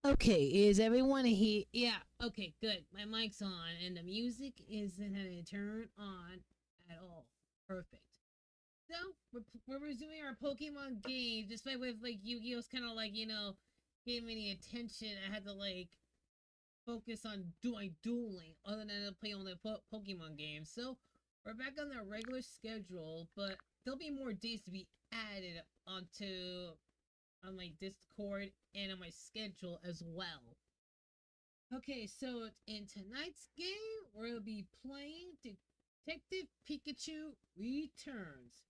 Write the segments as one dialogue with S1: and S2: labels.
S1: Okay, is everyone here? Yeah, okay, good. My mic's on and the music isn't having to turn on at all. Perfect. So, we're resuming our Pokemon game, despite with like Yu-Gi-Oh's kind of like, gave me any attention. I had to like focus on doing dueling other than playing on the Pokemon games. So, we're back on the regular schedule, but there'll be more days to be added on my Discord and on my schedule as well. Okay, so in tonight's game, we'll be playing Detective Pikachu Returns.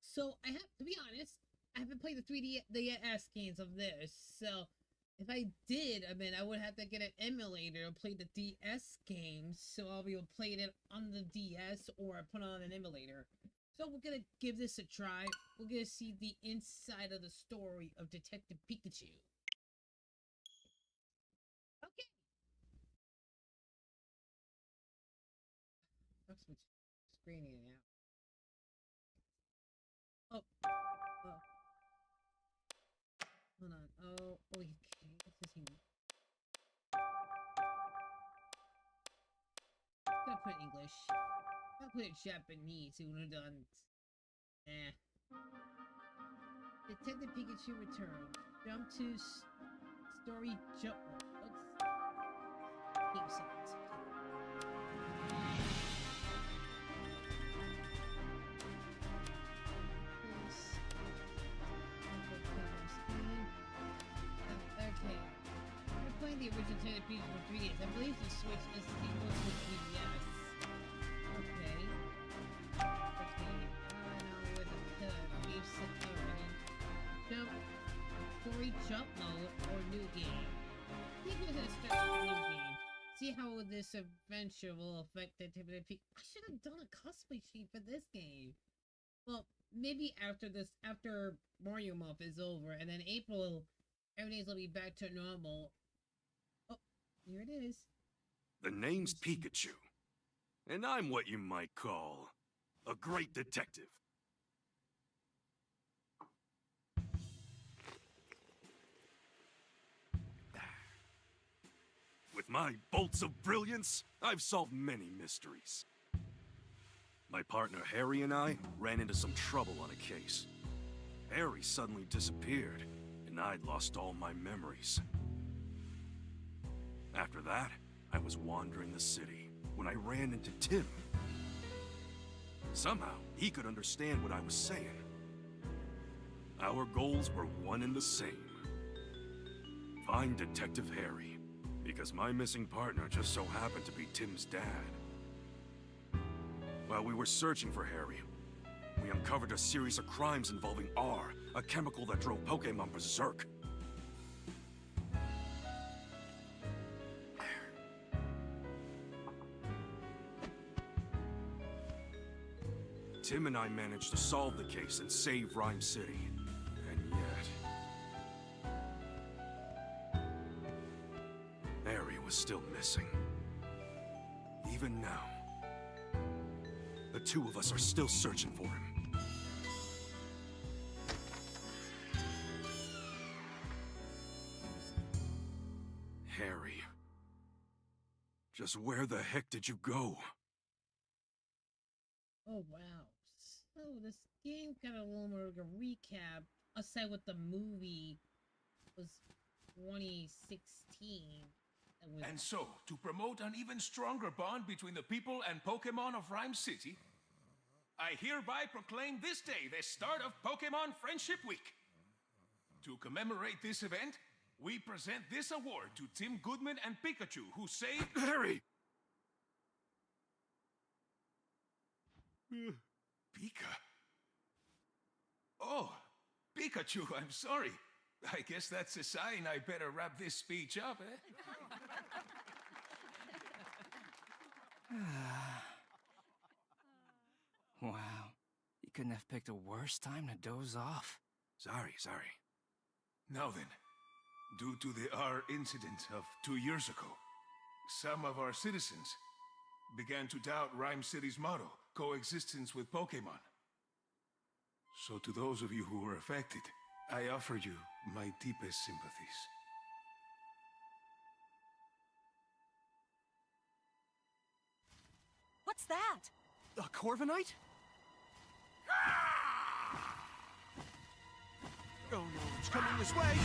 S1: So I have to be honest, I haven't played the 3D the S games of this. So if I did, I would have to get an emulator to play the DS games. So I'll be able to play it on the DS or put on an emulator. So we're gonna give this a try. We're gonna see the inside of the story of Detective Pikachu. Okay. I'll switch screening it out. Oh, oh, hold on. Oh, okay. What's this here? I'm gonna put English. I'm gonna put it Japanese. Who would have done? Eh. Detective Pikachu returns. Jump to story jump. Let's game settings. Okay. We're playing the original Detective Pikachu for 3DS. I believe the Switch is equal to 3DS. Okay. Okay. Now with the game set already. Jump. Story jump mode or new game. I think we're gonna start with a new game. See how this adventure will affect the activity. I should have done a cosplay sheet for this game. Well, maybe after Mario month is over, and then April, everything's gonna be back to normal. Oh, here it is.
S2: The name's Pikachu, and I'm what you might call a great detective. With my bolts of brilliance, I've solved many mysteries. My partner Harry and I ran into some trouble on a case. Harry suddenly disappeared, and I'd lost all my memories. After that, I was wandering the city when I ran into Tim. Somehow, he could understand what I was saying. Our goals were one and the same. Find Detective Harry, because my missing partner just so happened to be Tim's dad. While we were searching for Harry, we uncovered a series of crimes involving R, a chemical that drove Pokémon berserk. Tim and I managed to solve the case and save Rhyme City. And yet... Harry was still missing. Even now, the two of us are still searching for him. Harry. Just where the heck did you go?
S1: Oh wow. So this game got a little more of a recap, aside with the movie was 2016.
S3: And so, to promote an even stronger bond between the people and Pokemon of Rhyme City, I hereby proclaim this day the start of Pokemon Friendship Week. To commemorate this event, we present this award to Tim Goodman and Pikachu, who saved...
S2: Harry!
S3: Pika? Oh, Pikachu, I'm sorry. I guess that's a sign I better wrap this speech up,
S4: Wow. You couldn't have picked a worse time to doze off.
S2: Sorry.
S3: Now then, due to the R incident of 2 years ago, some of our citizens began to doubt Rhyme City's motto, coexistence with Pokemon. So to those of you who were affected, I offer you my deepest sympathies.
S5: What's that?
S6: A Corviknight? Oh no, it's coming this way!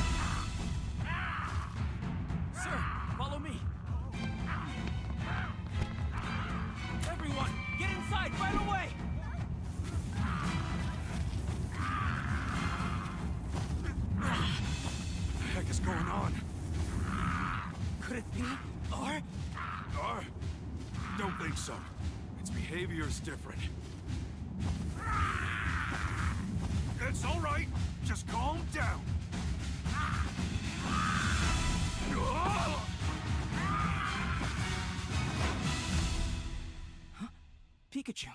S4: Sir, follow me. Everyone, get inside right away!
S2: What the heck is going on?
S4: Could it be? Or?
S2: Don't think so. Its behavior's different. It's all right. Just calm down.
S4: Pikachu.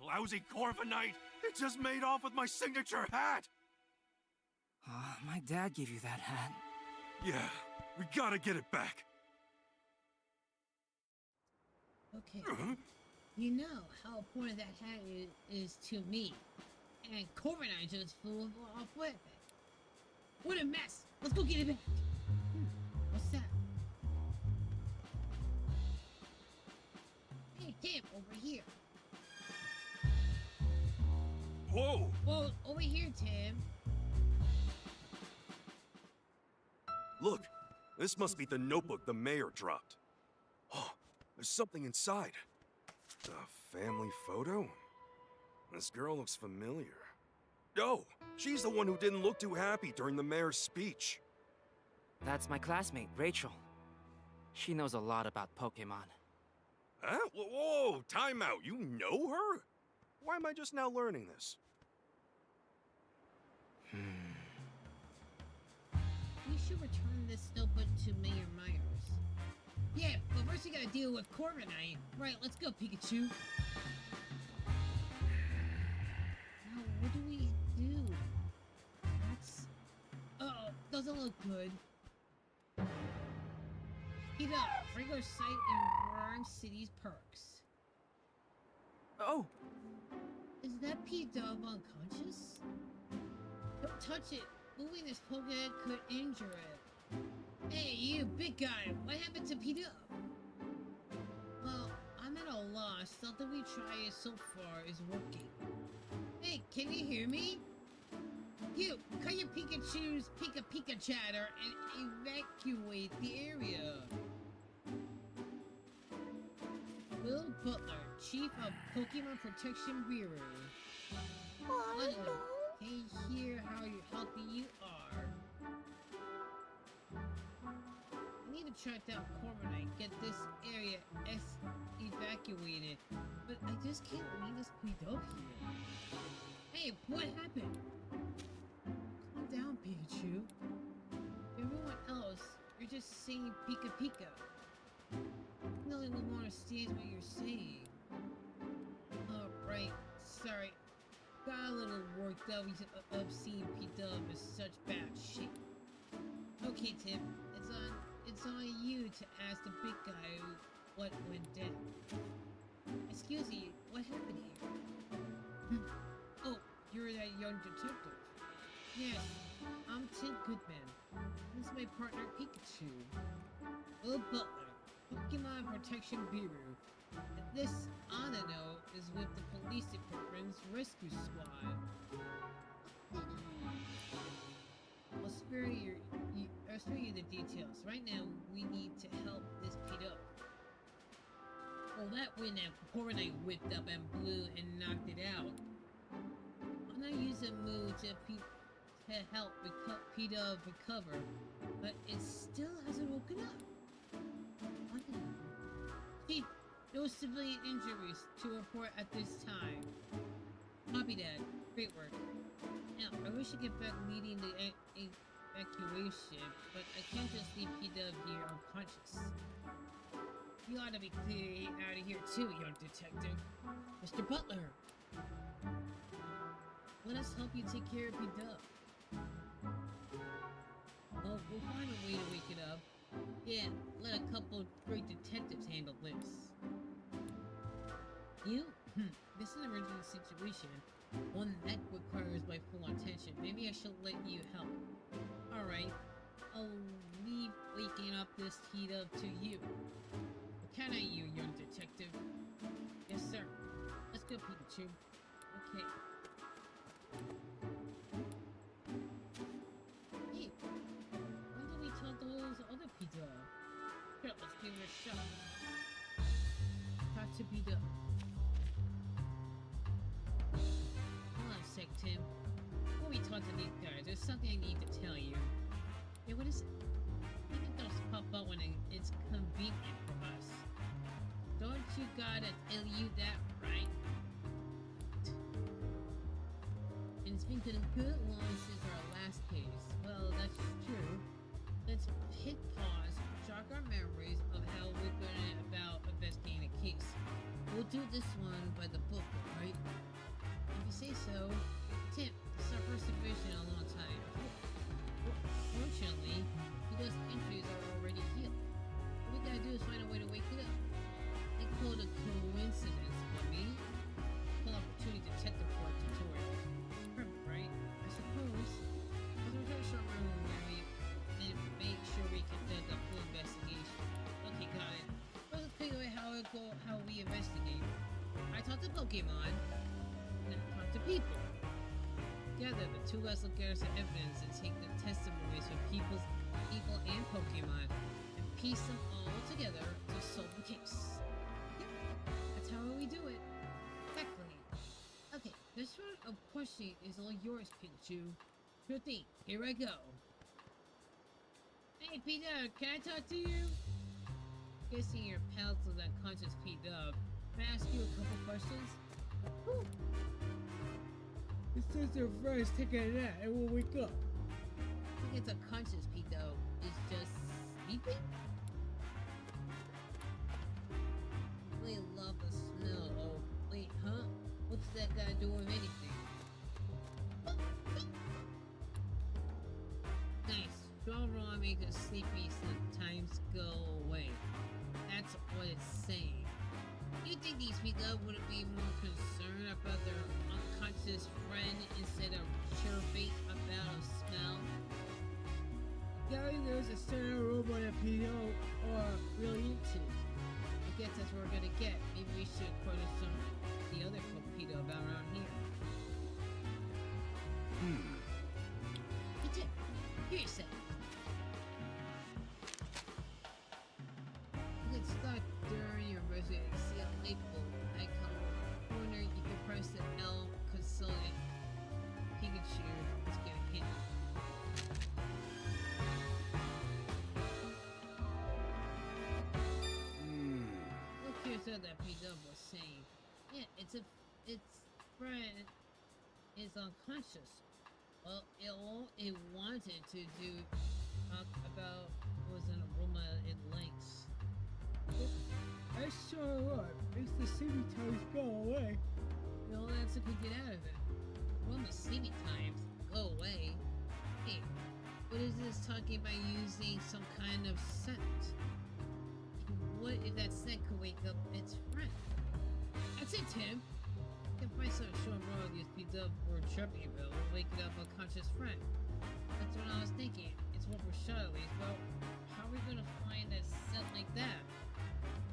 S2: Lousy Corviknight! It just made off with my signature hat!
S4: My dad gave you that hat.
S2: Yeah, we gotta get it back.
S1: Okay. You know how important that hat is to me. And Corviknight just flew off with it. What a mess! Let's go get it back. What's that? Hey, Tim, over here.
S2: Whoa!
S1: Whoa, over here, Tim.
S2: Look, this must be the notebook the mayor dropped. Oh, there's something inside. A family photo? This girl looks familiar. Oh, she's the one who didn't look too happy during the mayor's speech.
S4: That's my classmate, Rachel. She knows a lot about Pokemon.
S2: Huh? Whoa, time out. You know her? Why am I just now learning this?
S1: We should return this notebook to Mayor Myers. Yeah, but first we gotta deal with Corviknight. Right, let's go, Pikachu. Now, what do we do? That's... Uh-oh, doesn't look good. Heat up, regular site in Rhyme City's perks.
S4: Oh,
S1: Is that P-Dub unconscious? Don't touch it. Moving this Pokemon could injure it. Hey, you big guy, what happened to P-Dub? Well, I'm at a loss. Something we tried so far is working. Hey, can you hear me? You, cut your Pikachu's Pika chatter and evacuate the area. Will Butler, Chief of Pokemon Protection Bureau. Butler, can you hear how healthy you are? I need to track down Corviknight, get this area evacuated, but I just can't leave this P-Dub here. Hey, what happened? Calm down, Pikachu. Everyone else, you're just saying Pika Pika. No one will understand what you're saying. Oh, right. Sorry. Got a little worked up of seeing P-Dub in such bad shape. Okay, Tim. It's on you to ask the big guy what went down. Excuse me, what happened here? Oh, you're that young detective. Yes, I'm Tim Goodman. This is my partner Pikachu. Will Butler, Pokemon Protection Bureau. And this Anano is with the police department's rescue squad. I'll spare you the details. Right now, we need to help this P-Dub. Well, that wind that Corviknight whipped up and blew and knocked it out. I'm gonna use a move to help P-Dub recover, but it still hasn't woken up. Chief, no civilian injuries to report at this time. Copy that. Great work. Now, I wish I could get back leading the evacuation, but I can't just leave P-Dub here unconscious. You ought to be clear out of here too, young detective. Mr. Butler! Let us help you take care of P-Dub. Well, we'll find a way to wake it up. Yeah, let a couple great detectives handle this. You? This is an emergency situation. One that requires my full attention. Maybe I should let you help. Alright, I'll leave waking up this heat up to you. Can I, you young detective? Yes, sir. Let's go, Pikachu. Okay. Hey, when did we talk to those other pizza? Here, let's give it a shot. Talk to pizza. Hold on a sec, Tim. Before we talk to these guys, there's something I need to tell you. Yeah, what is it? I think those pop out when it's convenient for us. Don't you gotta tell you that, right? And it's been getting good long since our last case. Well, that's true. Let's hit pause, jog our memories of how we're going about investigating a case. We'll do this one by the book, right? If you say so. Tim, it's our first division in a long time. Fortunately, those injuries are already healed. All we gotta do is find a way to wake it up. They call it a coincidence, but me? Full opportunity to check the court tutorial. Perfect, right? I suppose. Let's return to our room where we then make sure we can do the full investigation. Okay, got it. Let's figure out how we investigate. I talk to Pokemon, and then I talk to people. Together, the two of us look at some evidence and take the testimonies from people and Pokemon and piece them all together to solve the case. Yep, that's how we do it. Exactly. Okay, this round of questioning is all yours, Pikachu. Sure thing. Here I go. Hey, P-Dub, can I talk to you? Guessing your pals of that conscious P-Dub. Can I ask you a couple questions? Whew. It says their friends taking a nap and will wake up. I think it's a conscious P-Dub. It's just sleeping? Really love the smell. Oh, wait, huh? What's that got to do with anything? Nice. Strong raw makes a sleepy sometimes go away. That's what it's saying. You think these people wouldn't be more concerned about their unconscious friend instead of chirping about a smell? Guy knows a certain robot that people are really into. I guess that's what we're gonna get. Maybe we should quote some of the other torpedo about around here. Hey Tim, here you say. You can start during your visit and see a light bulb icon in the corner. You can press the L consultant Pikachu to get a hint. Look here's what that P-Dub was saying. Yeah, its friend is unconscious. Well, all it wanted to do talk about was an aroma it likes. I sure would. Makes the sleepy times go away. The only answer could get out of it. Well, the sleepy times go away. Hey, what is this talking about using some kind of scent? What if that scent could wake up its friend? That's it, Tim. If I saw a short road these P-Dub were chirping about, will wake it up unconscious friend. That's what I was thinking. It's what we're shot at least. Well, how are we gonna find a scent like that?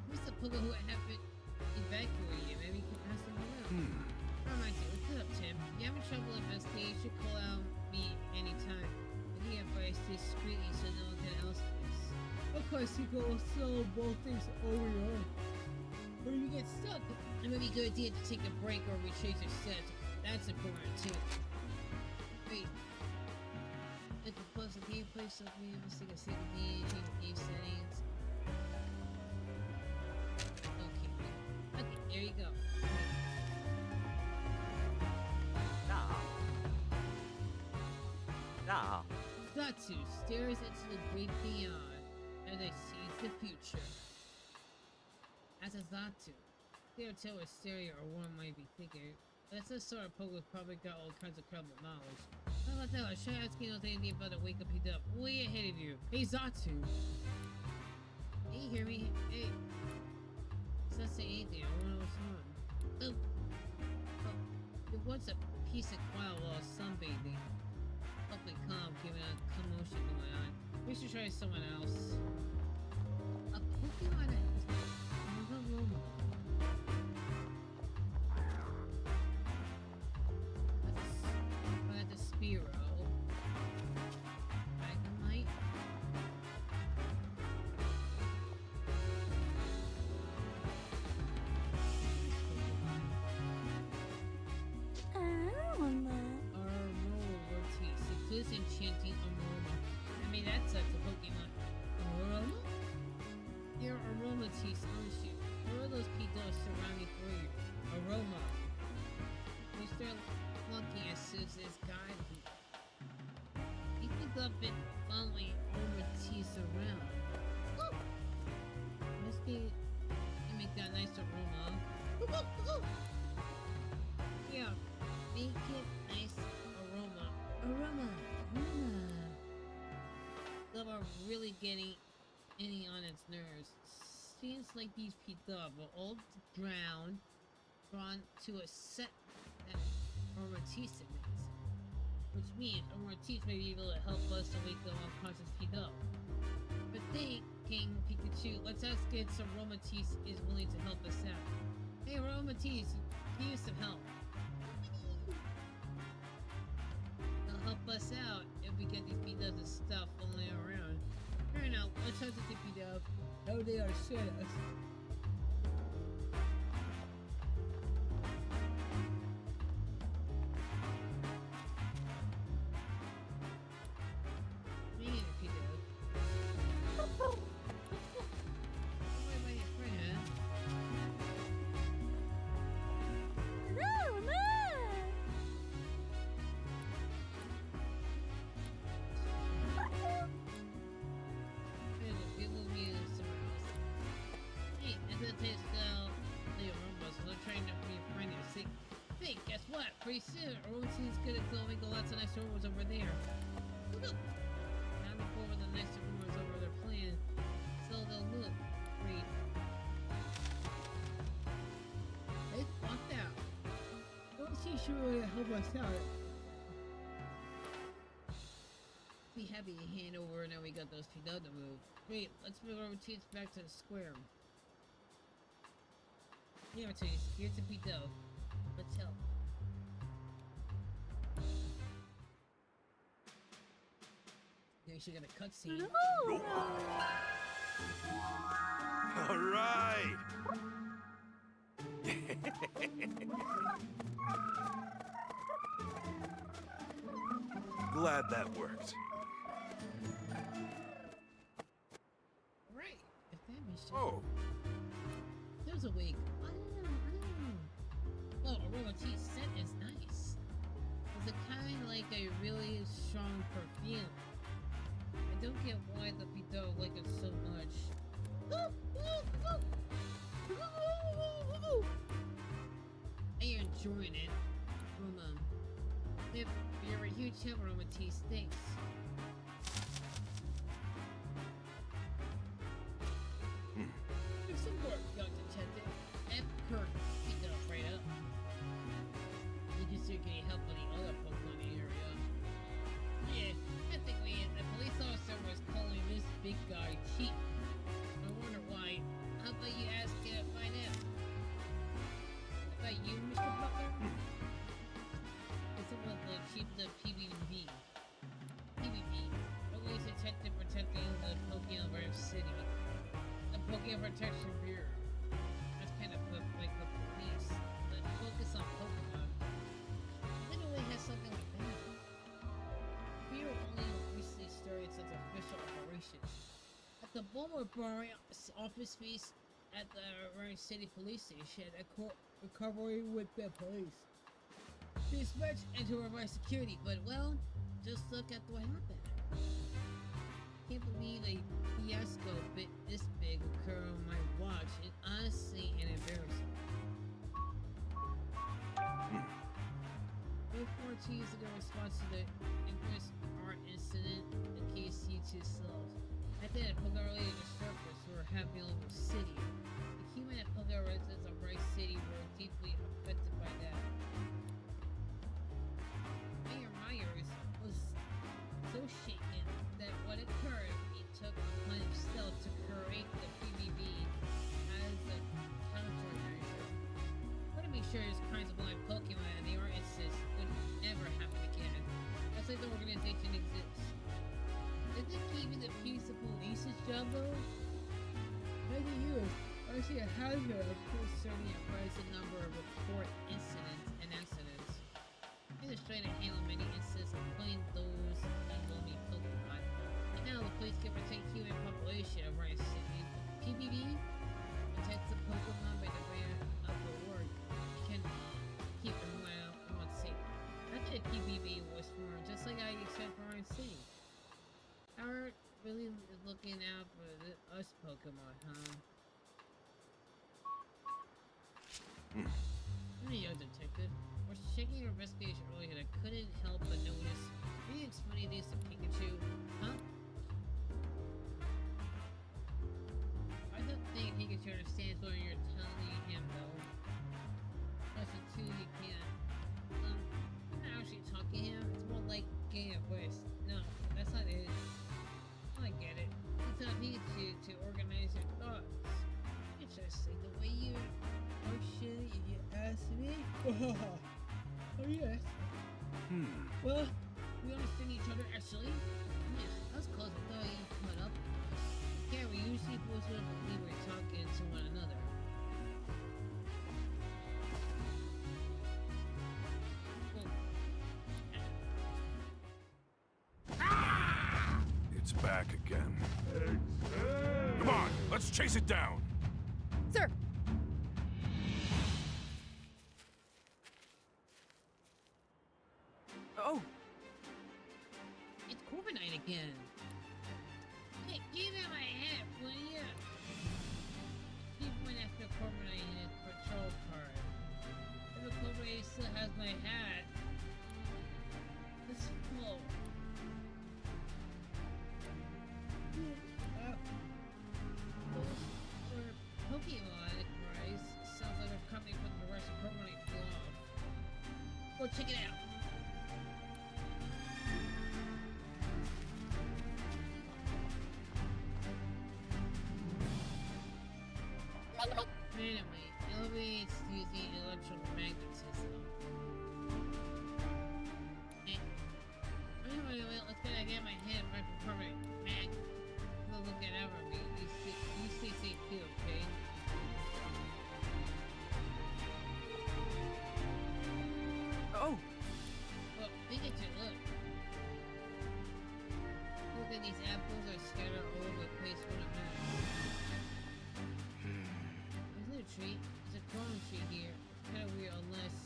S1: Who's the Pokemon who haven't evacuated? Maybe we can ask them around. Alright, look it up, Tim. If you having trouble investigating, you should call out me anytime. I need advice discreetly so no one else knows. Of course, you can also both things over your own. When you get stuck, it may be a good idea to take a break or retrace your steps. That's important too. Wait. If the plus the gameplay so we mistake a state of being change game settings. Okay, there you go.
S5: Now.
S1: Zatsu stares into the great beyond as I sees the future. As a Zatsu, they would tell a stereo or one might be thinking. That's a sort of Poke's probably got all kinds of credible knowledge. How about that? I should ask you anything about the wake up he up way ahead of you. Hey Zatsu. Hey, you hear me? Hey. It's not saying anything. I wonder what's wrong. Oh. It was a piece of quiet while sunbathing. Hopefully calm, given a commotion going on. We should try someone else. A Pokemon Aroma. That's a Spearow. Dragonite. This enchanting aroma. I mean, that's such a Pokemon. Aroma? You're Aromatisse, aren't you? Where are those Pitos surrounding for you? Aroma. Mr. Lucky assists his guide here. He picked up and following Aromatisse around. Oh! Must be to make that nice aroma. Yeah, make it nice aroma. Aroma. Love are really getting any on its nerves. Seems like these Pita were all drowned, drawn to a set that Aromatisse emits. Which means Aromatisse may be able to help us awake the unconscious Pita. But think, King Pikachu, let's ask if Aromatisse is willing to help us out. Hey Aromatisse, can you use some help? Help us out if we get these P-Dubs and stuff falling around. Fair enough, let's talk to the P-Dub. How they are shit us. Me and a P-Dub. Wait, your friend, huh? Hey, guess what? Pretty soon, Aromatisse is gonna go and go lots of nice rumors over there. Look! Now before the nice rumors over their plan, so they'll look. Great. They fucked out. Aromatisse should really help us out. Be happy to hand over now we got those P-Dub to move. Great, let's move Aromatisse back to the square. Yeah, Aromatisse, here's the P-Dub. Let's help. You should get a cutscene.
S2: Nope. All right. Glad that worked.
S1: Right. If that means
S2: Oh.
S1: There's a week. I don't know. Well, Aromatisse scent is nice. It's a kind like a really strong perfume. I don't get why the people like it so much. You're enjoying it. If you're a huge fan of Aromatisse, thanks. There's some work, young detective. And Kirk, keep it up right up. You can see getting help with the other Pokemon in the area. Yeah, ethically, the police officer was calling this big guy cheap. I wonder why. How about you ask to find out? How about you, Mr. Butler? It's about the chief of the PvP. PvP. Always detective protecting the Pokemon of our city. The Pokemon Protection Bureau. That's kind of like the police, but focus on Pokemon. Literally has something like that. Bureau only recently started its official operations. At the Bulmer Bar office space at the Rhine City Police Station, a recovery with the police. Dispatch and to provide security, but well, just look at what happened. Can't believe a fiasco bit this big occur on my watch. It's honestly an embarrassment. 14 years ago, in response to the infamous art incident, the case U2 solved. At that, Pokemon related disturbers were happening all over the city. The human and Pokemon residents of Rice City were deeply affected by that. like the organization exists. Is it keeping the peace of police's job though? How do you? I see a hazard of concerning a rising number of report incidents and accidents. It is trying to handle many incidents, including those involving Pokemon. And now the police can protect human population of Rice City. PBD protects the Pokemon by the way of the work can keep them well safe. I think PBB was formed just like I expect for Rice City. Howard really is looking out for us Pokemon, huh? I'm a young detective. Was checking your investigation earlier and I couldn't help but notice. Are you explaining this to Pikachu? Huh? I don't think Pikachu understands what you're telling him though. Plus the two you can't. I'm not actually talking to him. It's more like getting a voice. No, that's not it. I get it. You tell Pikachu to organize your thoughts. Interesting. The way you function, if you ask me. Oh yes. Well, we understand each other actually. Yeah, that was close. I thought you caught up. Yeah, we usually both wouldn't believe we're talking to one another.
S2: It's back again. Come on, let's chase it down.
S5: Sir!
S4: Oh,
S1: It's Corviknight again. Hey, give me my hat, will ya? He went after Corviknight in his patrol car. If Corviknight still has my hat, it's full. Those are Pokemon, Christ. Sounds like they're coming from the rest of Corviknight flew off. Go check it out. Anyway, elevates using electromagnetism. Anyway, let's get my head right for permanent. Mag, no looking over me. You stay safe too, okay?
S4: oh,
S1: Well, Pikachu, look. Look at these apples are scattered all over the place for a minute. Isn't it a tree? It's a growing tree here. It's kind of weird unless...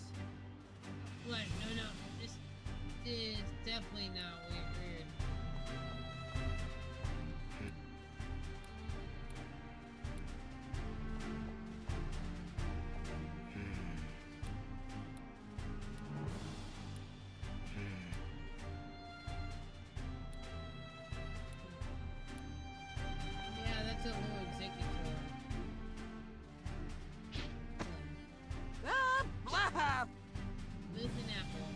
S1: What? No. This is definitely not weird. Yeah, that's a little executor.
S5: Ah, blah!
S1: Listen, Apple.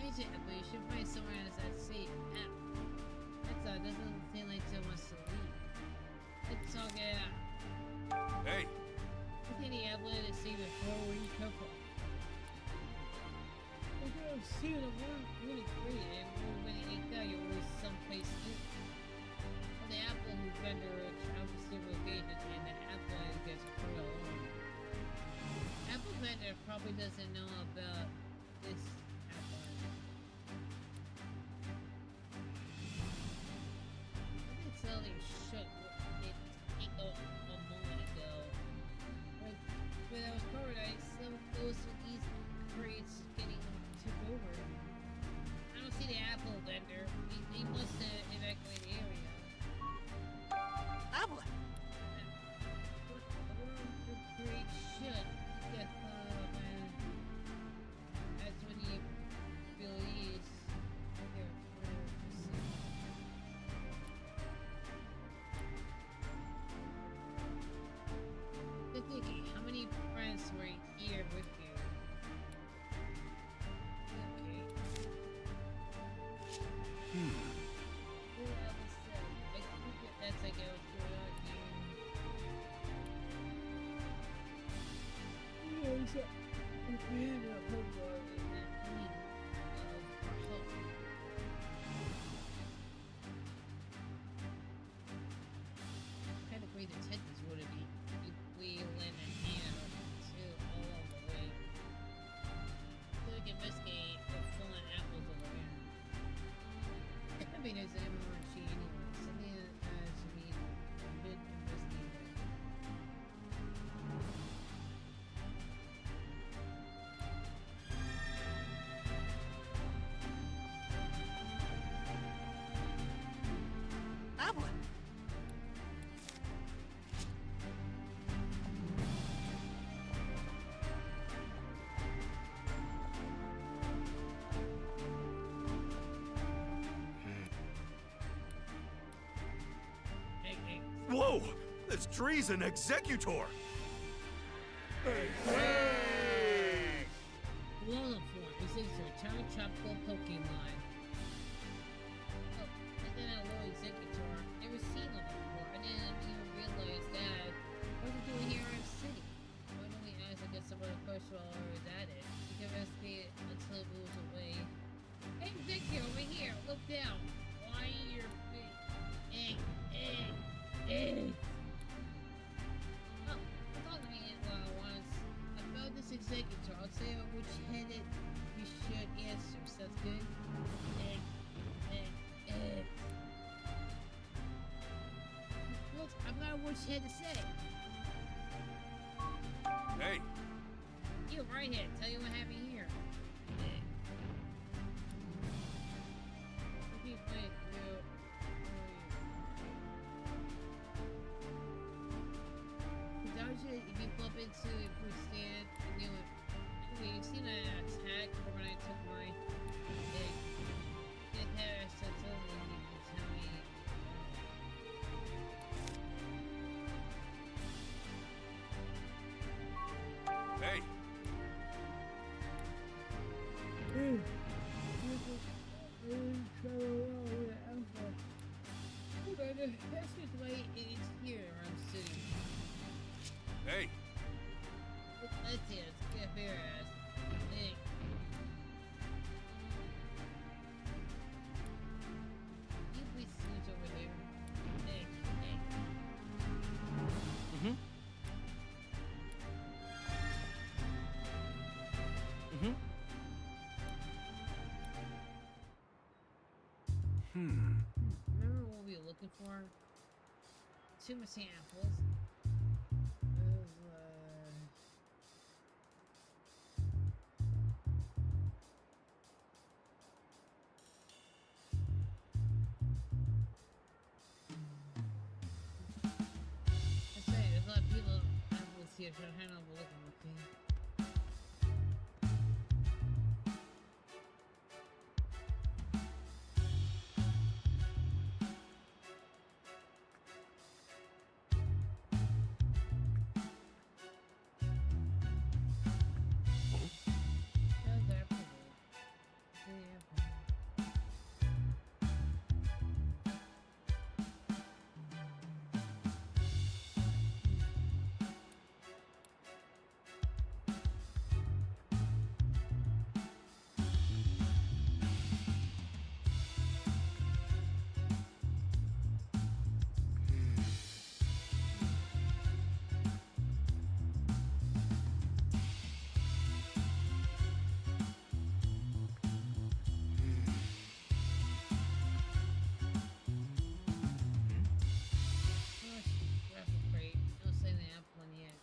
S1: Ancient Apple, you should find somewhere else that's safe. That's all. Doesn't seem like someone wants to leave. Let's all get out.
S2: Hey,
S1: I think the Apple to see before where you come from. Look at I'm seeing a really great and when it ain't there, you're always someplace new. Well, the Apple who vendor travels several occasions and the Apple gets put along. Apple vendor probably doesn't know about this Apple. I think something shook it a moment ago. When I was covered, some of those with these crates getting took over. I don't see the Apple vendor. He must have evacuated the area.
S5: Apple!
S1: The crate shut. That's when he believes they're investigate what's falling apples over here. I mean, there's an MRG anyway. Something that should be a bit investigated.
S6: Evelyn!
S1: Hey, hey.
S2: Whoa! This tree's an executor!
S1: Loloform is a return tropical Pokemon. Oh, and then a little executor. Never seen them before. I didn't even realize that. What are we doing here in our city? Why don't we ask, I guess, someone first while is at it? You can investigate until it moves away. Hey, executor, over here. Look down. Why are your big egg? Oh, I thought me once. About this executor, I'll say which headed we should answer. Sounds good? Egg. Look, I'm not which head to say.
S2: Hey,
S1: You right here. Tell you what happened here. Egg. Okay, wait, dodge it if you bump into a food stand and do it. Anyway, you seen an attack when I took my egg. It has to tell me you can tell me.
S2: hey!
S1: The fastest way is here around the city.
S2: Hey!
S1: Let's see, let's get fair ass. Hey. You please switch over there. Hey.
S6: Mm-hmm. Mm-hmm.
S1: Remember what we were looking for? Two missing apples. That's right, there's a lot of people apples here, so I don't know what looking, okay? Those are apples. The apple. Raffle crate. Don't say the apple one yet.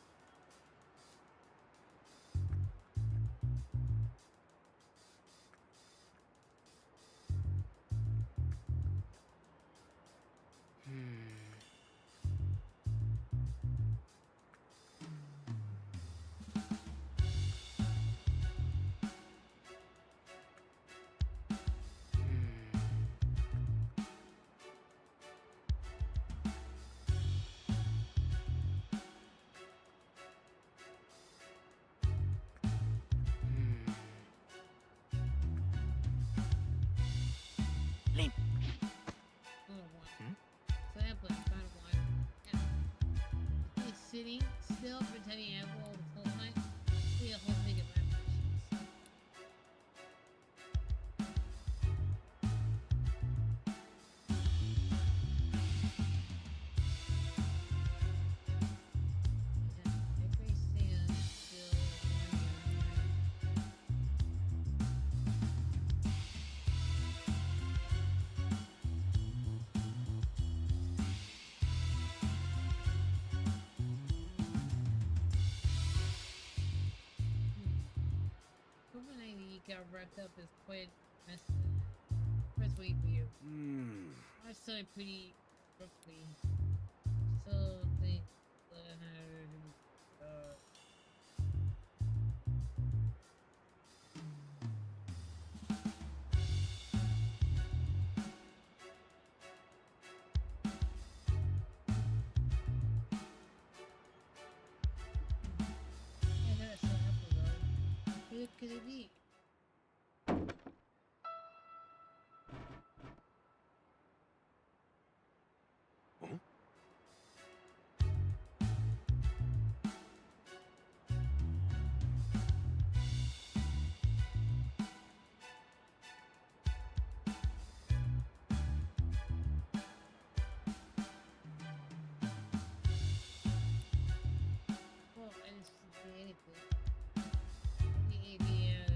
S1: So apple, found one. Yeah. He's sitting still, pretending apple the whole time. We a whole thing of apples. Yeah, everybody stands still. got wrapped up is quite messy. Let's wait for you. I saw it pretty roughly. So they yeah, that's so helpful though. Who could it be?
S2: Huh?
S1: Well, I didn't see anything. Yeah,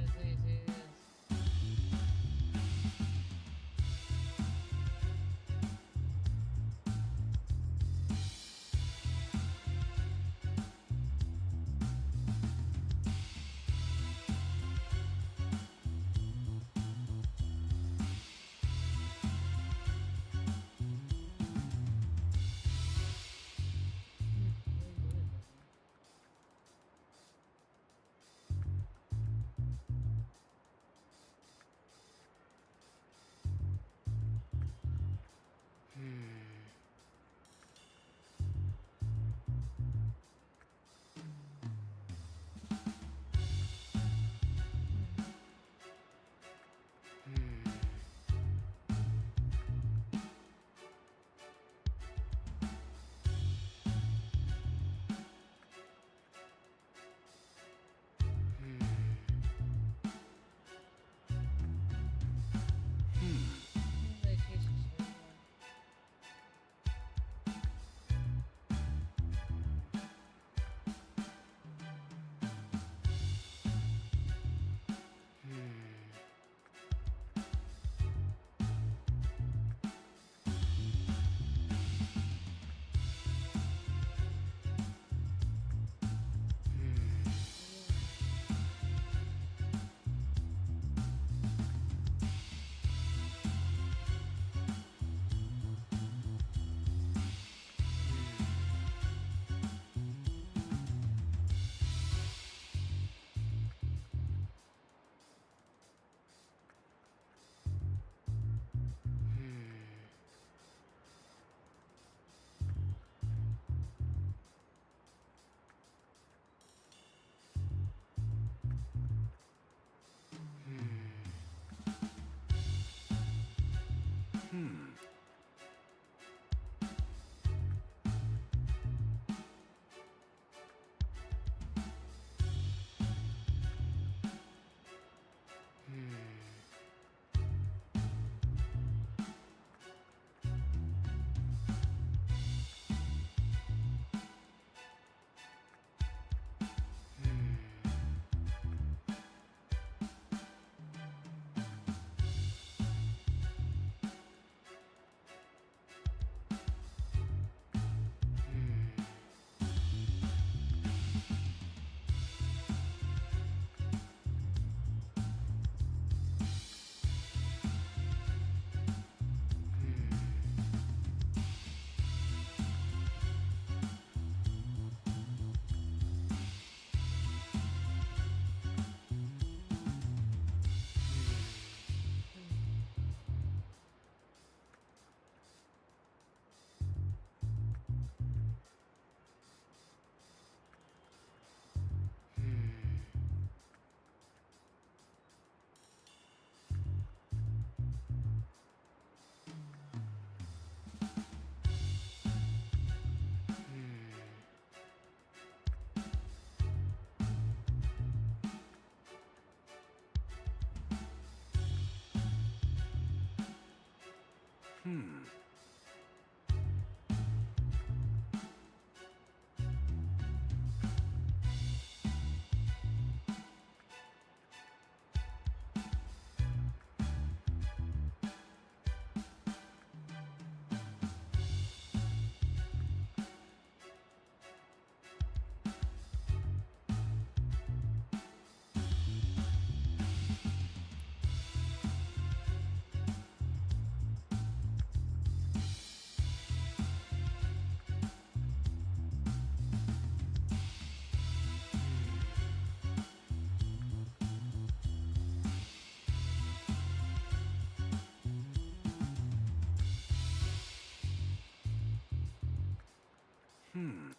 S2: Hmm.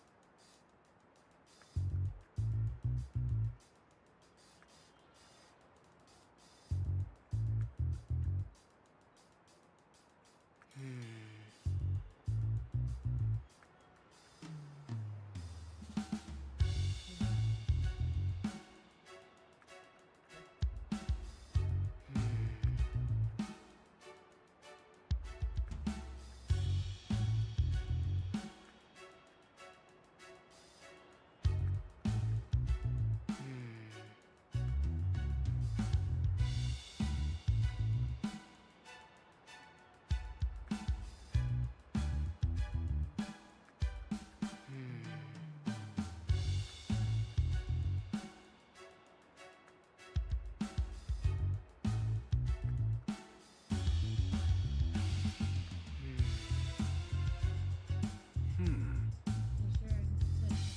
S1: I'm sure it's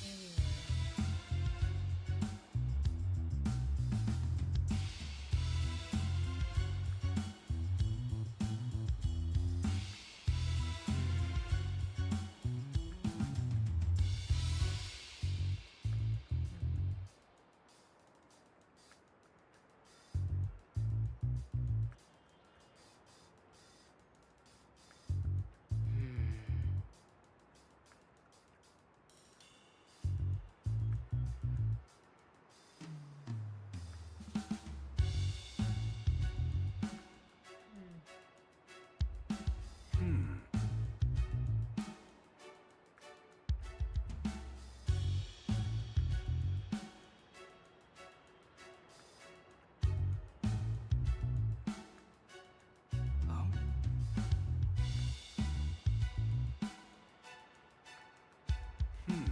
S1: everywhere.
S2: Hmm.
S4: Oh?
S2: Hmm.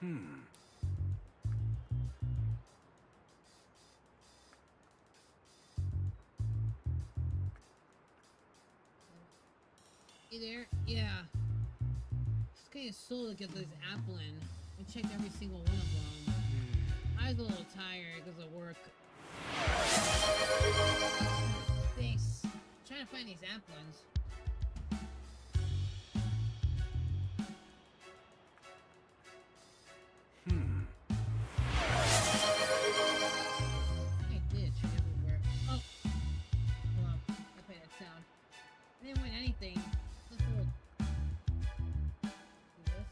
S2: Hmm.
S1: You there? Yeah. Just kind of slow to get this apple in. I checked every single one of them. I was a little tired because of work. Thanks. Trying to find these applins.
S2: Hmm.
S1: I did check everywhere. Oh! Hold on. I play that sound. I didn't win anything. Let's hold. Do this.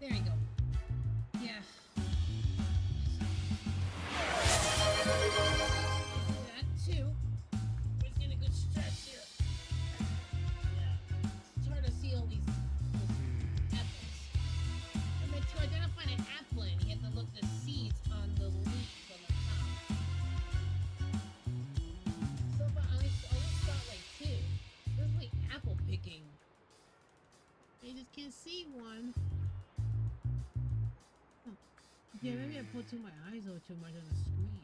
S1: There you go. Yeah. That too. We're just getting a good stretch here. Yeah. It's hard to see all these apples. And then to identify an applin, you have to look at the seeds on the leaves on the top. So far, I only saw like two. This is like apple picking. I just can't see one. Huh. Yeah, maybe I put my eyes over too much on the screen.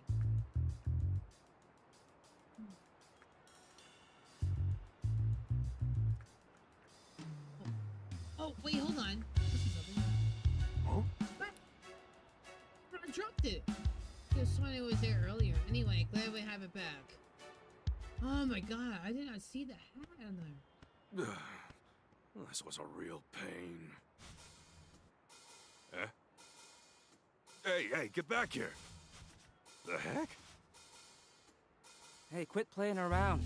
S1: Oh, wait, hold on. This is something.
S2: Huh?
S1: What? I dropped it. This one was there earlier. Anyway, glad we have it back. Oh my god, I did not see the hat on there.
S2: This was a real pain. Eh? Hey, get back here! The heck?
S4: Hey, quit playing around.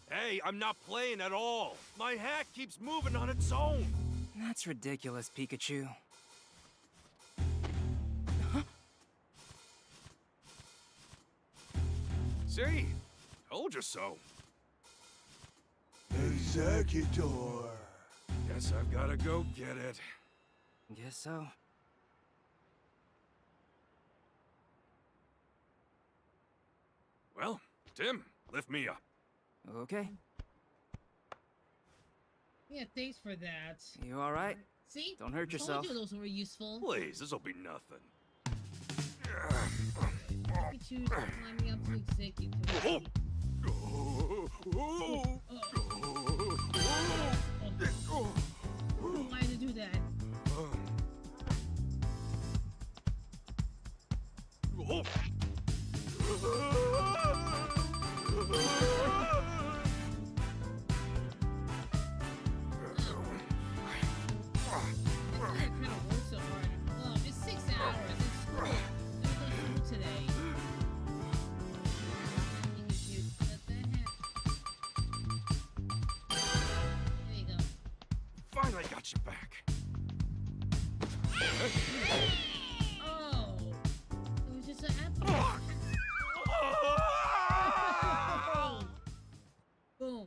S2: Hey, I'm not playing at all! My hat keeps moving on its own!
S4: That's ridiculous, Pikachu.
S2: See? Told you so.
S6: Executor.
S2: Guess I've gotta go get it.
S4: Guess so.
S2: Well, Tim, lift me up.
S4: Okay.
S1: Yeah, thanks for that.
S4: You alright?
S1: See?
S4: Don't hurt
S1: Told
S4: yourself.
S1: you those were useful.
S2: Please, this'll be nothing.
S1: Pikachu's climbing up to executive. Why to do that? It's 6 hours. It's school. There's no school today. Pikachu, what the heck? There you go.
S2: Finally got you back.
S1: Oh, it was just an apple. Boom.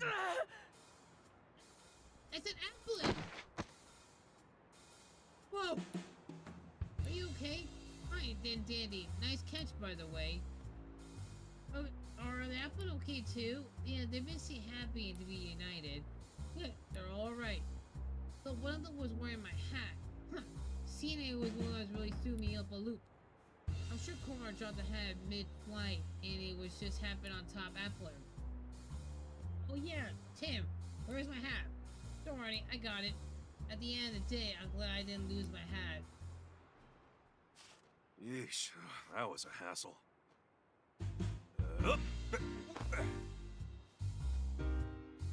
S1: It's an applet. Whoa. Are you okay? Hi, Dan Dandy. Nice catch, by the way. Oh, are the applet okay too? Yeah, they miss you happy to be united. Good, they're all right. But one of them was wearing my hat. Huh. CNA was one that really threw me up a loop. I'm sure Korra dropped the hat mid-flight, and it was just happened on top applet. Oh yeah, Tim, where's my hat? Don't worry, I got it. At the end of the day, I'm glad I didn't lose my hat.
S2: Yeesh, that was a hassle.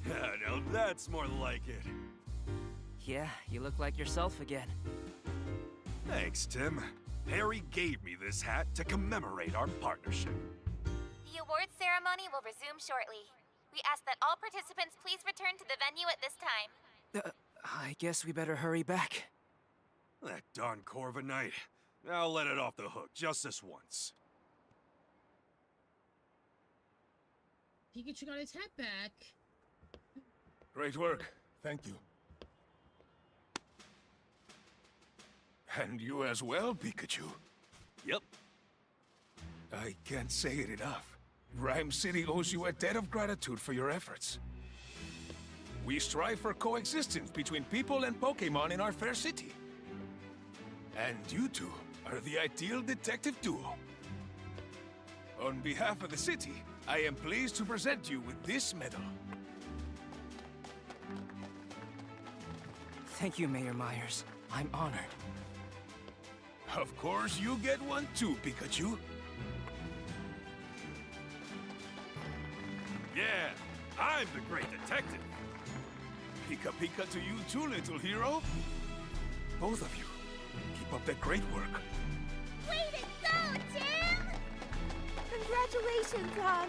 S2: Yeah, now that's more like it.
S4: Yeah, you look like yourself again.
S2: Thanks, Tim. Harry gave me this hat to commemorate our partnership.
S7: The awards ceremony will resume shortly. We ask that all participants please return to the venue at this time.
S4: I guess we better hurry back.
S2: That darn Corviknight. I'll let it off the hook just this once.
S1: Pikachu got his hat back.
S3: Great work. Thank you. And you as well, Pikachu.
S2: Yep.
S3: I can't say it enough. Rhyme City owes you a debt of gratitude for your efforts. We strive for coexistence between people and Pokémon in our fair city. And you two are the ideal detective duo. On behalf of the city, I am pleased to present you with this medal.
S4: Thank you, Mayor Myers. I'm honored.
S3: Of course, you get one too, Pikachu.
S2: Yeah, I'm the great detective.
S3: Pika Pika to you too, little hero. Both of you, keep up that great work.
S7: Way to go, Tim!
S5: Congratulations, hon.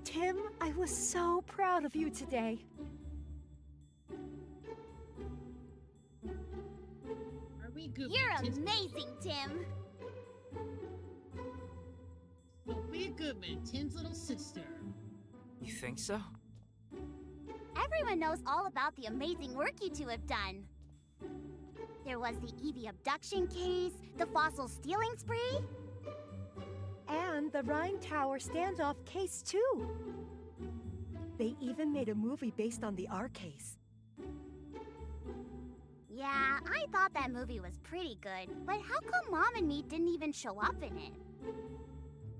S5: Tim, I was so proud of you today.
S1: Are we good?
S7: You're
S1: Tim's-
S7: amazing, Tim!
S1: Sophia Goodman, Tim's little sister.
S4: You think so?
S7: Everyone knows all about the amazing work you two have done. There was the Eevee abduction case, the fossil stealing spree.
S5: And the Rhine Tower standoff case, too. They even made a movie based on the R case.
S7: Yeah, I thought that movie was pretty good, but how come Mom and me didn't even show up in it?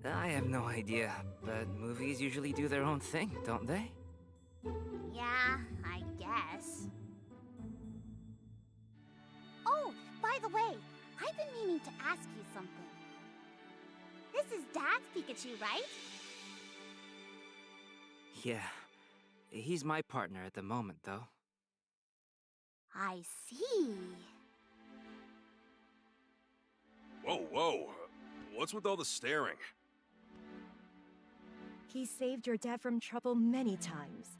S4: I have no idea, but movies usually do their own thing, don't they?
S7: Yeah, I guess. Oh, by the way, I've been meaning to ask you something. This is Dad's Pikachu, right?
S4: Yeah. He's my partner at the moment, though.
S7: I see.
S2: Whoa, whoa. What's with all the staring?
S5: He saved your dad from trouble many times.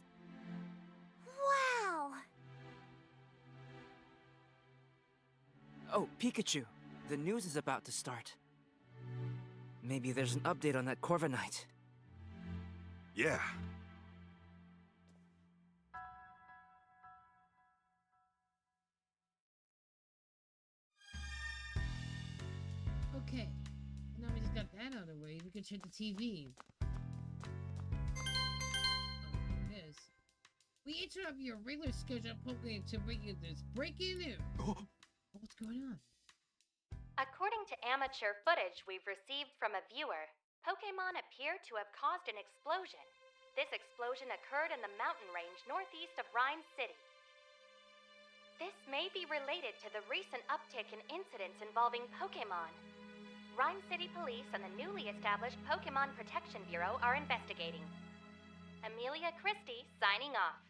S4: Oh, Pikachu. The news is about to start. Maybe there's an update on that Corviknight.
S2: Yeah.
S1: Okay. Now we just got that out of the way. We can check the TV. Oh, there it is. We interrupt your regular schedule Pokemon to bring you this breaking news. What's going on?
S8: According to amateur footage we've received from a viewer, Pokémon appear to have caused an explosion. This explosion occurred in the mountain range northeast of Rhyme City. This may be related to the recent uptick in incidents involving Pokémon. Rhyme City Police and the newly established Pokémon Protection Bureau are investigating. Amelia Christie signing off.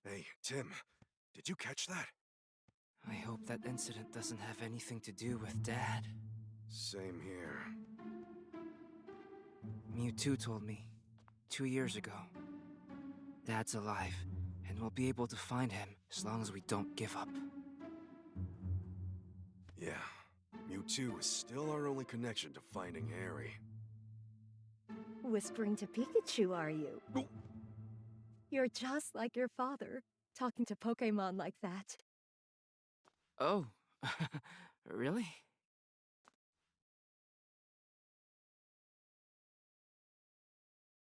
S2: Hey, Tim, did you catch that?
S4: I hope that incident doesn't have anything to do with Dad.
S2: Same here.
S4: Mewtwo told me 2 years ago. Dad's alive, and we'll be able to find him as long as we don't give up.
S2: Yeah, Mewtwo is still our only connection to finding Harry.
S5: Whispering to Pikachu, are you?
S2: Oh.
S5: You're just like your father, talking to Pokémon like that.
S4: Oh, really?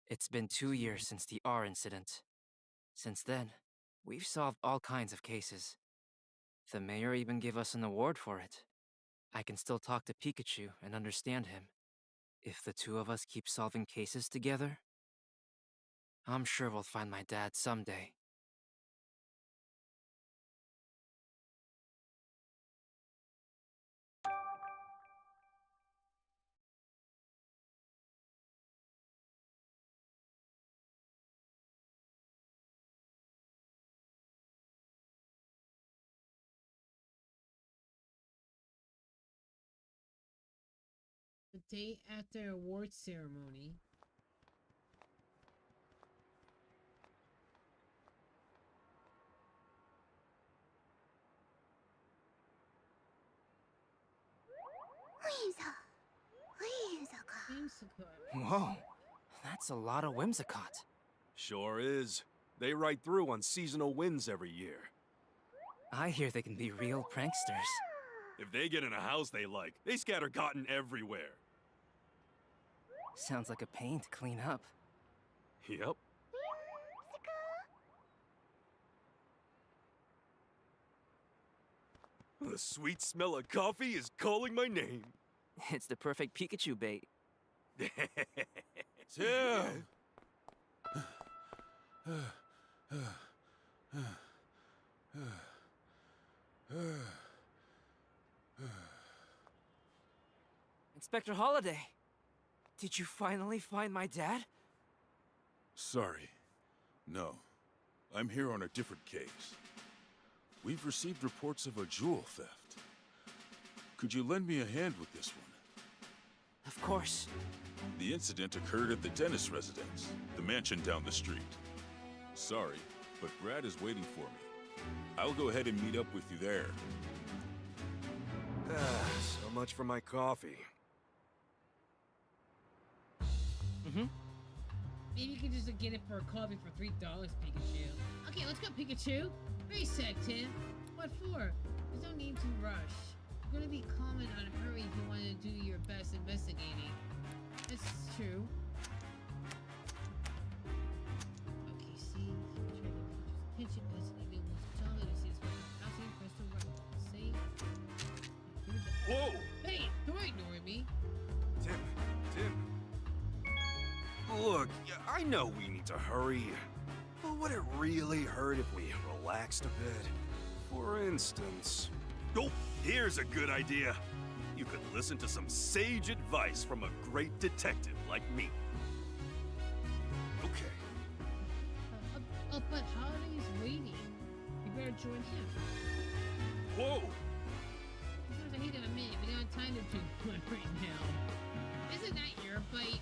S4: It's been 2 years since the R incident. Since then, we've solved all kinds of cases. The mayor even gave us an award for it. I can still talk to Pikachu and understand him. If the two of us keep solving cases together, I'm sure we'll find my dad someday.
S1: The day after awards ceremony. Whimsicott.
S4: Whoa, that's a lot of Whimsicott.
S2: Sure is. They ride through on seasonal winds every year.
S4: I hear they can be real pranksters.
S2: If they get in a house they like, they scatter cotton everywhere.
S4: Sounds like a pain to clean up.
S2: Yep. The sweet smell of coffee is calling my name.
S4: It's the perfect Pikachu bait.
S2: Tim!
S4: Inspector Holiday, did you finally find my dad?
S9: Sorry. No. I'm here on a different case. We've received reports of a jewel theft. Could you lend me a hand with this one?
S4: Of course.
S9: The incident occurred at the dentist residence, the mansion down the street. Sorry, but Brad is waiting for me. I'll go ahead and meet up with you there.
S2: So much for my coffee.
S1: Maybe you can just get it for a coffee for $3, Pikachu. Okay, let's go, Pikachu. Very sad, Tim. What for? There's no need to rush. You're gonna be calm and unhurried if you want to do your best investigating. That's true. Okay, see, try to pinch it, because even was telling to see this housing press the right. Say.
S2: Whoa!
S1: Hey, don't ignore me.
S2: Tim. Look, I know we need to hurry, but would it really hurt if we relaxed a bit? For instance... Oh, here's a good idea. You could listen to some sage advice from a great detective like me. Okay.
S1: But Holiday's waiting. You better join him.
S2: Whoa!
S1: Sometimes I hate to admit it, we don't have time to do one right now. Isn't that your bite?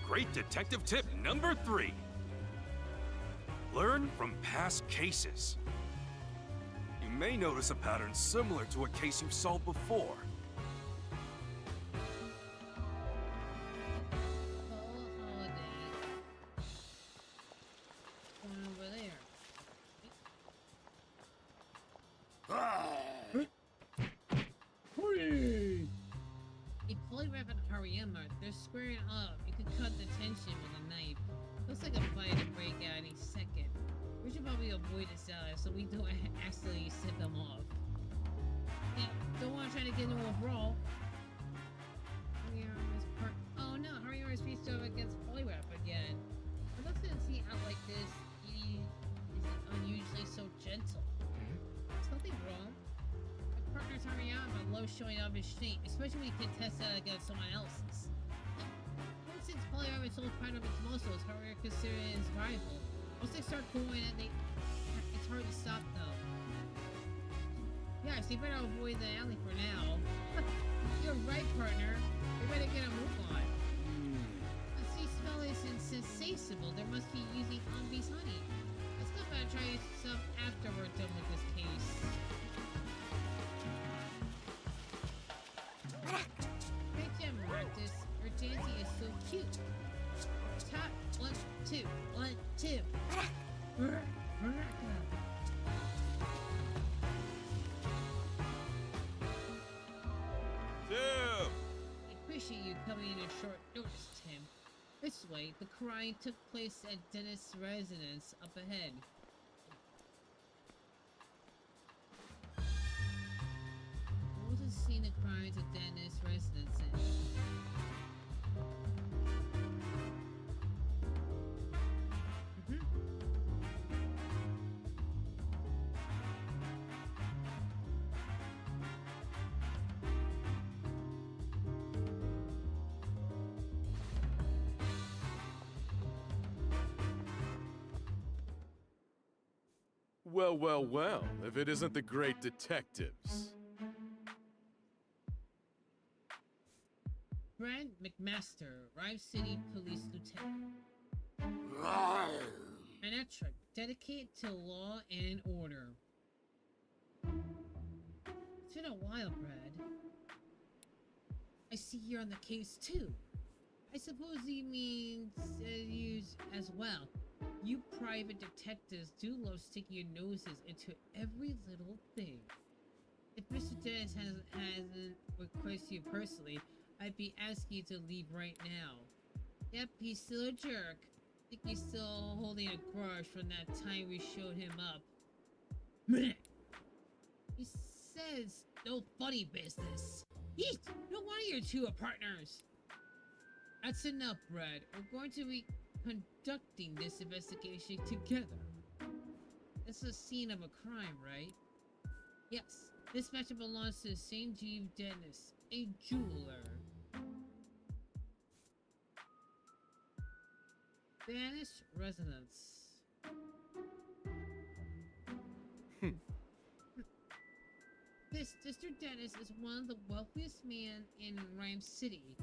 S2: Great detective tip number 3. Learn from past cases. may notice a pattern similar to a case you've solved before.
S1: Over there. A polygraph and Hariyama, they're squaring up. You can cut the tension with a knife. Looks like a fight to break out any second. We should probably avoid this so we don't accidentally set them off. Yeah, don't want to try to get into a brawl. Oh no, Hariyama's faced off against polygraph again. I love to see out like this. He is unusually so gentle. There's nothing wrong. My partner's Hariyama loves showing off his strength, especially when he can test that against someone else's. Since polygraph is so proud of its muscles, Hariyama considers his rival. Once they start going it's hard to stop though. Yeah, so you better avoid the alley for now. You're right, partner. We better get a move on. The sea smell is sensational. There must be using Ombi's honey. Let's go back and try some after we're done with this case. Great job, Marcus. Your dancing is so cute. Top 1, 2, 1, 2.
S9: Tim!
S1: I appreciate you coming in at short notice, Tim. This way, the crime took place at Dennis' residence up ahead. What was the scene of crimes at Dennis' residence in?
S9: Well, well, well, if it isn't the great detectives.
S1: Brent McMaster, Rhyme City Police Lieutenant. Manetric, dedicated to law and order. It's been a while, Brad. I see you're on the case too. I suppose he means you as well. You private detectives do love sticking your noses into every little thing. If Mr. Dennis hasn't requested you personally, I'd be asking you to leave right now. Yep, he's still a jerk. I think he's still holding a grudge from that time we showed him up. He says no funny business. Yeet! No wonder you two are partners. That's enough, Brad. We're going to be conducting this investigation together. It's a scene of a crime, right? Yes. This matter belongs to St. Jeeve Dennis, a jeweler. Dennis residence. Mr. Dennis is one of the wealthiest men in Rhyme City.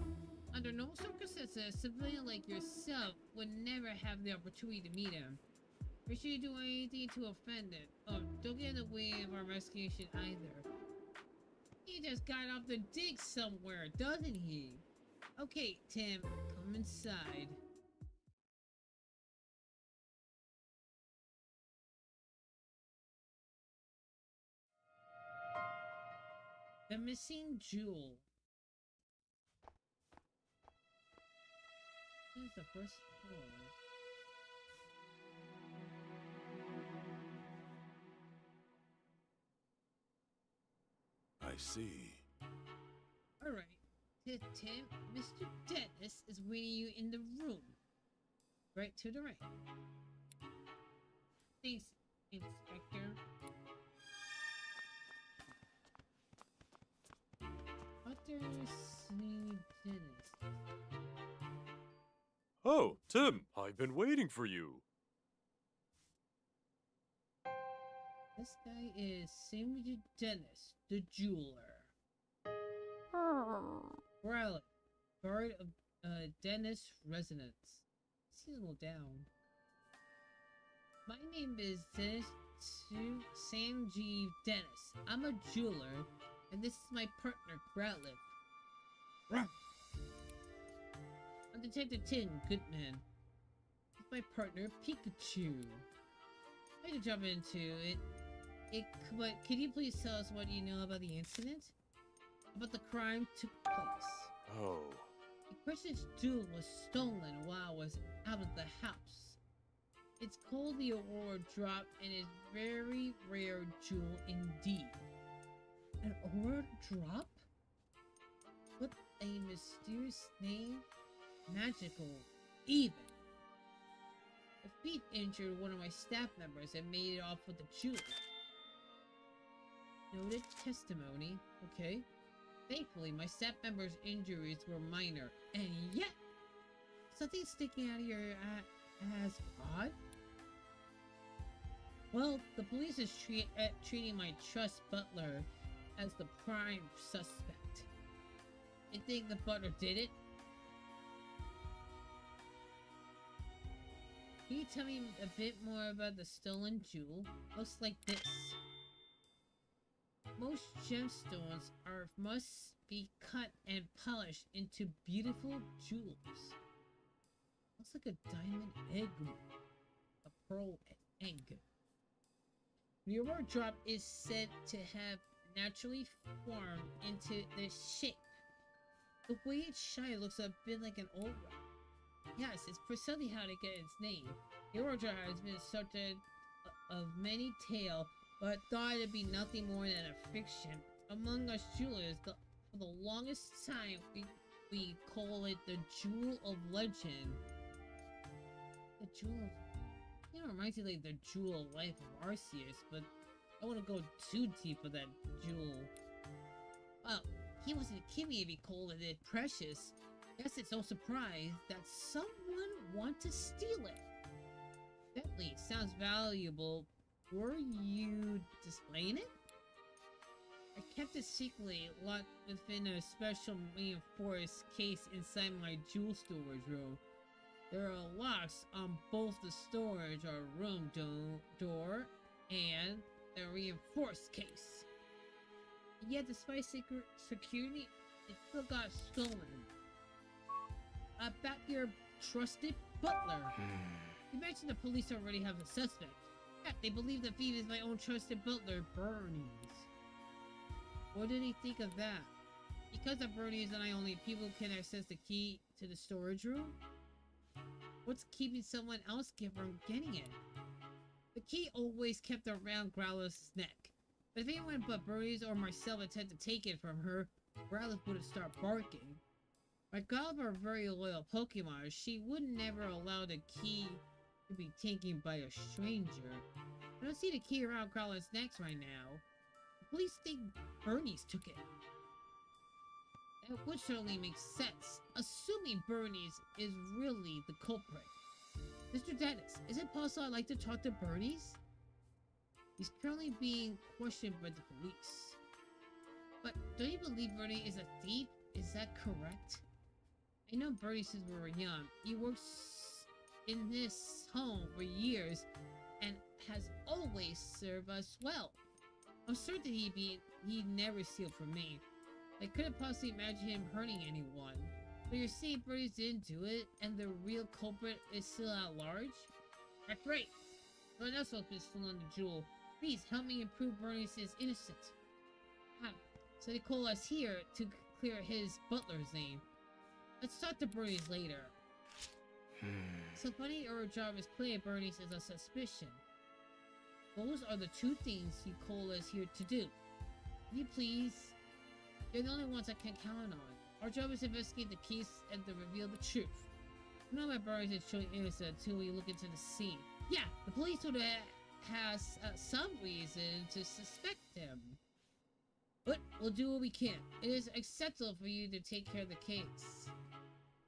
S1: Under no circumstances, a civilian like yourself would never have the opportunity to meet him. Make sure you do anything to offend it. Oh, don't get in the way of our investigation either. He just got off the dig somewhere, doesn't he? Okay, Tim, come inside. The missing jewel. This is the first floor.
S9: I see.
S1: Alright. Tim, Mr. Dennis is waiting you in the room. Right to the right. Thanks, Inspector. Dennis.
S10: Oh, Tim, I've been waiting for you.
S1: This guy is Samuel Dennis, the jeweler. Rowley, guard of Dennis residence. He's a little down. My name is Dennis to Sanjeev Dennis. I'm a jeweler, and this is my partner, Growlithe. Ruff. I'm Detective Tin Goodman. With my partner, Pikachu. I to jump into it. But can you please tell us what you know about the incident? About the crime took place.
S10: Oh.
S1: The person's jewel was stolen while I was out of the house. It's called the Aurora Drop and is very rare jewel indeed. An Aurora Drop? What a mysterious name. Magical, even. The thief injured one of my staff members and made it off with the jewel. Noted testimony. Okay. Thankfully, my staff member's injuries were minor, and yet something sticking out of your as odd. Well, the police is treating my trust butler as the prime suspect. You think the butler did it? Can you tell me a bit more about the stolen jewel? Looks like this. Most gemstones must be cut and polished into beautiful jewels. Looks like a diamond egg. A pearl egg. The Aurora Drop is said to have naturally formed into this shape. The way it shines looks a bit like an aura. Yes, it's precisely how to get its name. The Aurora Drop has been subject of many tales, but thought it'd be nothing more than a fiction. Among us jewelers, for the longest time, we call it the Jewel of Legend. The Jewel of... You know, it reminds me like the Jewel of Life of Arceus, but I wouldn't go too deep with that jewel. Well, he wasn't kidding if he called it precious. Guess it's no surprise that someone want to steal it. Definitely sounds valuable. Were you displaying it? I kept it secretly locked within a special reinforced case inside my jewel storage room. There are locks on both the storage or room door and the reinforced case. Yet despite security, it still got stolen. About your trusted butler. You mentioned the police already have a suspect. Yeah, they believe the thief is my own trusted butler, Bernie's. What did he think of that? Because of Bernie's and I only people can access the key to the storage room? What's keeping someone else from getting it? The key always kept around Growlithe's neck. But if anyone but Bernie's or myself attempted to take it from her, Growlithe would have started barking. My Growlithe are very loyal Pokemon. She would never allow the key to be taken by a stranger. I don't see the key around Growlithe's neck right now. The police think Bernie's took it. That would certainly make sense, assuming Bernie's is really the culprit. Mr. Dennis, is it possible I'd like to talk to Bernie's? He's currently being questioned by the police. But don't you believe Bernie is a thief? Is that correct? I know Bernie since we were young. He works in this home for years and has always served us well. I'm certain he'd never steal from me. I couldn't possibly imagine him hurting anyone. But you're saying Bernie didn't do it, and the real culprit is still at large? That's right. No one else has been stolen the jewel. Please help me prove Bernie's is innocent. So they call us here to clear his butler's name. Let's talk to Bernie's later. So funny or job is clear Bernie's is a suspicion. Those are the two things you call us here to do. Can you please? You're the only ones I can count on. Our job is to investigate the case and to reveal the truth. You know that Bernie's is showing innocent until we look into the scene. Yeah, the police would have some reason to suspect him. But we'll do what we can. It is acceptable for you to take care of the case.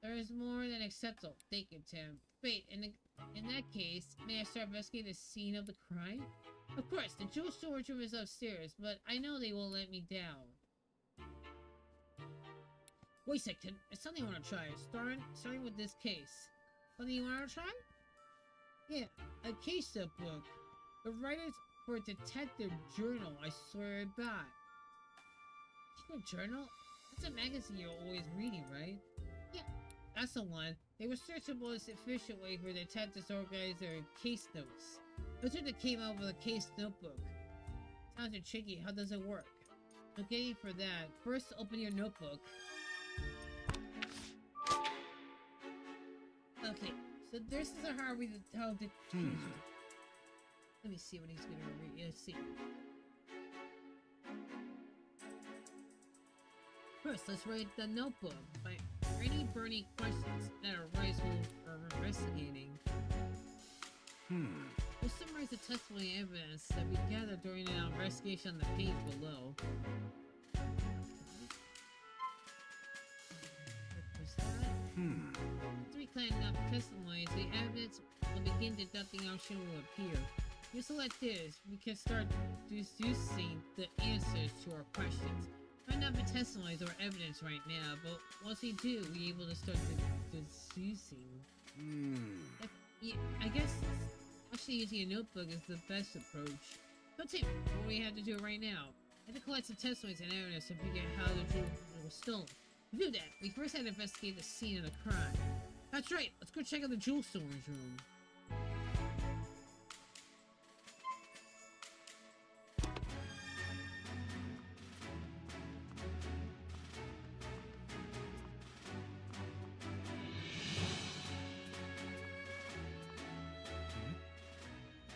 S1: There is more than acceptable. Thank you, Tim. Wait, in that case, may I start investigating the scene of the crime? Of course, the jewel storage room is upstairs, but I know they won't let me down. Wait a second, it's something I want to try. Starting with this case. Something you want to try? Yeah, a case book. The writers for a detective journal, I swear to God. A journal? That's a magazine you're always reading, right? Yeah, that's the one. They were searching for this efficient way for detectives to organize their case notes. That's what they came out with a case notebook. Sounds tricky. How does it work? Okay, for that, first open your notebook. Okay, so this is a hard way to tell the Let me see what he's gonna read. Let's see. First, let's write the notebook by any burning questions that arise while we're investigating. We'll summarize the testimony and evidence that we gathered during an investigation on the page below. After we collect enough testimonies, the evidence will begin deducting option will appear. Just like this, we can start deducing the answers to our questions. Might not be testimonies or evidence right now, but once we do, we're able to start deducing. Yeah, I guess actually using a notebook is the best approach. So Tim, what we have to do right now? I have to collect some testimonies and evidence to figure out how the jewel was stolen. To do that, we first had to investigate the scene of the crime. That's right, let's go check out the jewel storage room.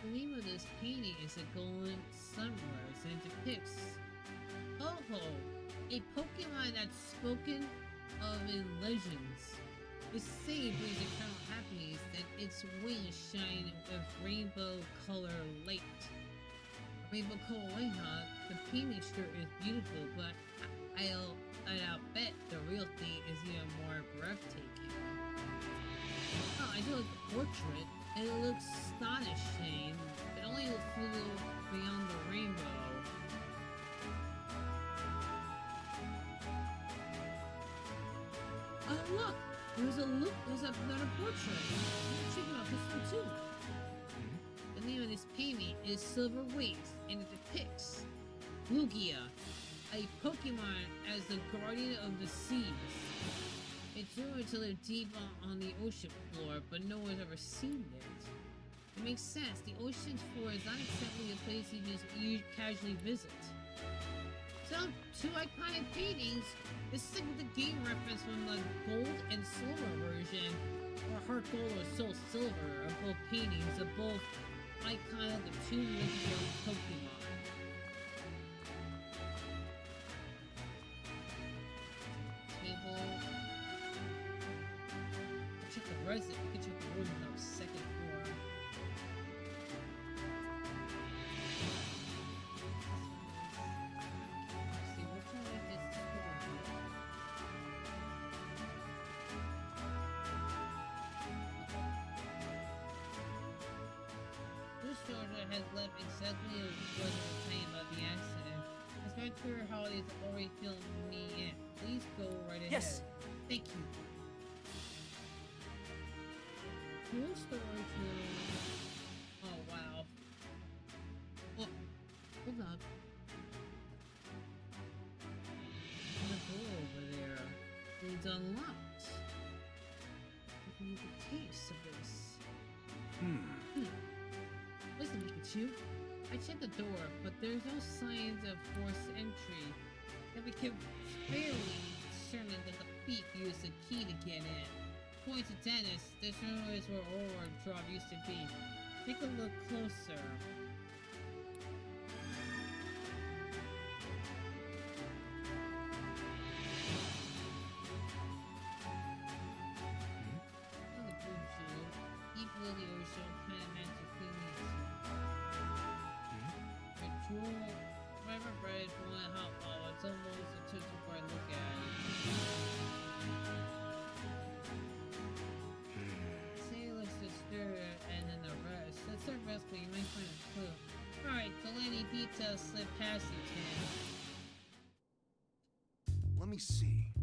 S1: The name of this painting is a golden sunrise and depicts a Pokemon that's spoken of in legends. It's said brings eternal happiness that its wings shine with rainbow color light. Rainbow color light, huh? The painting sure is beautiful, but I'll bet the real thing is even more breathtaking. Oh, I do like the portrait. And it looks astonishing, but only flew beyond the rainbow. Oh look! There's another portrait. I'm check out this one too. The name of this painting is Silver Waves, and it depicts Lugia, a Pokemon as the guardian of the seas. It's rumored to live deep on the ocean floor, but no one's ever seen it. It makes sense. The ocean floor is not exactly a place you just casually visit. So, two iconic paintings. This is like the game reference from the gold and silver version, or Heart Gold or Soul Silver, of both paintings of both icon of the two legendary Pokemon. Table. Check the resident. You can check the room on the second floor. Let's see, which one is this? This soldier has left exactly as it was at the time of the accident. Inspector Holly's already filled me in. Please go right ahead.
S6: Yes.
S1: Thank you. Cool storage room. Oh wow. Oh, hold up. The door over there is unlocked. You can get a taste of this. Listen, Pikachu. I checked the door, but there's no signs of forced entry. And we can fairly certain that the thief used the key to get in. According to Dennis, this room is where Aurora Drop used to be. Take a look closer. Oh, the blue jewel. Deep Lily Ocean kind of meant to clean these. The jewel, forever bread from a hot ball. It's almost a took before I look at it. And then the rest. Let's start rest, but you might find a clue. Alright, Delaney details slip past you, Tim.
S6: Let me see.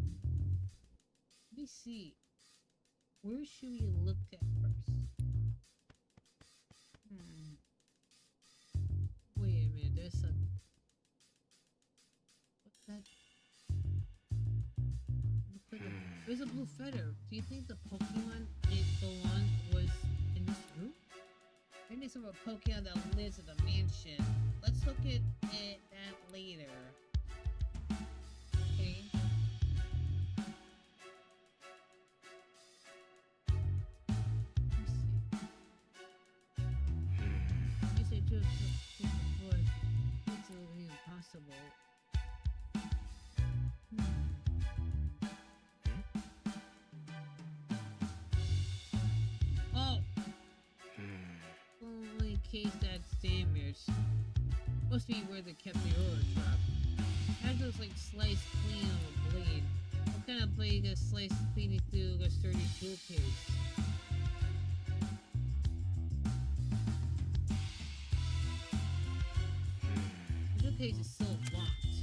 S1: Let me see. Where should we look at first? Wait. There's a blue feather. Do you think the Pokemon it belonged was in this room? Maybe some of a Pokemon that lives at the mansion. Let's look at it that later. Okay. Let's see. You say just was absolutely impossible. Oh! Only case that's damaged. Must be where they kept the ore trap. That looks like sliced clean on a blade. What kind of blade gets sliced cleanly through a sturdy tool case? The tool case is still locked.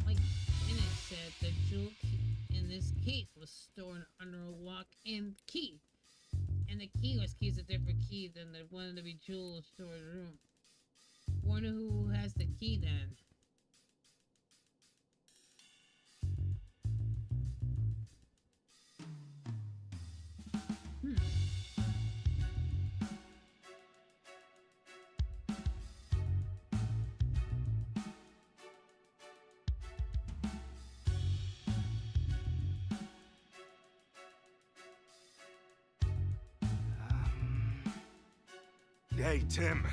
S1: Like Dennis said, the jewel key in this case was stored under a lock and key. And the key was a different key than the one in the bejeweled storage room. Wonder who has the key then.
S2: Hey, Tim.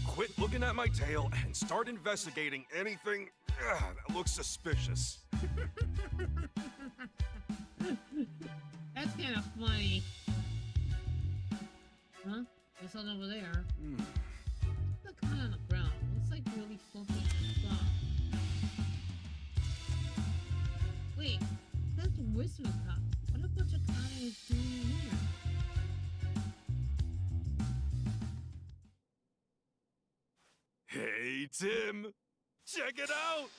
S2: Quit looking at my tail and start investigating anything that looks suspicious.
S1: That's kind of funny. Huh? There's something over there. Look kind on the ground. Looks like really fluffy stuff. Wait, that's Wisdom Cup. What a bunch of Kana is doing here?
S2: Hey, Tim. Check it out.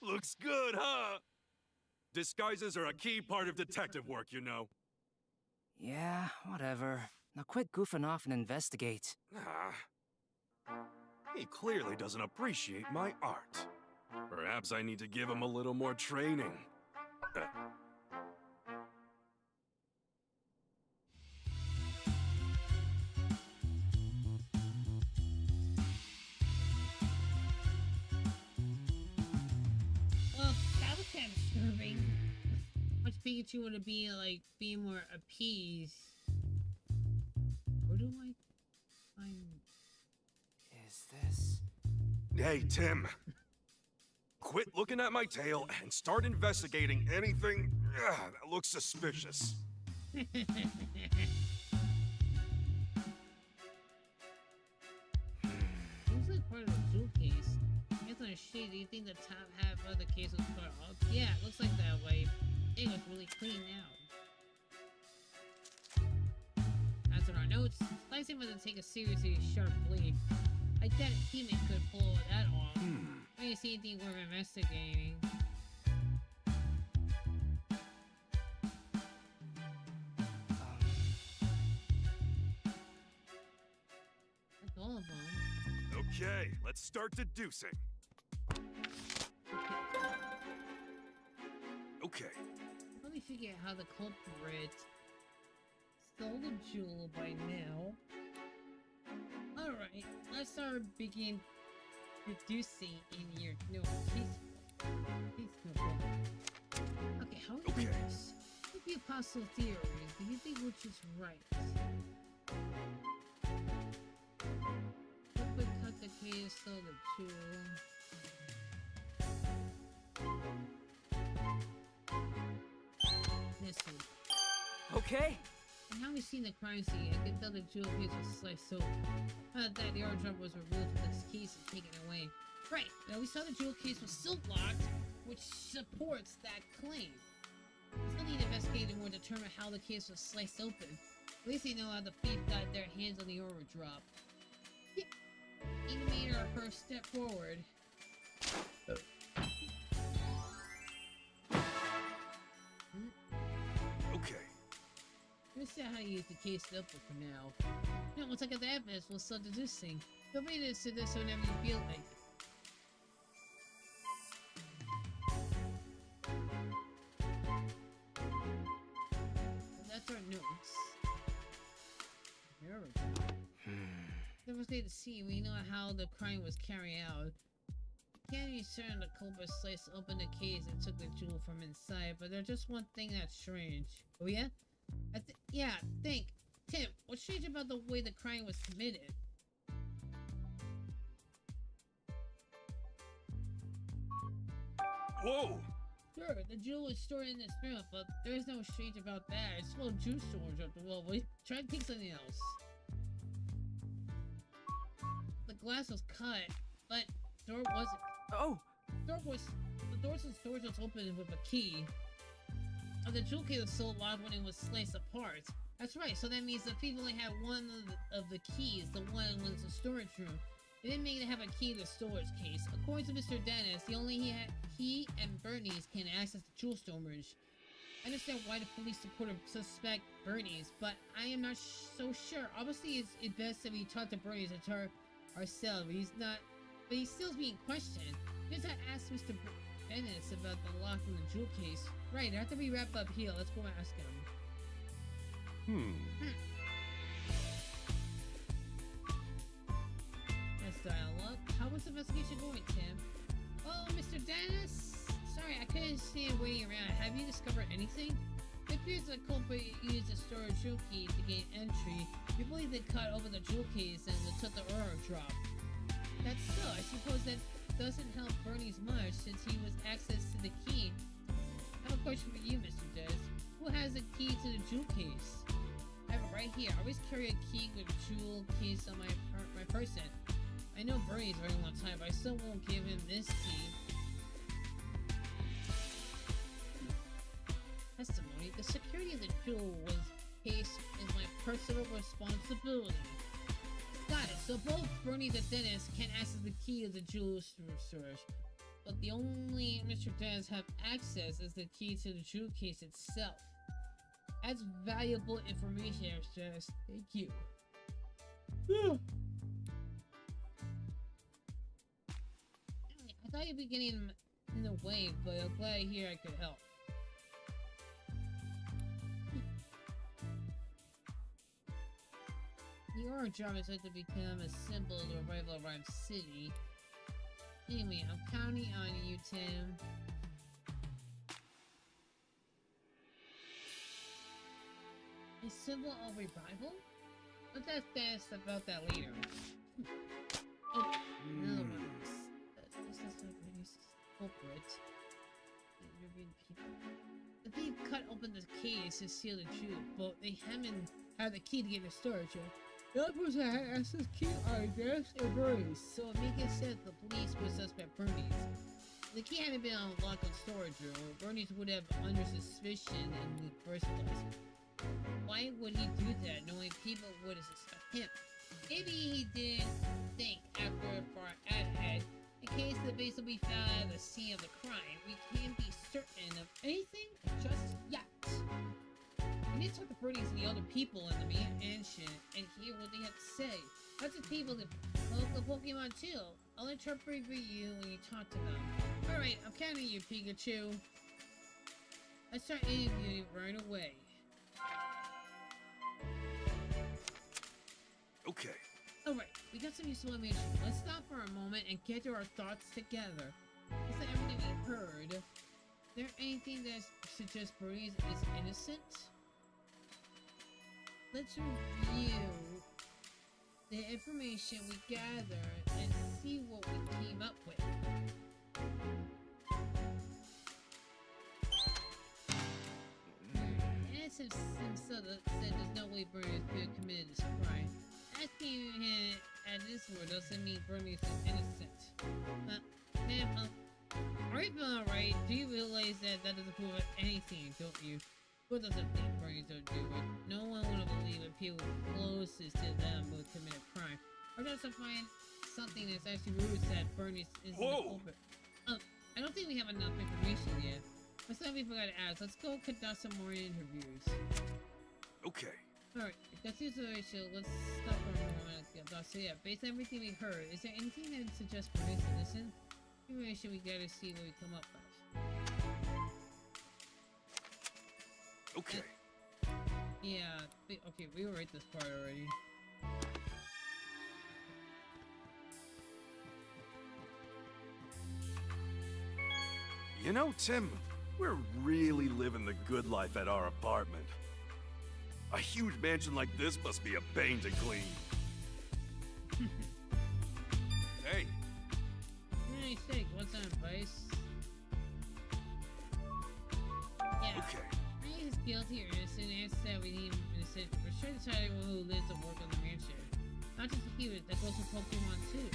S2: Looks good, huh? Disguises are a key part of detective work, you know.
S4: Yeah, whatever. Now quit goofing off and investigate.
S2: He clearly doesn't appreciate my art. Perhaps I need to give him a little more training.
S1: Well, that was kind of disturbing. Much Pikachu would be like being more appeased. Where do I find?
S4: Is this?
S2: Hey, Tim. Quit looking at my tail and start investigating anything that looks suspicious.
S1: Looks like part of the jewel case. It's on a sheet. Do you think the top half of the case was cut off? Yeah, it looks like that way. It was really clean now. As in our notes, slicing doesn't take a seriously sharp blade. I doubt a teammate could pull that off. I didn't see anything worth investigating. That's all of them.
S2: Okay, let's start deducing. Okay.
S1: Let me figure out how the culprit stole the jewel by now. Alright, let's start begin deducing in your notebook. Okay, how do we do this? What the apostle theories? Do you think which is right? Quickly cut the case, stole the jewel. This one.
S4: Okay.
S1: And now we've seen the crime scene, I can tell the jewel case was sliced open. That the airdrop was removed from this case and taken away. Right, now we saw the jewel case was still locked, which supports that claim. We still need to investigate more to determine how the case was sliced open. At least they know how the thief got their hands on the airdrop. Yeah. Even made our first step forward.
S2: Okay.
S1: Let's see how to use the case notebook for now. You know, once I get the evidence, we'll start deducing. Feel free to do this whenever you feel like it. investigate the scene, we know how the crime was carried out. Can't be certain the culprit sliced open the case and took the jewel from inside, but there's just one thing that's strange. Oh yeah? Think. Tim, what's strange about the way the crime was committed?
S2: Whoa!
S1: Sure, the jewel is stored in this room, but there is no strange about that. It's full of juice storage up the wall. We try to take something else. The glass was cut, but the door wasn't.
S6: Oh!
S1: The door to storage was open with a key. And the jewel case was so loud when it was sliced apart. That's right, so that means the people only had one of the keys, the one was the storage room. They didn't make it have a key to the storage case. According to Mr. Dennis, he and Bernice can access the jewel storage. I understand why the police suspect Bernice, but I am not so sure. Obviously, it's best that we talk to Bernice ourselves. But he's still being questioned. Because I asked Mr. Dennis about the lock in the jewel case. Right, after we wrap up here, let's go ask him. Nice dialogue. How was the investigation going, Tim? Oh, Mr. Dennis? Sorry, I couldn't stand waiting around. Have you discovered anything? It appears the culprit used a storage jewel key to gain entry. We believe they cut over the jewel case and they took the aura drop. That's so. I suppose that doesn't help Bernie's much since he was access to the key. I have a question for you, Mr. Dennis. Who has the key to the jewel case? I have it right here. I always carry a key with a jewel case on my person. I know Bernie's very long time, but I still won't give him this key. Testimony. The security of the jewel case is my personal responsibility. Got it. So both Bernie and Dennis can access the key of the jewel storage. But the only Mr. Dennis have access is the key to the jewel case itself. That's valuable information, Mr. Dennis. Thank you. I thought you'd be getting in the way, but I'm glad here I could help. The orange job is said to become a symbol of the arrival of Rhyme City. Anyway, I'm counting on you, Tim. A symbol of revival? Let's ask Dennis about that later. Oh, another one. This is like really culprit. The thief cut open the case to seal the jewel, but they haven't had the key to get the storage. The other person had access key are Dennis and Bernie's, so it makes sense the police would suspect Bernie's. The key hadn't been unlocked on storage room, or Bernie's would have under suspicion in the first place. Why would he do that, knowing people would suspect him? Maybe he didn't think after far ahead. In case the base will be found at the scene of the crime, we can't be certain of anything just yet. We need to talk to Bernice and the other people in the mansion and hear what they have to say. Lots of people that local Pokemon too. I'll interpret for you when you talk to them. Alright, I'm counting you, Pikachu. Let's start interviewing right away.
S2: Okay.
S1: Alright, we got some useful information. Let's stop for a moment and gather our thoughts together. Is that everything we heard? Is there anything that suggests Bernice is innocent? Let's review the information we gathered and see what we came up with. Dennis himself said there's no way Bernice could have committed this crime. Asking him at this word doesn't mean Bernice is innocent. Ma'am, are you feeling alright? Do you realize that doesn't prove anything, don't you? Who doesn't think Bernice would do it? No one would have believed that people closest to them would commit a crime. Or just to find something that's actually proves that Bernice isn't the culprit. I don't think we have enough information yet. But something we forgot to ask. Let's go conduct some more interviews.
S2: Okay.
S1: Alright, if that's the situation, let's stop for a moment. So yeah, based on everything we heard, is there anything that suggests Bernice is innocent? Information we gotta see what we come up with.
S2: Okay.
S1: Yeah, okay, we will write this part already.
S2: You know, Tim, we're really living the good life at our apartment. A huge mansion like this must be a pain to clean.
S3: Hey,
S1: Hey, steak, what's on, Vice? Yeah.
S2: Okay.
S1: Are you guilty or innocent? Answer that we need innocent. We're sure deciding who lives and works on the mansion. Not just the humans, that goes for Pokemon too.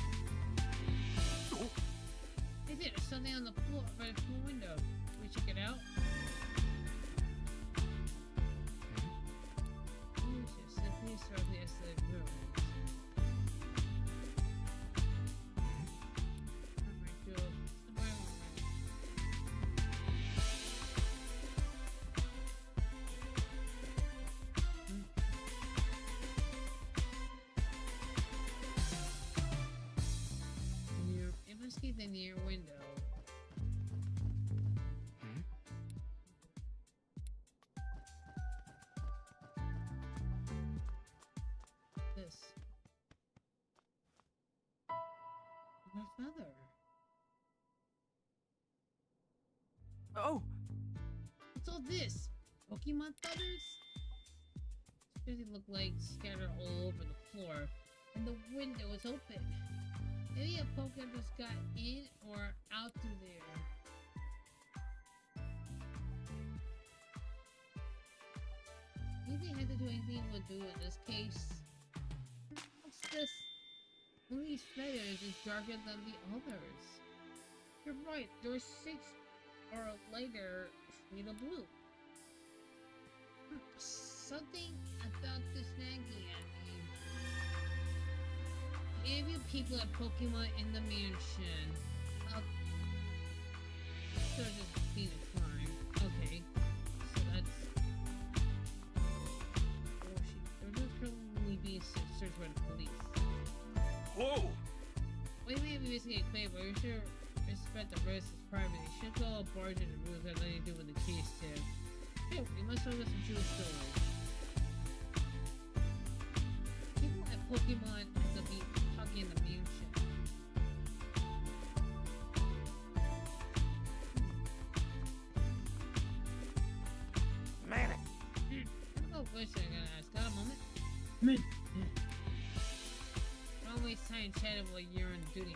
S1: Hey there, there's something on the floor by the pool window. Can we check it out? Simply start the escalator room. Investigate the near window. This. My father.
S6: Oh,
S1: What's all this? Pokemon feathers? They look like scattered all over the floor, and the window is open. Maybe a Pokemon just got in or out through there. Anything had to do anything with do in this case? What's this? One of these feathers is darker than the others. You're right, there are 6 or lighter shade of blue. Something about this nagging at me. Any of you people at Pokemon in the mansion? So just being a crime. Okay. So that's... Oh shit. They're just currently being searched by the police.
S2: Whoa!
S1: We may be missing a claim, but we should respect the rest is private. They should go barge in the rules that have nothing to do with the case, Tim. Hey, we must focus on true story. People at Pokemon have to be talking in the mansion.
S6: man.
S1: I have a question I'm gonna ask. Got a moment? Man. Don't waste time chatting while you're on duty,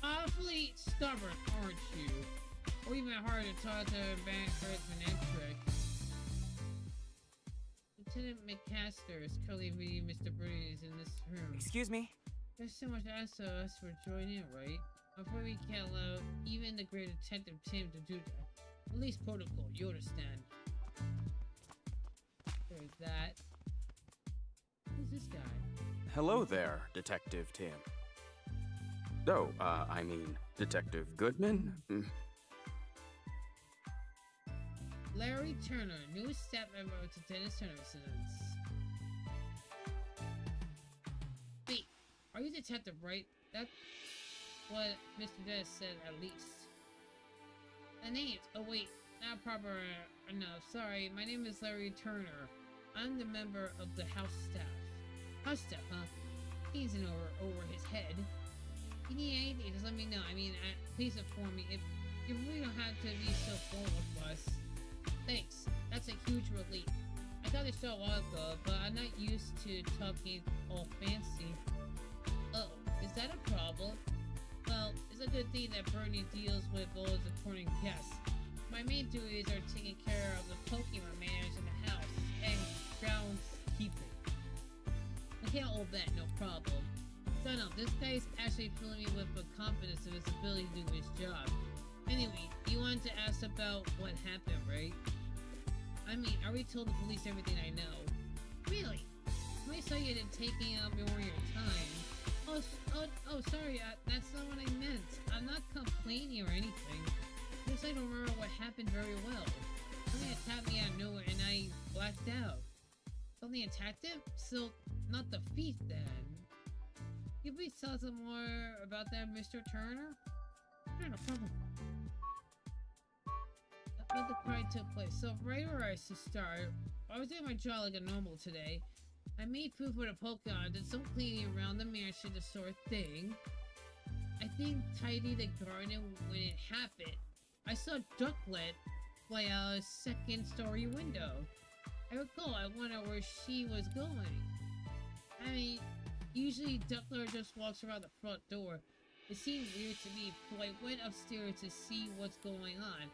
S1: awfully stubborn, aren't you? Or even hard to talk to Bantrick. Lieutenant McCaster is currently meeting Mr. Brady in this room.
S6: Excuse me?
S1: There's so much to ask us for joining in, right? Before we can allow even the great detective Tim to do that. At least protocol, you understand. There's that. Who's this guy?
S11: Hello there, Detective Tim. Oh, I mean, Detective Goodman?
S1: Larry Turner, newest staff member to Dennis Turner incidents. Wait, are you detective, right? That's what Mr. Dennis said, at least. The names. Oh wait, not proper enough. Sorry, my name is Larry Turner. I'm the member of the house staff. House staff, huh? He's an over his head. If you need anything, just let me know. I mean, please inform me. If you really don't have to be so forward with us. Thanks. That's a huge relief. I got this show a while ago, but I'm not used to talking all fancy. Oh, is that a problem? Well, it's a good thing that Bernie deals with all his important guests. My main duties are taking care of the Pokemon managers in the house and groundskeeping. I can't hold that, no problem. Shut up, this guy's actually filling me with the confidence of his ability to do his job. Anyway, you wanted to ask about what happened, right? I mean, I already told the police everything I know. Really? I saw you didn't taking up more of your time. Oh, sorry, that's not what I meant. I'm not complaining or anything. Just I don't remember what happened very well. Something attacked me out of nowhere and I blacked out. Something attacked him? So, not the thief then. Can you please tell us some more about that, Mr. Turner? Sure, no problem. About the crime took place. So right where I should start, I was doing my job like a normal today. I made food for the Pokemon, did some cleaning around the mansion, the sort of thing. I think tidied the garden when it happened. I saw Ducklet fly out a second-story window. I recall I wondered where she was going. I mean, usually Duckler just walks around the front door. It seemed weird to me, so I went upstairs to see what's going on.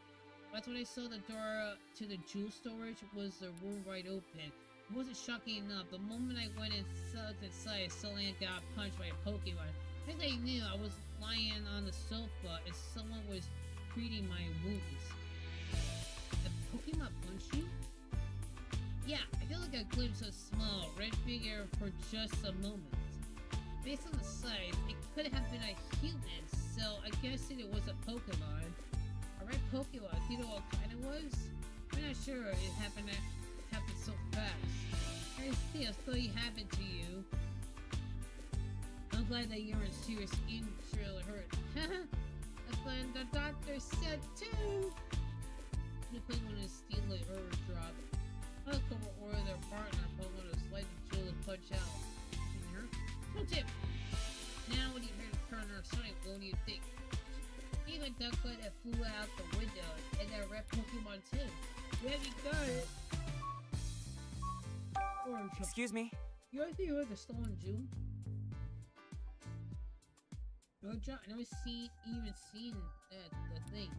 S1: That's when I saw the door to the jewel storage was the room right open. It wasn't shocking enough. The moment I went inside, I suddenly got punched by a Pokemon. As I knew, I was lying on the sofa and someone was treating my wounds. A Pokemon punched you? Yeah, I feel like I glimpsed a small red figure for just a moment. Based on the size, it could have been a human, so I guessed it was a Pokemon. A red Pokemon, do you know what kind it was? I'm not sure it happened so fast. I still happened to you. I'm glad that you're in serious injury hurt. That's what the doctor said too. You could want to steal a herb drop. I'll come order their partner, but want to slide the jewel and punch out. In her? No tip. Now when you hear the Turner Sonic, what do you think? Even Ducklet that flew out the window, and that red Pokemon too. Yeah, you got it.
S6: Excuse me?
S1: You ever think you heard the stolen jewel? No job. I never even seen the thing.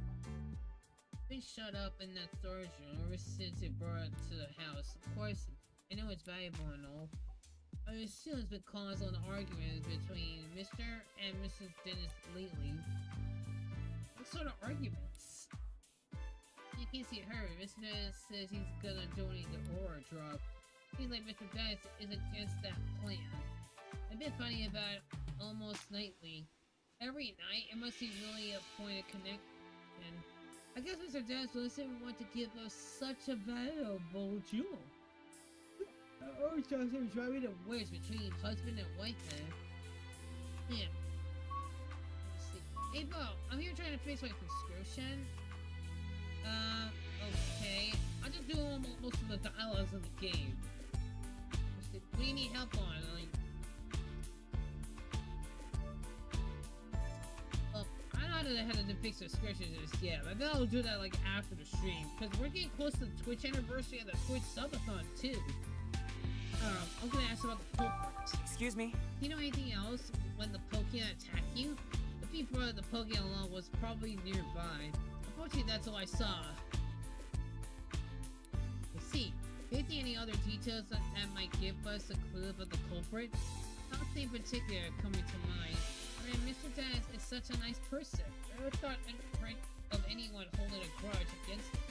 S1: It's been shut up in that storage room ever since it brought it to the house. Of course, I know it's valuable and all. I assume it's been causing an argument between Mr. and Mrs. Dennis lately. What sort of arguments? You can't see her. Mr. Dennis says he's gonna donate the aura drop. Seems like Mr. Dennis is against that plan. I've been fighting about it almost nightly. Every night, it must be really a point of connection. I guess Mr. Dennis doesn't want to give us such a valuable jewel. I always thought he was driving the wedge between husband and wife then. Yeah. Let's see. Hey Bo, I'm here trying to fix my prescription. Okay. I'll just do most of the dialogues of the game. What do you need help on? Like, I don't know how to fix subscriptions just yet. I bet I'll do that like after the stream, because we're getting close to the Twitch anniversary and the Twitch subathon too. I'm gonna ask about the culprit.
S6: Excuse me?
S1: Do you know anything else when the Pokemon attack you? The people brought the Pokemon along was probably nearby. Unfortunately, that's all I saw. Let's see. Do you see any other details that might give us a clue about the culprit? Nothing in particular coming to mind. I mean, Mr. Dennis is such a nice person. I never thought of anyone holding a grudge against him.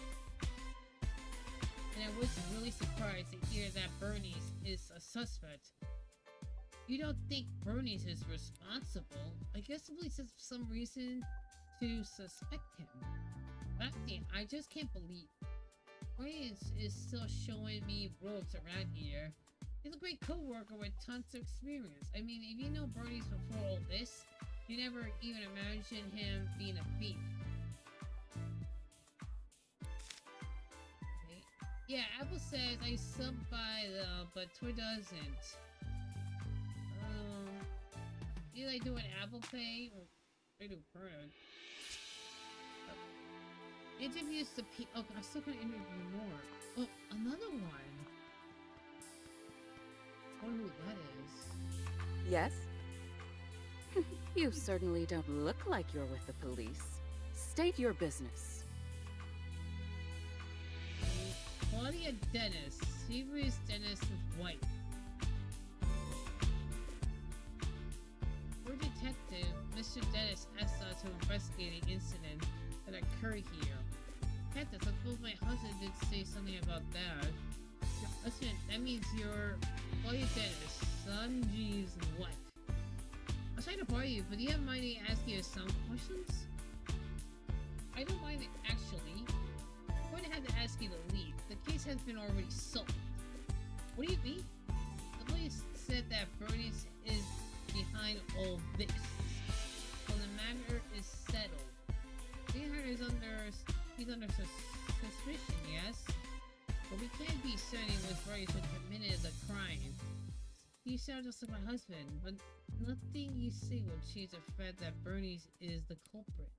S1: And I was really surprised to hear that Bernice is a suspect. You don't think Bernice is responsible? I guess the police has some reason to suspect him. I just can't believe Bernice is still showing me ropes around here. He's a great co-worker with tons of experience. I mean, if you know Bernice before all this, you never even imagine him being a thief. Okay. Yeah, Apple says I subbed by though, but Twitter doesn't. Did I do an Apple Pay? Or I do Card. Interviews the oh, I still gotta interview more. Oh, another one. I wonder who that is.
S12: Yes? You certainly don't look like you're with the police. State your business.
S1: Claudia Dennis, Severus Dennis' wife. We're detective. Mr. Dennis asked us to investigate an incident that occurred here. Captain, I suppose my husband did say something about that. Your husband, that means you're Claudia Dennis, Sanjeev's wife. I'm sorry to bother you, but do you have mind me asking you some questions? I don't mind it, actually. I'm going to have to ask you to leave. The case has been already solved. What do you mean? The police said that Bernice is behind all this. So the matter is settled. He's under suspicion, yes? But we can't be certain it was Bernice who committed the crime. You sound just like my husband, but nothing you say will change the fact that Bernice is the culprit.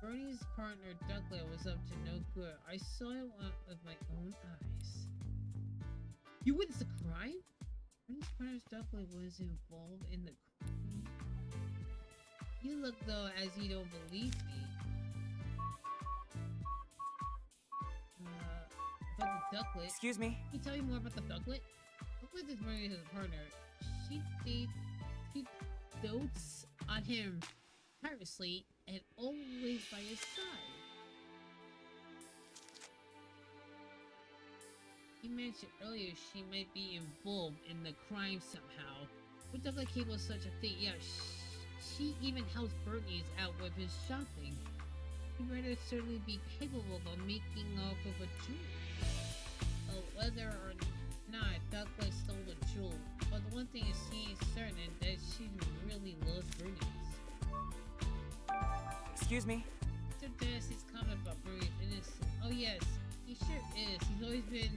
S1: Bernie's partner Ducklet was up to no good. I saw it with my own eyes. You witnessed a crime? Bernie's partner Ducklet was involved in the crime. You look though as you don't believe me. About the Ducklet.
S6: Excuse me?
S1: Can you tell me more about the Ducklet? Ducklet is Bernie's partner. She dotes on him tirelessly and always by his side. You mentioned earlier she might be involved in the crime somehow. What Ducklet cable such a thing? Yeah, she even helps Bernie's out with his shopping. He might certainly be capable of making off of a jewel. Whether or not Ducklet stole the jewel, but the one thing is she ain't certain that she really loves Bernie's.
S6: Excuse me?
S1: Mr. Dennis's comment about Bernie's innocent. Oh yes, he sure is. He's always been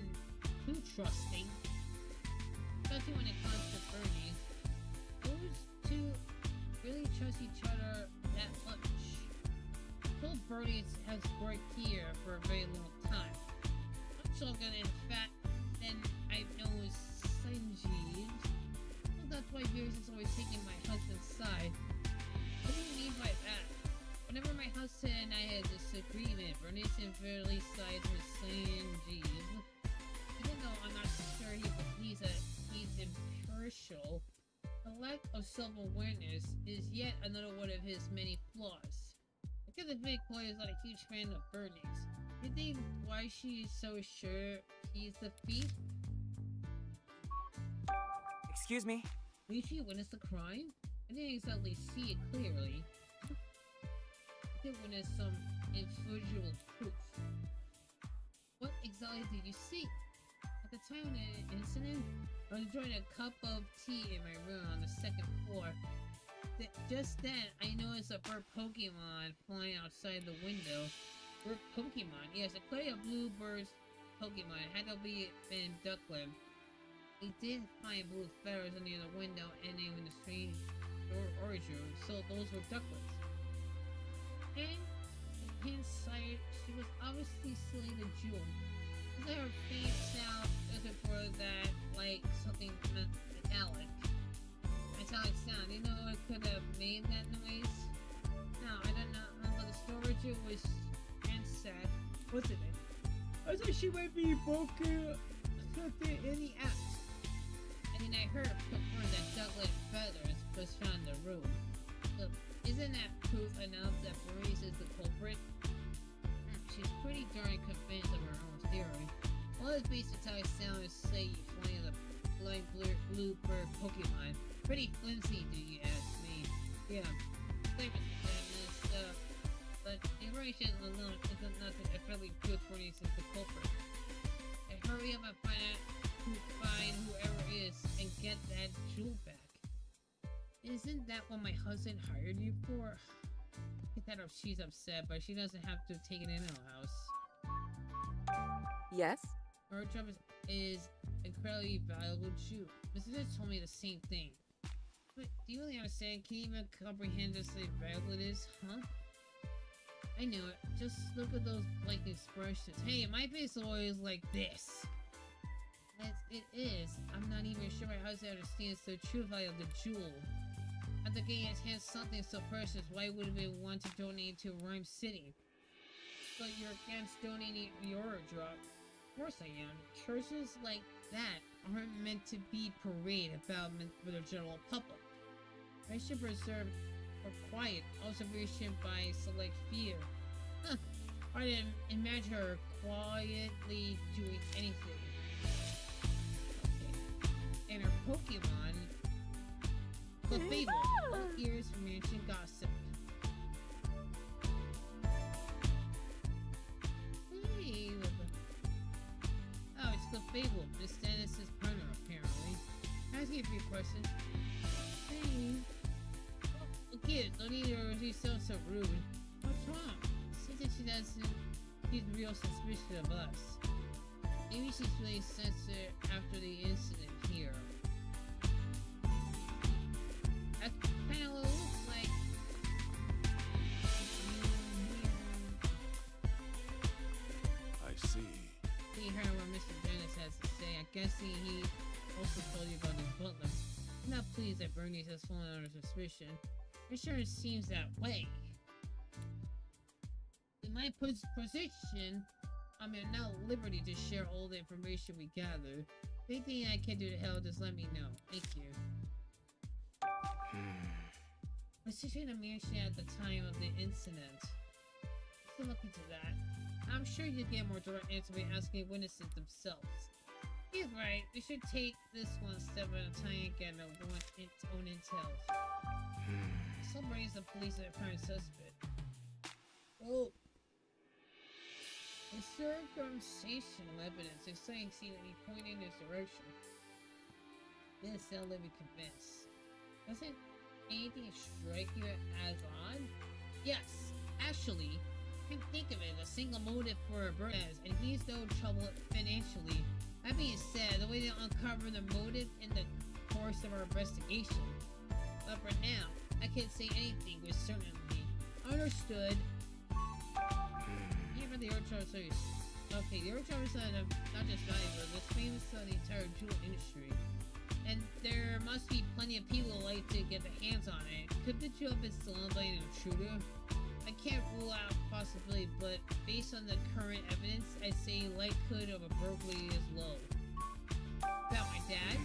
S1: too trusting. Especially when it comes to Bernie's. Those two really trust each other that much. Told Bernie's has worked here for a very long time. So gonna, in fact, then I've known Sanjeev. Well, that's why Beers is always taking my husband's side. What do you mean by that? Whenever my husband and I had a disagreement, Bernice invariably sides with Sanjeev. Even though I'm not sure he believes that he's impartial, the lack of self-awareness is yet another one of his many flaws. Because the big boy is not a huge fan of Bernie's. You think why she is so sure he's the thief?
S6: Excuse me?
S1: Did she witness the crime? I didn't exactly see it clearly. I did witness some invisible proof. What exactly did you see? At the time of the incident, I was enjoying a cup of tea in my room on the second floor. Just then, I noticed a bird Pokemon flying outside the window. Bird Pokemon? Yes, a clay of blue birds Pokemon. It had to be in Ducklet. We did find blue feathers near the window and in the strange orange room, so those were Ducklets. And in hindsight, she was obviously stealing the jewel. Is that her faint sound looking for that, like something metallic? Metallic sound. You know what could have made that noise? No, I don't know. But the storage was ransacked, wasn't it? I thought she might be broken something in the act. And then I heard confirm that Ducklet feathers was found in the room. Look, isn't that proof enough that Maurice is the culprit? She's pretty darn convinced of her own theory. All this basic metallic sound is say you flying the flying blue bird Pokemon. Pretty flimsy, do you ask me? Yeah. Flavors madness, but information alone isn't nothing if really proof Maurice is the culprit. And hurry up and find whoever is and get that jewel back. Isn't that what my husband hired you for? Get that up, she's upset, but she doesn't have to take it in our house.
S12: Yes?
S1: Her job is incredibly valuable jewel. Mr. Ditch told me the same thing. But do you really understand? Can you even comprehend just how valuable it is, huh? I knew it. Just look at those blank expressions. Hey, my face is always like this. It is. I'm not even sure my husband understands the true value of the jewel. After getting his hands something so precious, why would we want to donate to Rhyme City? But you're against donating your drop. Of course I am. Churches like that aren't meant to be parade about for the general public. I should preserve for quiet observation by select few. Huh. I didn't imagine her quietly doing anything. Okay. And her Pokemon. The Fable. All ears from Mansion Gossip. Hey. Oh, it's the Fable. Miss Dennis's partner, apparently. Asking a few questions. Hey. Oh, kid, don't need her. She sounds so rude. What's wrong? Seems like she doesn't. She's real suspicious of us. Maybe she's really sensitive after the incident here. That's kind of what it looks like. not pleased that Bernice has fallen under suspicion. It sure seems that way. In my position, I'm now at liberty to share all the information we gather. Anything I can do to help, just let me know. Thank you. I was sitting in a mansion at the time of the incident. Still look into that. I'm sure you'll get more direct answer by asking witnesses themselves. He's right. We should take this one step at a time and get its own intel. Some brings the police their apparent suspect. Oh. The circumstantial evidence is saying see that he pointed in this direction. This I'll live be convinced. Doesn't anything strike you as odd? Yes, actually, I can think of it as a single motive for Bertez, and he's no trouble financially. That being said, the way to uncover the motive in the course of our investigation. But for now, I can't say anything with certainty. Understood. Here for the Earth series. Okay, the Earth is not just valuable, it's famous on the entire jewel industry. And there must be plenty of people who like to get their hands on it. Could the jewel have been stolen by an intruder? I can't rule out possibility, but based on the current evidence, I say likelihood of a burglary is low. About my dad?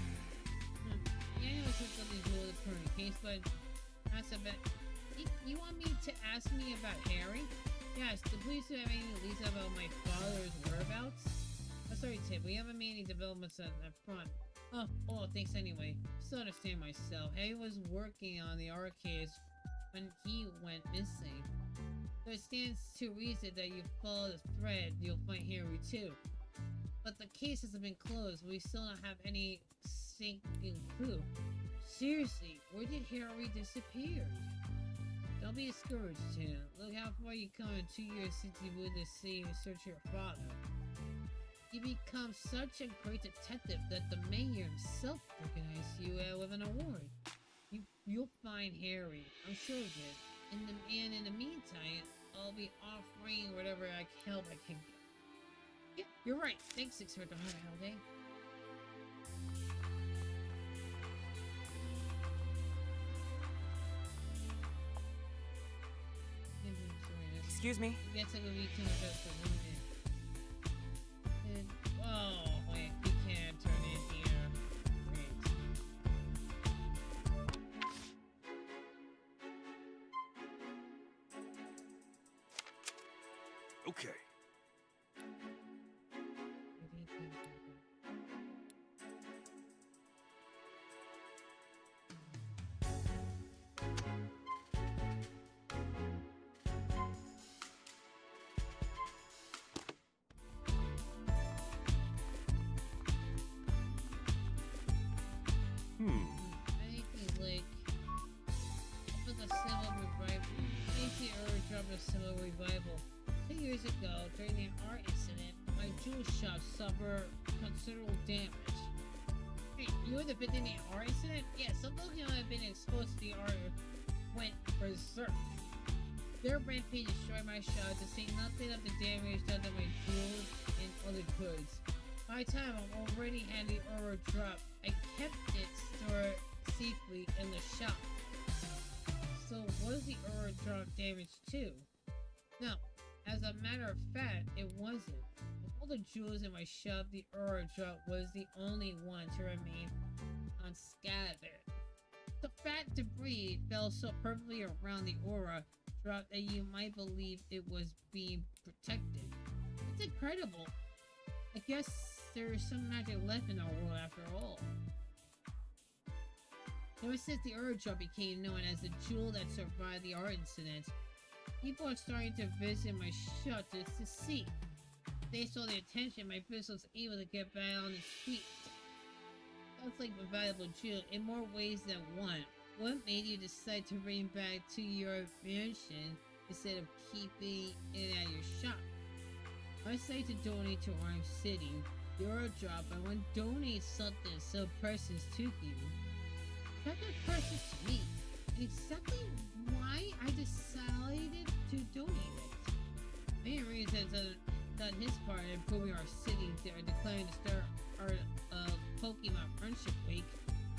S1: Yeah, I know it's just something to do with the current case, but that's a bit. You want me to ask me about Harry? Yes, the police have any leads about my father's whereabouts? Oh, sorry, Tip, we haven't made any developments on that front. Oh, thanks anyway. Still understand myself. Harry was working on the art case when he went missing. So it stands to reason that you follow the thread, you'll find Harry too. But the case hasn't been closed. We still don't have any sinking clue. Seriously, where did Harry disappear? Don't be discouraged, Tim. Look how far you come in 2 years since you moved to sea and search your father. You become such a great detective that the mayor himself recognized you with an award. You'll find Harry. I'm sure of it. In the meantime, I'll be offering whatever help I can get. Yeah, you're right. Thanks, Inspector Holiday.
S6: Excuse me?
S1: I guess it would be too much for women. Oh, wait, we can't turn in here. Great.
S2: Okay.
S1: Anything like a civil revival. Ancient Earth dropped a civil revival. 2 years ago, during the art incident, my jewel shop suffered considerable damage. Hey, you were the victim in the art incident? Yeah, some folks who have been exposed to the art went berserk. Their rampage destroyed my shop, to say nothing of the damage done to my jewels and other goods. By the time I already had the aura drop, I kept it stored safely in the shop. So was the aura drop damaged too? No, as a matter of fact, it wasn't. Of all the jewels in my shop, the aura drop was the only one to remain unscattered. The fat debris fell so perfectly around the aura drop that you might believe it was being protected. It's incredible. I guess there is some magic left in our world after all. Ever since the Earth Drop became known as the jewel that survived the art incident, people are starting to visit my shop just to see. They saw the attention my business was able to get back on its feet. Sounds like a valuable jewel in more ways than one. What made you decide to bring it back to your mansion instead of keeping it at your shop? I decided to donate to Rhyme City. The Euro Drop, I want to donate something so persons to you. Not the persons to me. And exactly why I decided to donate it. Main reasons done his part in improving our city. They are declaring the start of Pokemon Friendship Week.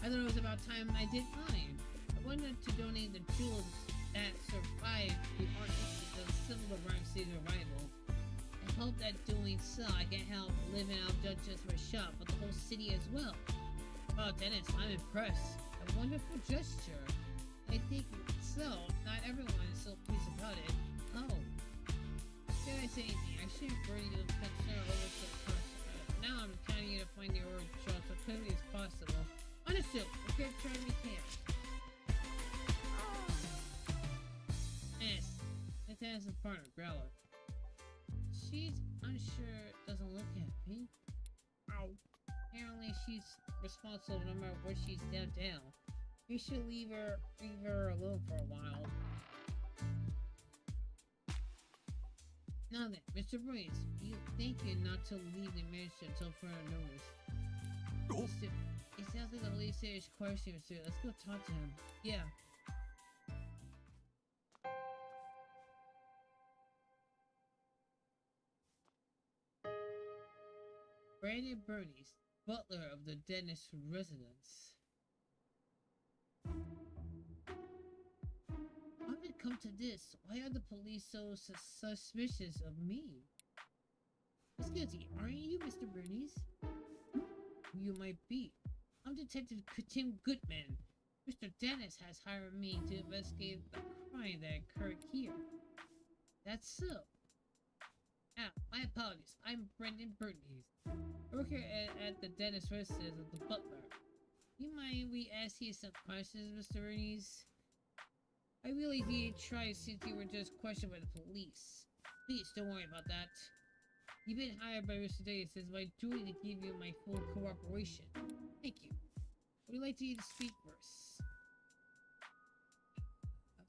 S1: I thought it was about time I did mine. I wanted to donate the jewels that survived the art institute to civil Rhyme City's revival. I hope that doing so, I can help live and out just my shop, but the whole city as well. Oh, Dennis, I'm impressed. A wonderful gesture. I think so. Not everyone is so pleased about it. Oh. Did I say anything? I shouldn't bring you concern over some now I'm counting you to find the origin shop so quickly as possible. Understood. Okay, try to be chaos. Yes. That's Dennis' partner, Growler. She's unsure, doesn't look happy. Ow. Apparently she's responsible no matter what she's down. You should leave her alone for a while. Now then, Mr. Brace, you thank you not to leave the mansion until further notice. Listen, it sounds like a really serious question, sir. Let's go talk to him. Yeah. Brandon Bernice, butler of the Dennis residence. How did it come to this? Why are the police so suspicious of me? Excuse me, aren't you Mr. Bernice? You might be. I'm Detective Tim Goodman. Mr. Dennis has hired me to investigate the crime that occurred here. That's so. Ah, my apologies. I'm Brendan Bernice. I work here at the Dennis residence of the butler. You mind we ask you some questions, Mr. Bernice? I really did try since you were just questioned by the police. Please, don't worry about that. You've been hired by Mr. Davis. It's my duty to give you my full cooperation. Thank you. Would you like to speak first?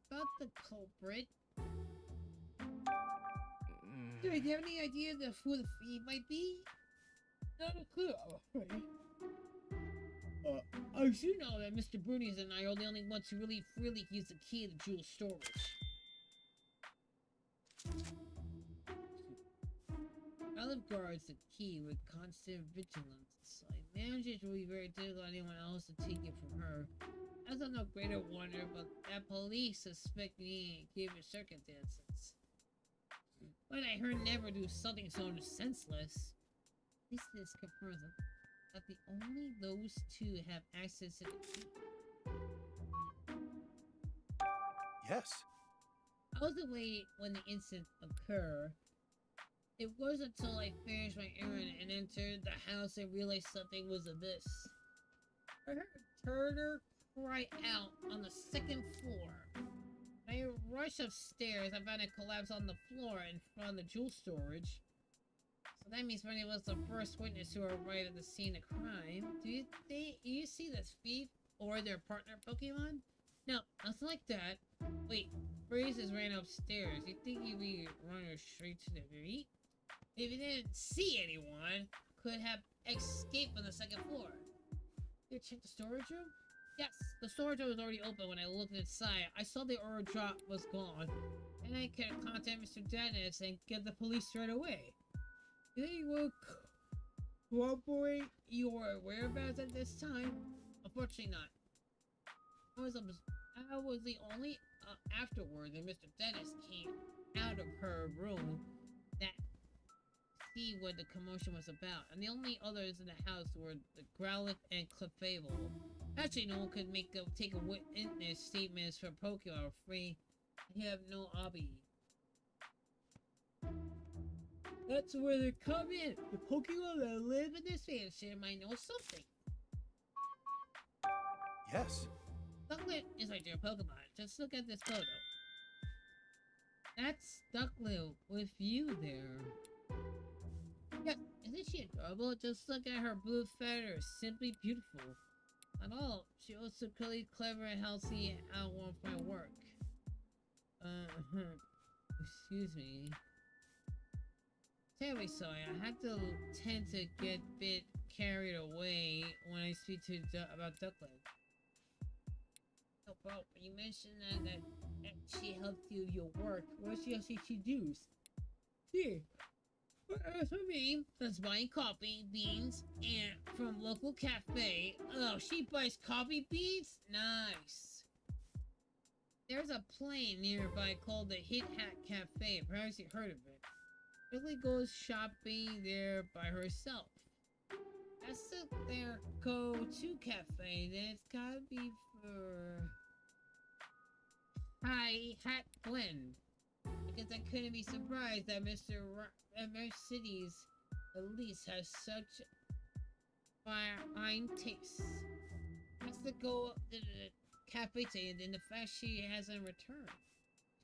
S1: About the culprit? Do you have any idea who the thief might be? Not a clue, I'm afraid. I should know that Mr. Bernice and I are the only ones who really freely use the key to the jewel storage. Olive guards the key with constant vigilance. I manage it will be very difficult for anyone else to take it from her. That's no greater wonder, but that police suspect me given circumstances. But I heard never do something so senseless. This confirms that only those two have access to the key.
S13: Yes.
S1: I was away when the incident occurred. It wasn't until I finished my errand and entered the house I realized something was amiss. I heard Turner cry out on the second floor. I rushed upstairs. I found it collapsed on the floor in front of the jewel storage. So that means Bernie was the first witness who arrived at the scene of crime. Do you see the thief or their partner Pokemon? No, nothing like that. Wait, Phrases ran upstairs. You think he'd be running straight to the street? If he didn't see anyone, could have escaped from the second floor. Did you check the storage room? Yes, the storage room was already open when I looked inside. I saw the order drop was gone, and I could contact Mr. Dennis and get the police right away. Do you think you will corroborate your whereabouts at this time? Unfortunately not. I was the only afterward that Mr. Dennis came out of her room that see what the commotion was about, and the only others in the house were the Growlithe and Clefable. Actually, no one could take a witness statements for Pokemon free. I have no hobby. That's where they come in. The Pokemon that live in this mansion might know something.
S13: Yes.
S1: Ducklet is like their Pokemon. Just look at this photo. That's Ducklet with you there. Yeah, isn't she adorable? Just look at her blue feathers. Simply beautiful. Not all. She also really clever and healthy and I want my work. Excuse me. Terribly sorry. I have to tend to get a bit carried away when I speak to about Ducklet. Oh, bro, you mentioned that she helped you your work. What else she does? Here. For me, that's buying coffee beans and from local cafe. Oh, she buys coffee beans? Nice. There's a plane nearby called the Hit Hat Cafe. Perhaps you heard of it. Really goes shopping there by herself. That's their go-to cafe. Then it's gotta be for Hi Hat Glen. Because I couldn't be surprised that City's Elise has such fine taste. Has to go up to the cafe today, and then the fact she hasn't returned.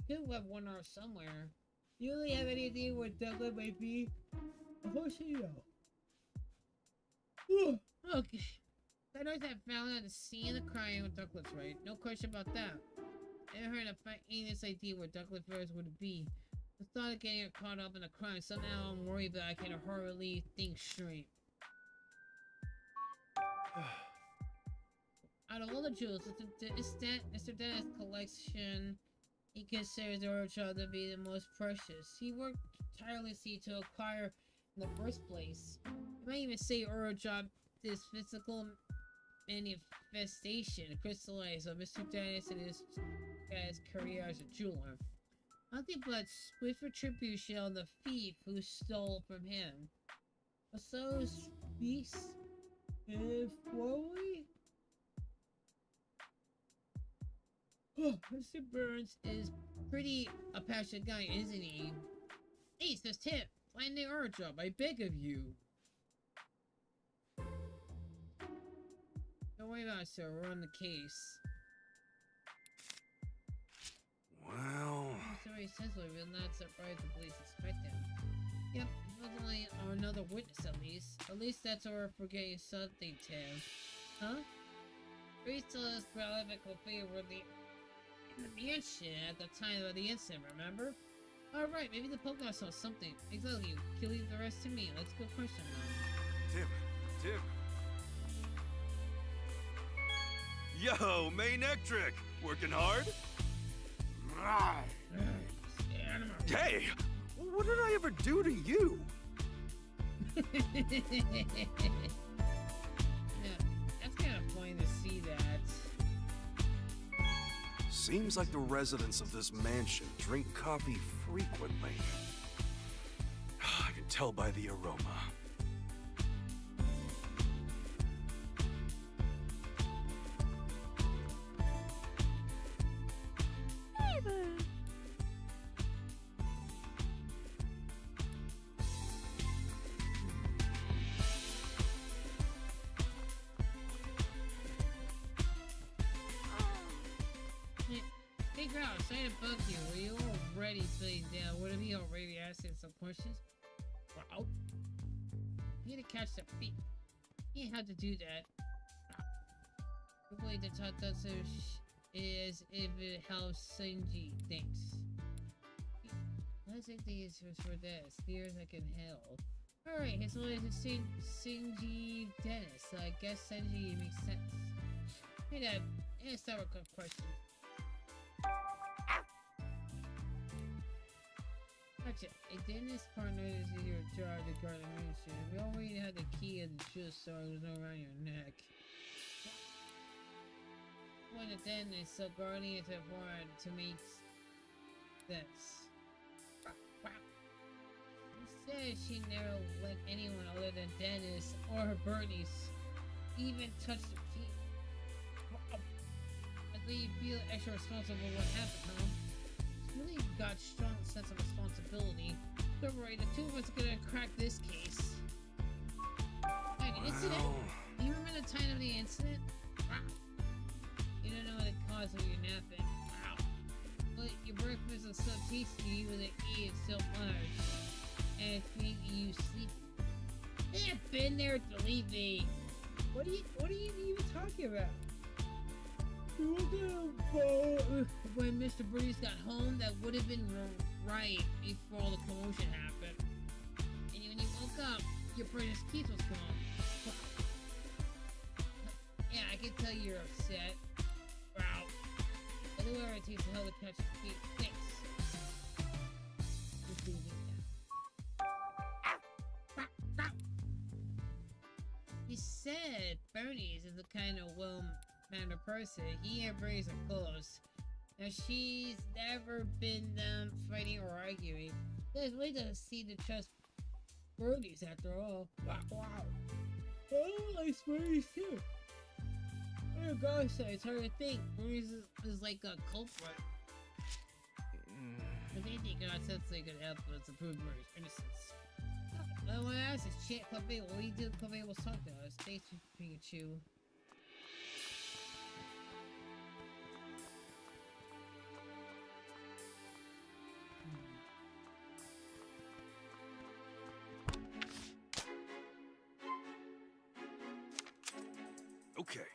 S1: She could have one hour somewhere. You really have any idea where Douglas might be? Of course you know. Okay. I know that found out the scene of the crime with Douglas, right? No question about that. I heard a faintest idea where Douglas Ferris would be. The thought of getting her caught up in a crime, somehow I'm worried that I can hardly think straight. Out of all the jewels, Mr. Dennis' collection, he considers the child to be the most precious. He worked tirelessly to acquire in the first place. You might even say Job this physical manifestation crystallized of Mr. Dennis and his career as a jeweler. Nothing but swift retribution on the thief who stole from him. So speaks formally. Mr. Burns is pretty a passionate guy, isn't he? Hey, says Tip, find the art job, I beg of you. Don't worry about it, sir. We're on the case.
S2: Well...
S1: Mr. Ray says we will not surprise the police suspect him. Yep, he wasn't only another witness at least. At least that's our forgetting something, Tim. Huh? Ray told us prolific Ophelia were in the mansion at the time of the incident, remember? Alright, maybe the Pokemon saw something. Exactly, you leave the rest to me. Let's go question them.
S2: Tim! Yo, main Ectric! Working hard? Hey! What did I ever do to you?
S1: Yeah, that's kind of funny to see that.
S2: Seems like the residents of this mansion drink coffee frequently. I can tell by the aroma.
S1: Hey girl, sorry to bug you. Were you already sitting down? Would he already asking some questions? Wow. You need to catch the feet. You had to do that. The way to talk to us is if it helps Sinji thinks. Let's take the answers for this. Near as I can help. Alright, his name is Sinji Dennis. So I guess Sinji makes sense. Hey Dad, let's start with a question. Gotcha. A dentist partner is in your charge of guarding the mansion. We already had the key of the juice, so it was no around your neck. When the dentist, so guarding is important to make sense. Wow. She said she never let anyone other than Dennis or her Bernice even touch the key. Wow. I think you feel extra responsible for what happened, huh? Really got strong sense of responsibility. Don't worry, the two of us are gonna crack this case. Hey, the incident? Do you remember the time of the incident? Wow. You don't know what it caused when you're napping. Wow. But your breakfast was so tasty with the ate so much. And it's making you sleepy. I've been there, believe me. What are you even talking about? When Mr. Breeze got home, that would have been right before all the commotion happened. And when you woke up, your precious keys was gone. Yeah, I can tell you're upset. Wow. But whoever it takes to help to catch the key, thanks. Just leave it now. said, Bernie's is a kind of well-mannered person. He and Bernie's are close. Now, she's never been fighting or arguing. There's way to see to trust Bernie's after all. Wow. Oh, I like Bernie's too. Oh gosh, it's hard to think. Bernie's is like a culprit. If anything, God says they could help us to prove Bernie's innocence. I want to ask is Chat Club Babel. What do you do Club Babel's talking to us? Thanks, Pikachu.
S2: Okay.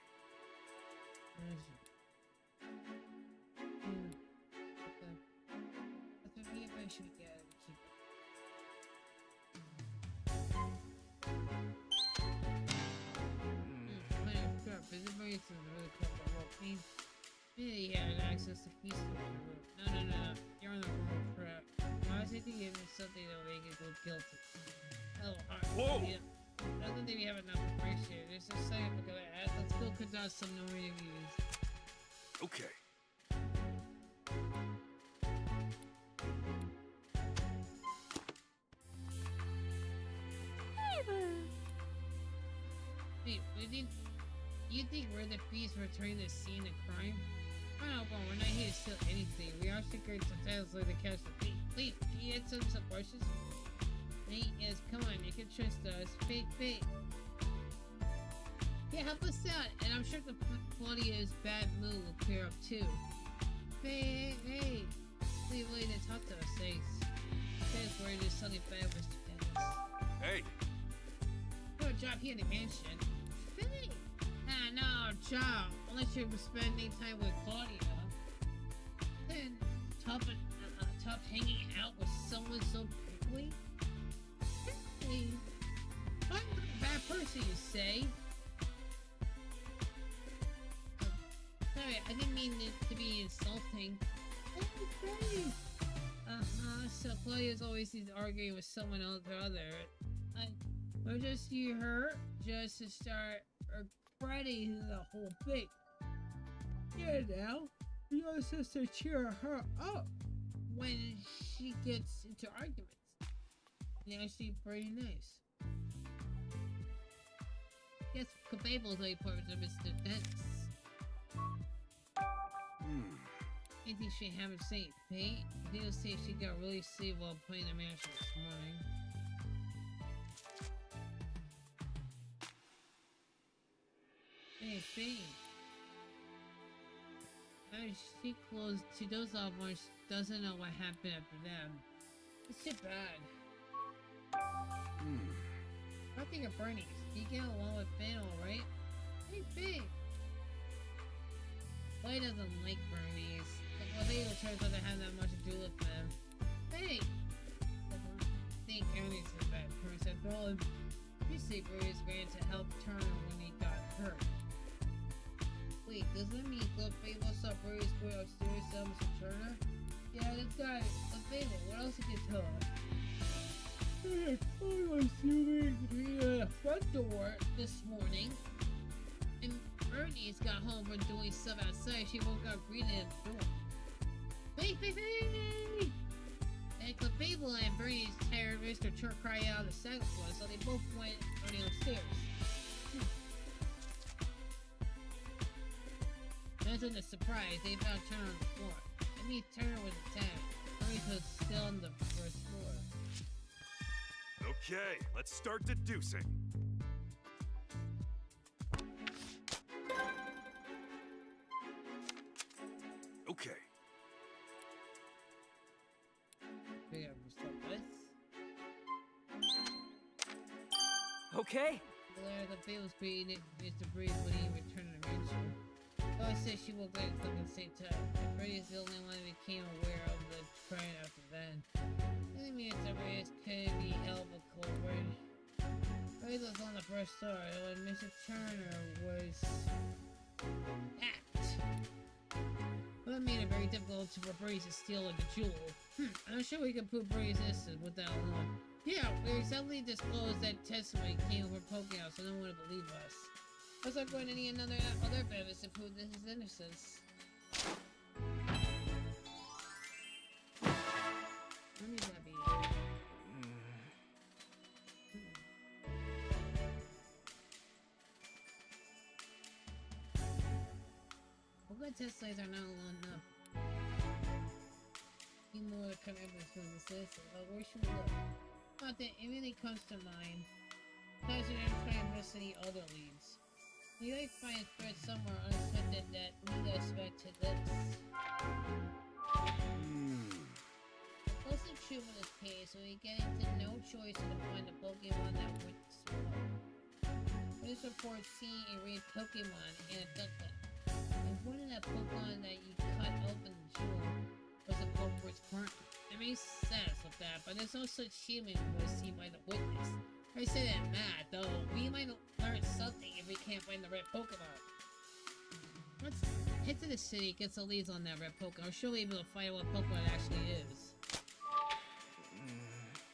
S1: Yeah, and access to peace. No. You're on the wrong track. Why is it to give me something that will make it go guilty? Oh,
S2: whoa!
S1: Yeah. I don't think we have enough information. There's just something we're gonna add. Let's go conduct some no reviews.
S2: Okay.
S1: Wait, you think we're the thieves returning to scene of crime? I don't know, but we're not here to steal anything. We are secret sometimes like to catch the thief. Wait, can you answer some questions? Hey, yes, come on, you can trust us. Fate. Yeah, help us out, and I'm sure the Claudia's bad mood will clear up too. Hey, leave way to talk to us, thanks. Thanks for this something bad was to us.
S2: Hey!
S1: You're a job here in the mansion. Faye! No, job. Unless you're spending time with Claudia. Then, tough hanging out with someone so quickly? Hey, I'm not a bad person, you say? Sorry, I didn't mean it to be insulting. Hey, so Claudia's always arguing with someone else or other. Or just you her, just to start regretting the whole thing. Yeah, now, you're supposed to cheer her up when she gets into arguments. And actually pretty nice. Guess Cabable's only part of Mr. Dennis. Anything she haven't seen, Pete? They'll say she got really sick while playing the match this morning. Hey, Pete. She does off when she doesn't know what happened after them. It's too bad. I think of Bernie. You get along with Ben, alright? Hey, Pete. Clay doesn't like Bernie's. Well, they turns out to have that much to do with them. Hey! I think Ernie's a bad person. After all, you say Bernie's ran to help Turner when he got hurt. Wait, does that mean Club Fable saw Bernie's boy upstairs to Mr. Turner? Yeah, that's got it. Club Fable, what else you can tell us? I was shooting the front door this morning. And Bernie's got home from doing stuff outside. She woke up greeted at the door. Hey! And Clefable and Bernie's tired Mr. Turk cried out on the second floor, so they both went running upstairs. That's a surprise. They found Turner on the floor. I mean, Turner was attacked. Bernie was still on the first floor.
S2: Okay, let's start deducing. Okay.
S4: Okay.
S1: The Fae was created Mr. Breeze when he returned to the mansion. Oh, I said she woke up at the same time. Freddy is the only one who became aware of the crime after then. Any Mr. Breeze could be held a culprit. Freddy was on the first floor when Mr. Turner was hacked. Well, that made it very difficult for Breeze to steal like a jewel. I'm sure we can prove Brady's innocent with that alone. Yeah, we recently disclosed that testimony came over Pokemon, so no one would believe us. I was not going to need other evidence to prove his innocence. What would that be? What test sites are not alone enough? Need more kind of evidence from the citizen. Where should we look? Not that immediately comes to mind. Sometimes you're trying to investigate other leads. We might find a thread somewhere unexpected that lead us back to this. The closer true in this case, we get into no choice to find a Pokemon that went slow. This report seeing a rare Pokemon and a Ducklet. And one of that Pokemon that you cut open the jewel was the culprit's partner. It makes sense with that, but there's no such human who was seen by the witness. I say that mad, though. We might learn something if we can't find the red Pokemon. Let's head to the city, get some leads on that red Pokemon. I'm sure we'll be able to find out what Pokemon it actually is.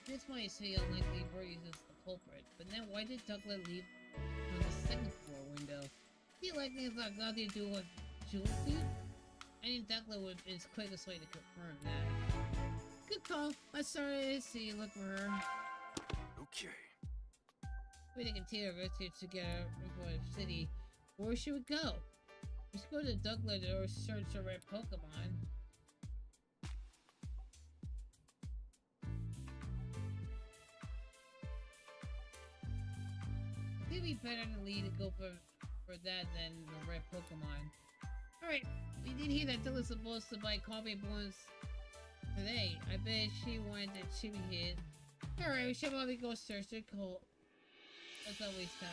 S1: This might say unlikely Birdie's is the culprit, but then why did Ducklet leave on the second floor window? Do you like things like nothing to do with jewel feet? I think Ducklet would be the quickest way to confirm that. Good call. Let's start to see, look for her.
S2: Okay.
S1: We can continue our research together for the city. Where should we go? Let's go to Ducklet or search for red Pokemon. It'd be better to lead to go for that than the red Pokemon. Alright, we did hear that Dylan's supposed to buy coffee balloons today. I bet she wanted the chibi hit. Alright, we should probably go search the cult. Let's not waste time.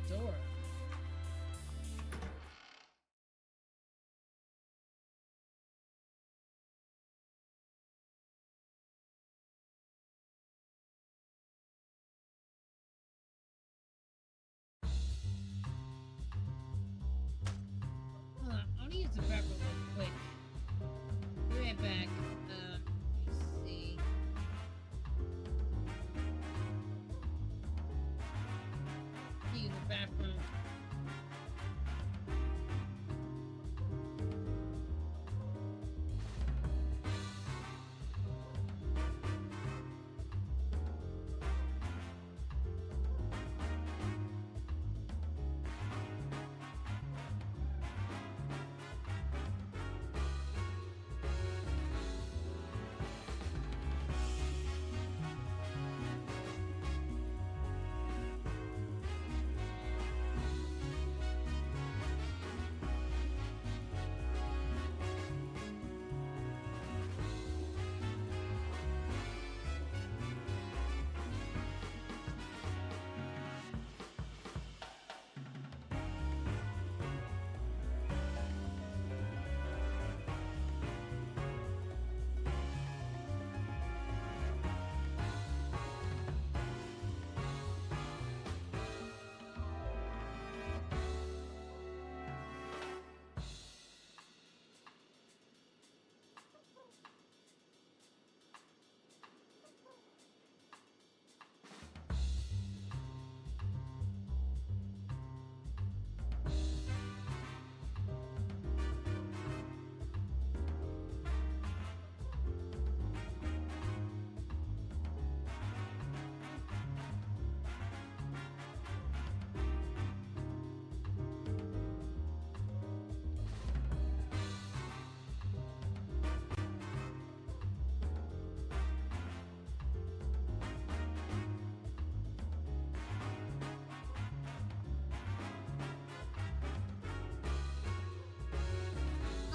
S1: Door. I'll use the bathroom real quick. Be right back. Let's see. Use the bathroom.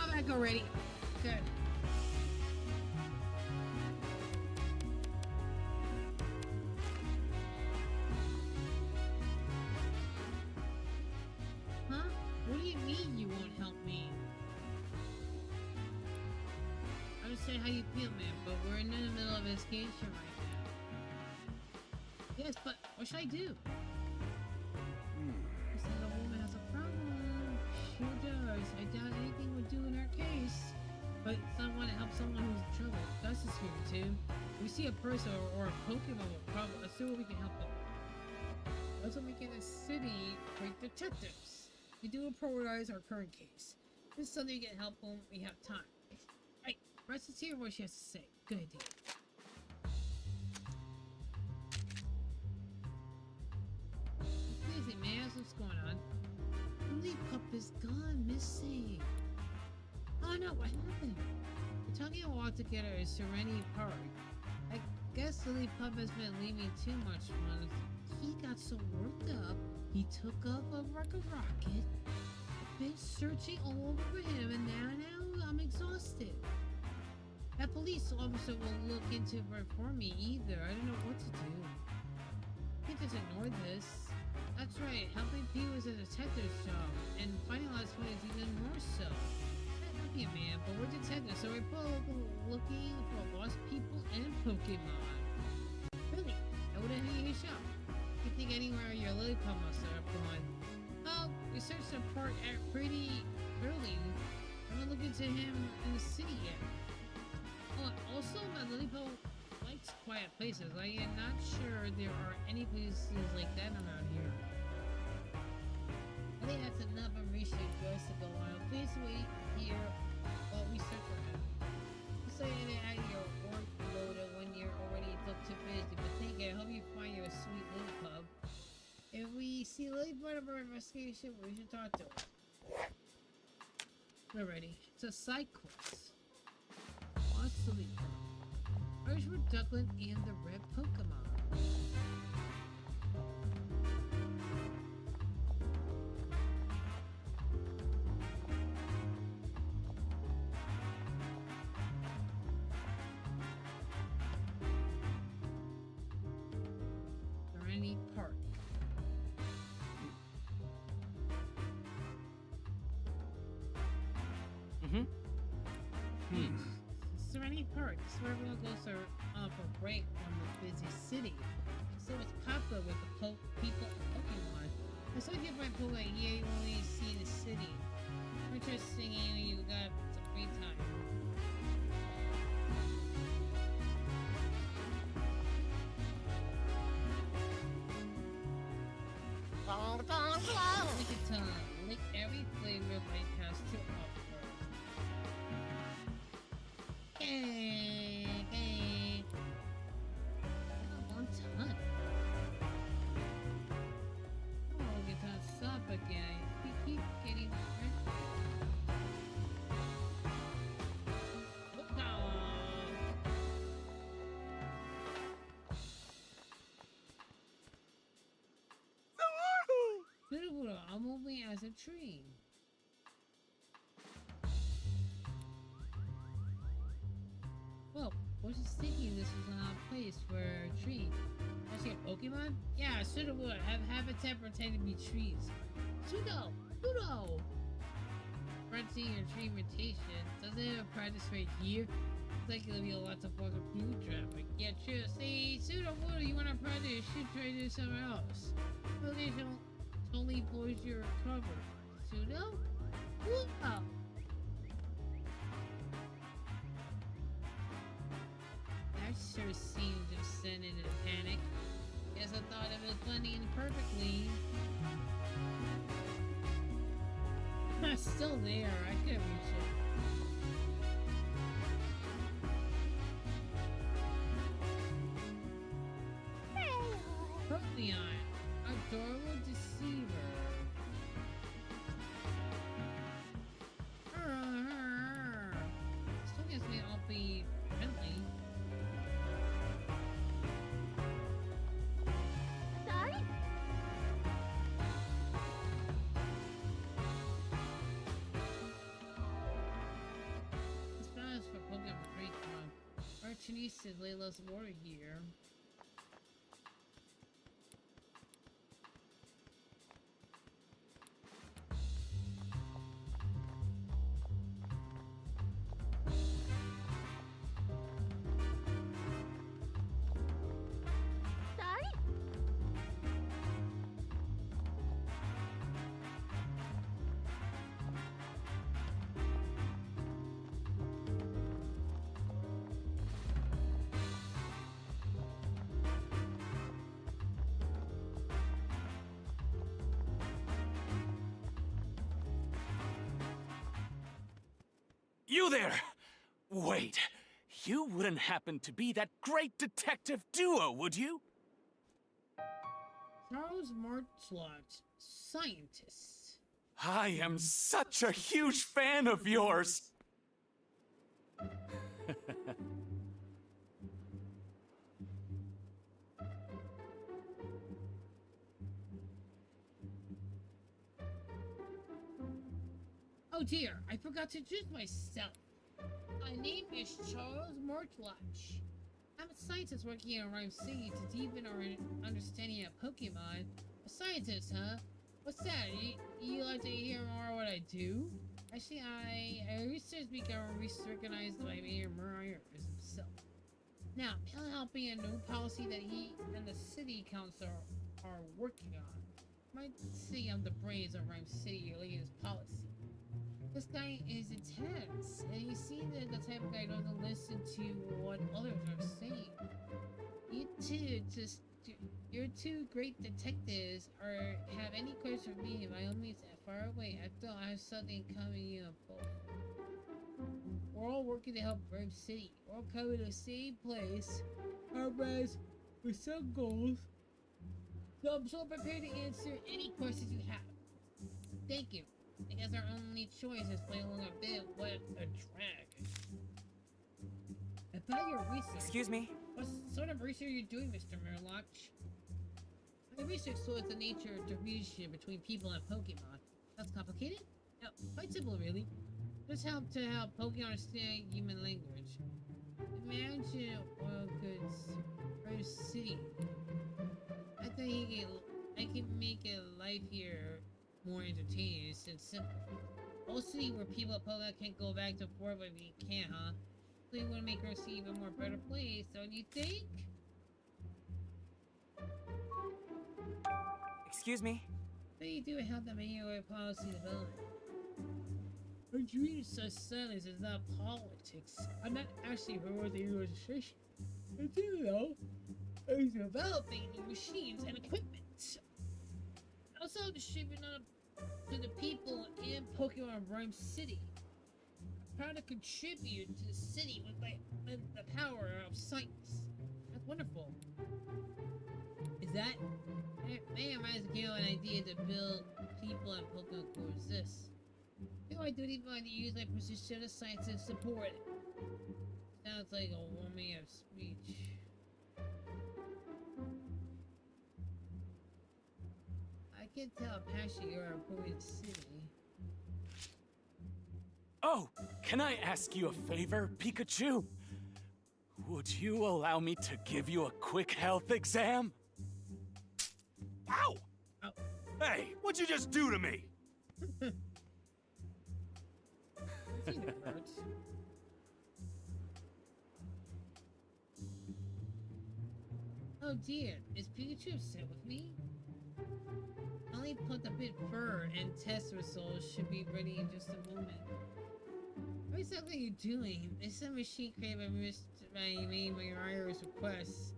S1: I'm back already. Good. Huh? What do you mean you won't help me? I understand how you feel, man, but we're in the middle of investigation right now. Yes, but what should I do? You said a woman has a problem. Sure does. I doubt anything would do in her case. But someone to help someone who's in trouble. Gus is here too. If we see a person or a Pokemon with a problem, let's see what we can help them. Also making the city great detectives. We do prioritize our current case. This is something we can help when we have time. Right, let's hear what she has to say. Good idea. Crazy man, what's going on? Lily Pup is gone, missing. Oh no, what happened? We're talking a walk together at Serenity Park. I guess Lily Pup has been leaving too much fun. He got so worked up, he took off like a rocket. I've been searching all over him, and now I'm exhausted. That police officer will look into it for me either. I don't know what to do. You can't just ignore this. That's right, helping P was a detective's job, and finding lost one is even more so. Not be a man, but we're detectives, so we're both looking for lost people and Pokemon. Really? I wouldn't need your shop. You think anywhere your Lily Pup must have gone. Oh, we searched the park pretty early. I haven't looked into him in the city yet. Oh, also, my Lily Pup likes quiet places. I am not sure there are any places like that around here. I think that's enough information for us to go on. Please wait here while we search for him. Just say it out of your workload when you're already too busy, but think I hope you find your sweet Lily Pup. If we see Lily part of our investigation, we should talk to her. Alrighty, it's a side quest. What's Lily Pup? First were Duckland and the red Pokemon. Serenity Park. Serenity Park. This is where everyone goes for a break from the busy city. So it's popular with the people of Pokemon. It's so different Pokemon here you only see in the city. Interesting, and you got some free time. Lick a ton. Lick every flavor life has to offer. One ton. Oh, get that stop again. We keep getting I'm moving as a tree. Well, I was just thinking this is an odd place for a tree. I see a Pokemon? Yeah, Sudowoodo have habitat pretend to be trees. Pseudo! Practicing your tree imitation. Doesn't it have a practice right here? It's like it'll be a lot of fucking food traffic. Yeah, true. See, Sudowoodo, you wanna practice, should try to do something else. Location only blows your cover. Pseudo? Whoa! That sure seemed to send into panic. Guess I thought of it blending perfectly. Still there, I couldn't reach it. Protheon, adorable deceiver. Still guess we all be friendly.
S7: Sorry?
S1: It's fast for Pokemon Great Club. Our Chinese said lay less water here.
S7: Sorry?
S14: You there! Wait, you wouldn't happen to be that great detective duo, would you?
S1: Charles Martlot, scientist.
S14: I am such a huge fan of yours!
S1: Oh dear, I forgot to introduce myself. My name is Charles Martlot. I'm a scientist working in Rhyme City to deepen our understanding of Pokemon. A scientist, huh? What's that? You like to hear more of what I do? Actually, I researched because I recognized by Mayor Myers himself. Now, he'll help me a new policy that he and the city council are working on. Might say I'm the brains of Rhyme City latest policy. This guy is intense, and you see that the type of guy who doesn't listen to what others are saying. Your two great detectives have any questions for me, by all means, far away. I thought I have something coming in both. We're all working to help Rhyme City. We're all coming to the same place. Our brains with some goals. So I'm so prepared to answer any questions you have. Thank you. I guess our only choice is playing along a bit what a drag. About your research.
S6: Excuse me?
S1: What sort of research are you doing, Mr. Murloc? My research towards the nature of distribution between people and Pokemon. That's complicated? No, quite simple, really. Just help Pokemon understand human language. Imagine oil goods from city. I think I can make a life here more entertaining and simple. Mostly where people at Pokemon can't go back and forth, but we can, huh? We want to make our city even more better place, don't you think?
S6: Excuse me?
S1: What do you do to help the manual policy development? Our dream such silence is not politics. I'm not asking for more than your registration. I do though. I'm developing new machines and equipment. Also distributing to the people in Pokemon Rhyme City. I'm proud to contribute to the city with the power of science. That's wonderful. Is that? May I might give an idea to build people and Pokemon coexist. Maybe I do even want to use my position as science to support it. Sounds like a warming of speech. I can tell how passionate you are improving the city.
S14: Oh, can I ask you a favor, Pikachu? Would you allow me to give you a quick health exam?
S2: Ow! Oh. Hey, what'd you just do to me?
S1: Oh dear, is Pikachu upset with me? I only put a bit fur and test results should be ready in just a moment. What exactly are you doing? It's a machine created by Myra's request.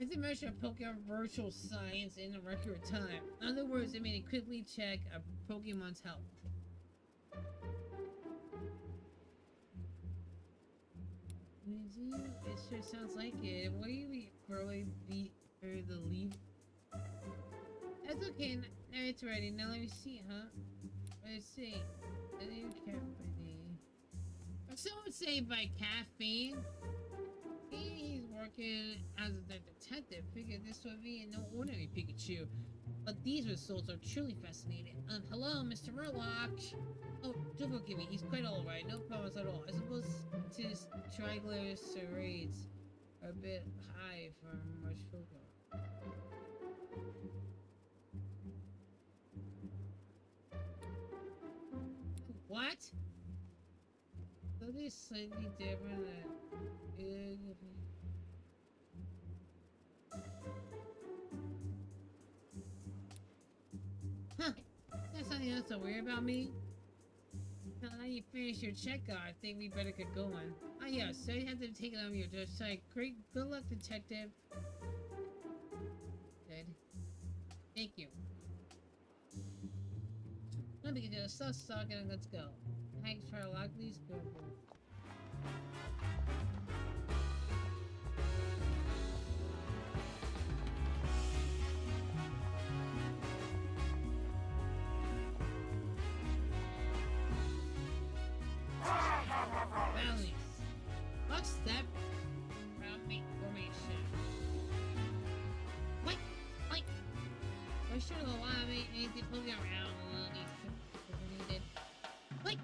S1: It's a measure of Pokemon virtual science in a record time. In other words, it made it quickly check a Pokemon's health. It sure sounds like it. What do you probably beat for the lead? That's okay. Now it's ready. Now let me see, huh? Let's see. Someone say by caffeine. He's working as a detective. Figured this would be no ordinary Pikachu. But these results are truly fascinating. Hello, Mr. Murloc. Oh, do forgive me. He's quite alright. No problems at all. I suppose his triglycerides are a bit high for much sugar. What? So they slightly different than... Huh. That's something else to worry about me? Now you finish your checkout, I think we better get going. Oh yeah, so you have to take it on your site. Great, good luck, detective. Good. Thank you. Let me get you a stuff stock and let's go. Thanks for a lot of these good. Or should have allowed me anything moving around a little needed. Wait.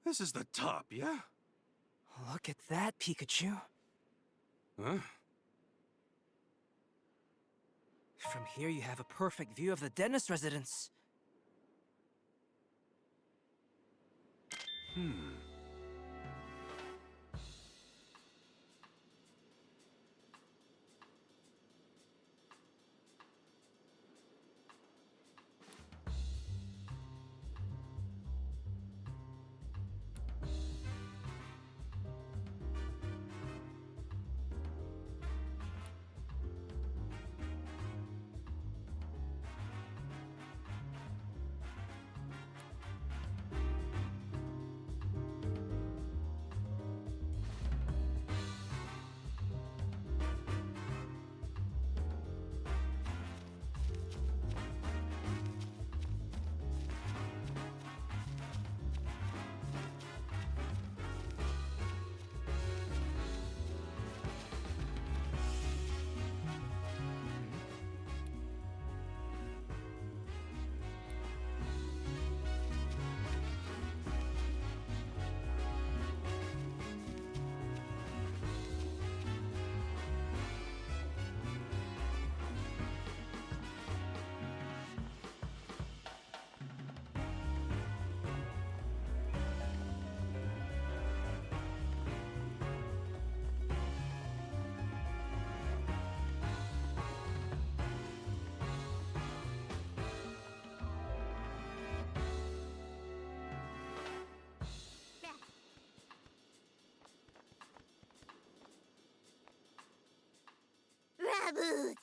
S2: This is the top, yeah?
S4: Look at that, Pikachu.
S2: Huh?
S4: From here, you have a perfect view of the dentist residence.
S7: Raboot!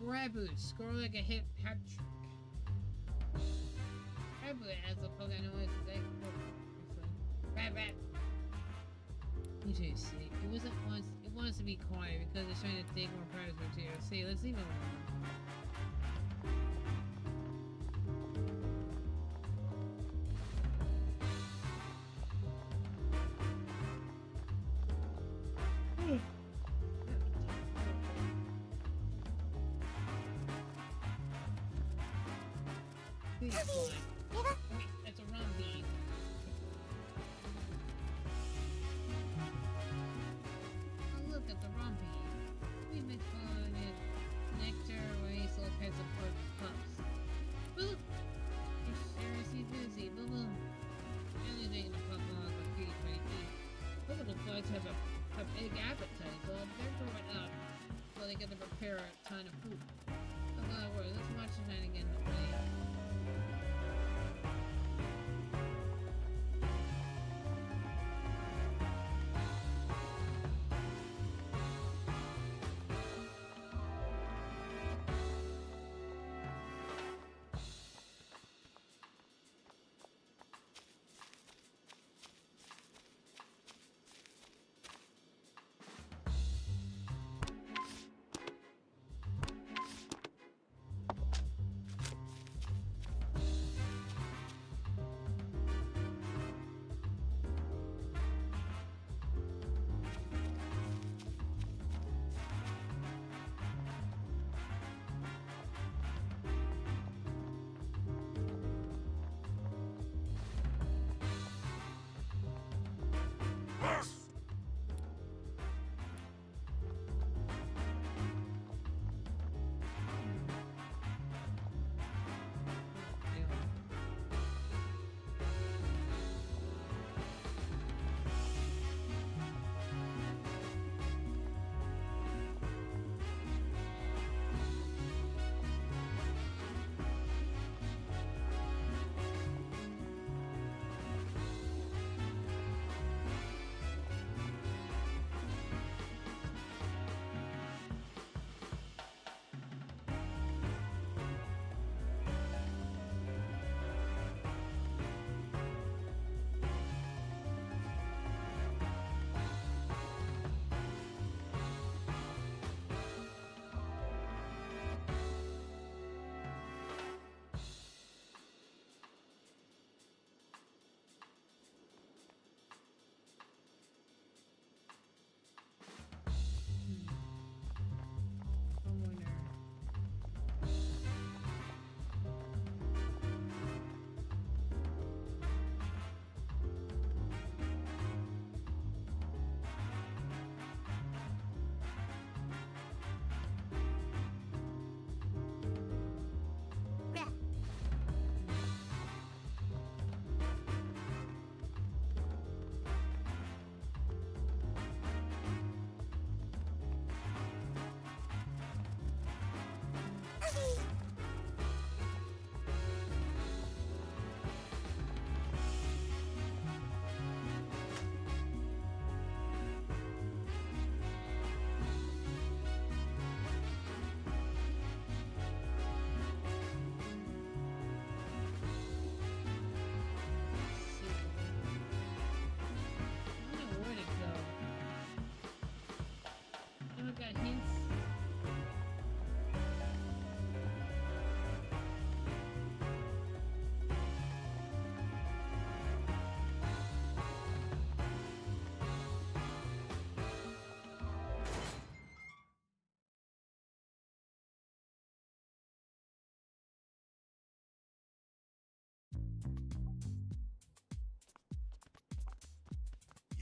S1: Raboot, score like a hit hat trick. Raboot has a Pokemon noise today. Rabbit. You two see, it wants to be quiet because it's trying to take more predators here. See, let's leave it alone. That's a Rumby. Oh, look at the Rumby. We make fun and nectar waste all kinds of pups. Boop! You're seriously busy. Boom boom. Anything the pup on the kitty trying to eat. The little bugs have a big appetite, so they're growing up so they get to prepare a ton of food. Oh god, word, let's watch the night again.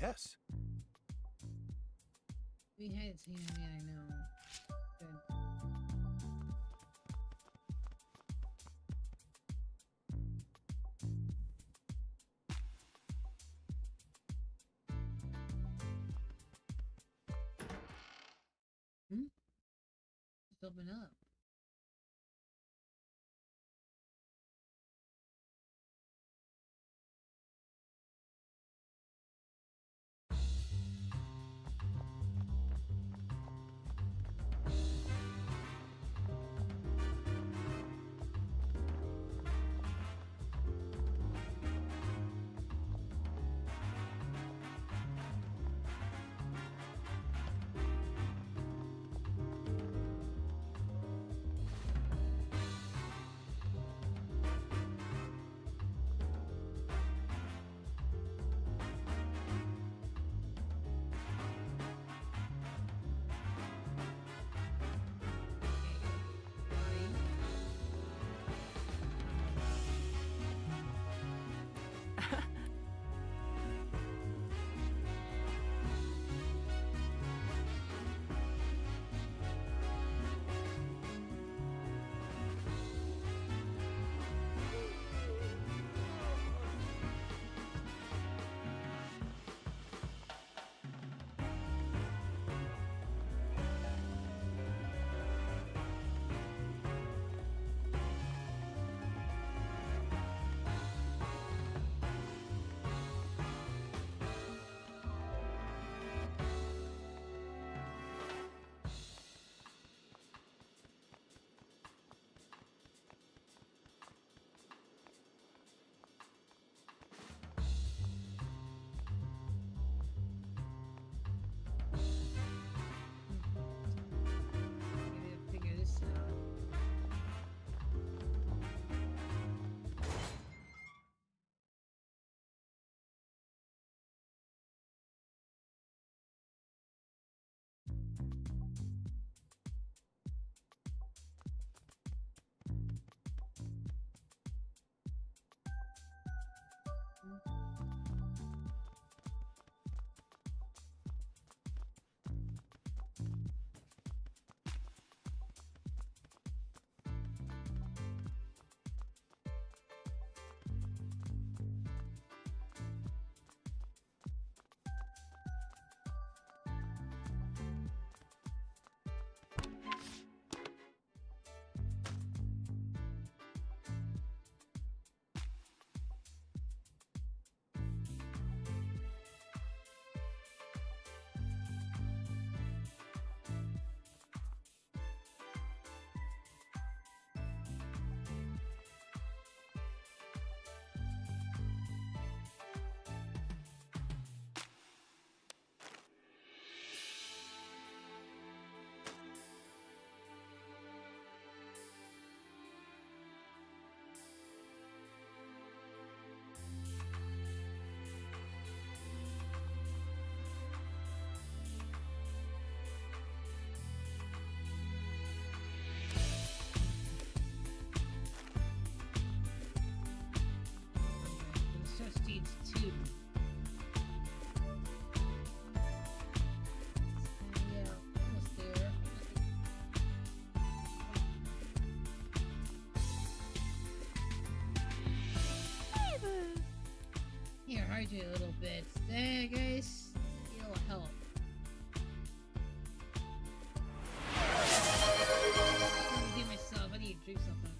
S13: Yes.
S1: We had it. Yeah, I know. Good. Just open up. Here, hydrate a little bit. There, guys. It'll help. Let me do myself. I need to drink something.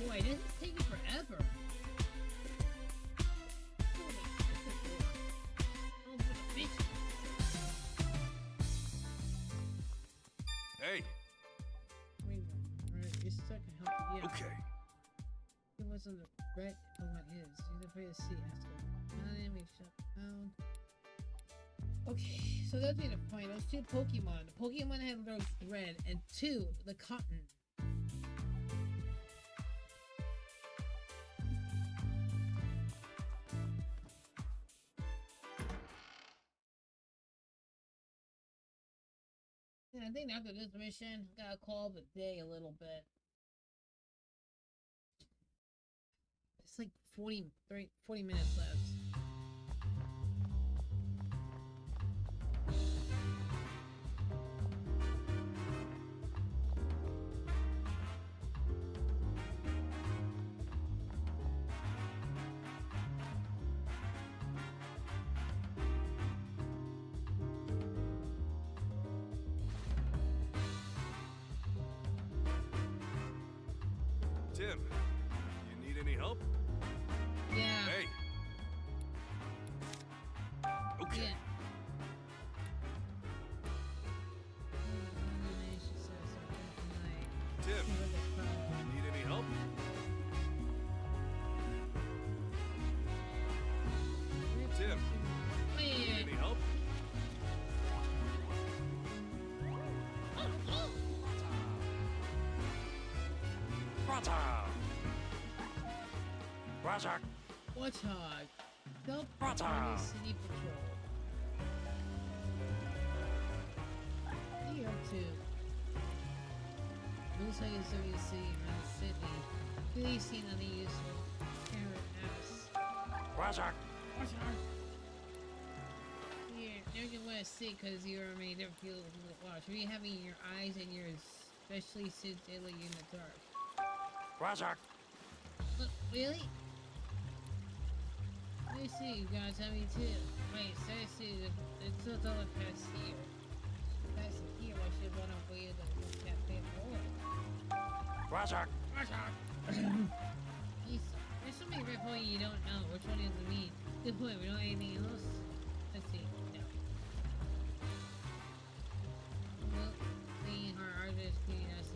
S1: Boy, it doesn't take me forever.
S3: Hey.
S1: It's stuck and help you.
S3: Okay.
S1: It wasn't a red. Oh, what is? He's afraid to see. Enemy shut down. Okay, so that's me to find those two Pokemon. The Pokemon had those red, and two, the cotton. Yeah, I think after this mission, I gotta call the day a little bit. like 40 minutes left.
S2: Tim, you need any help?
S1: Yeah.
S2: Hey. Okay.
S1: Yeah.
S2: Tim, you need any help? Tim, need any help?
S14: Roger.
S1: Warthog. Help
S14: Brother.
S1: on the city patrol. What are you up to? Looks like it's already city around the city. Really seen any useful carrot ass.
S14: Roger.
S1: Here, never can want to sit because you're already never feel watch. Really having your eyes and yours, especially since they let you in the dark.
S14: Roger.
S1: Look, really? Let me see, you guys have me too. Wait, seriously, it's not all past here. Past here, I should run away to the cafe boy.
S14: Roger.
S1: There's so many red point you don't know. Which one does it mean? Good point, we don't have anything else. Let's see. No. Well, seeing her artist being us.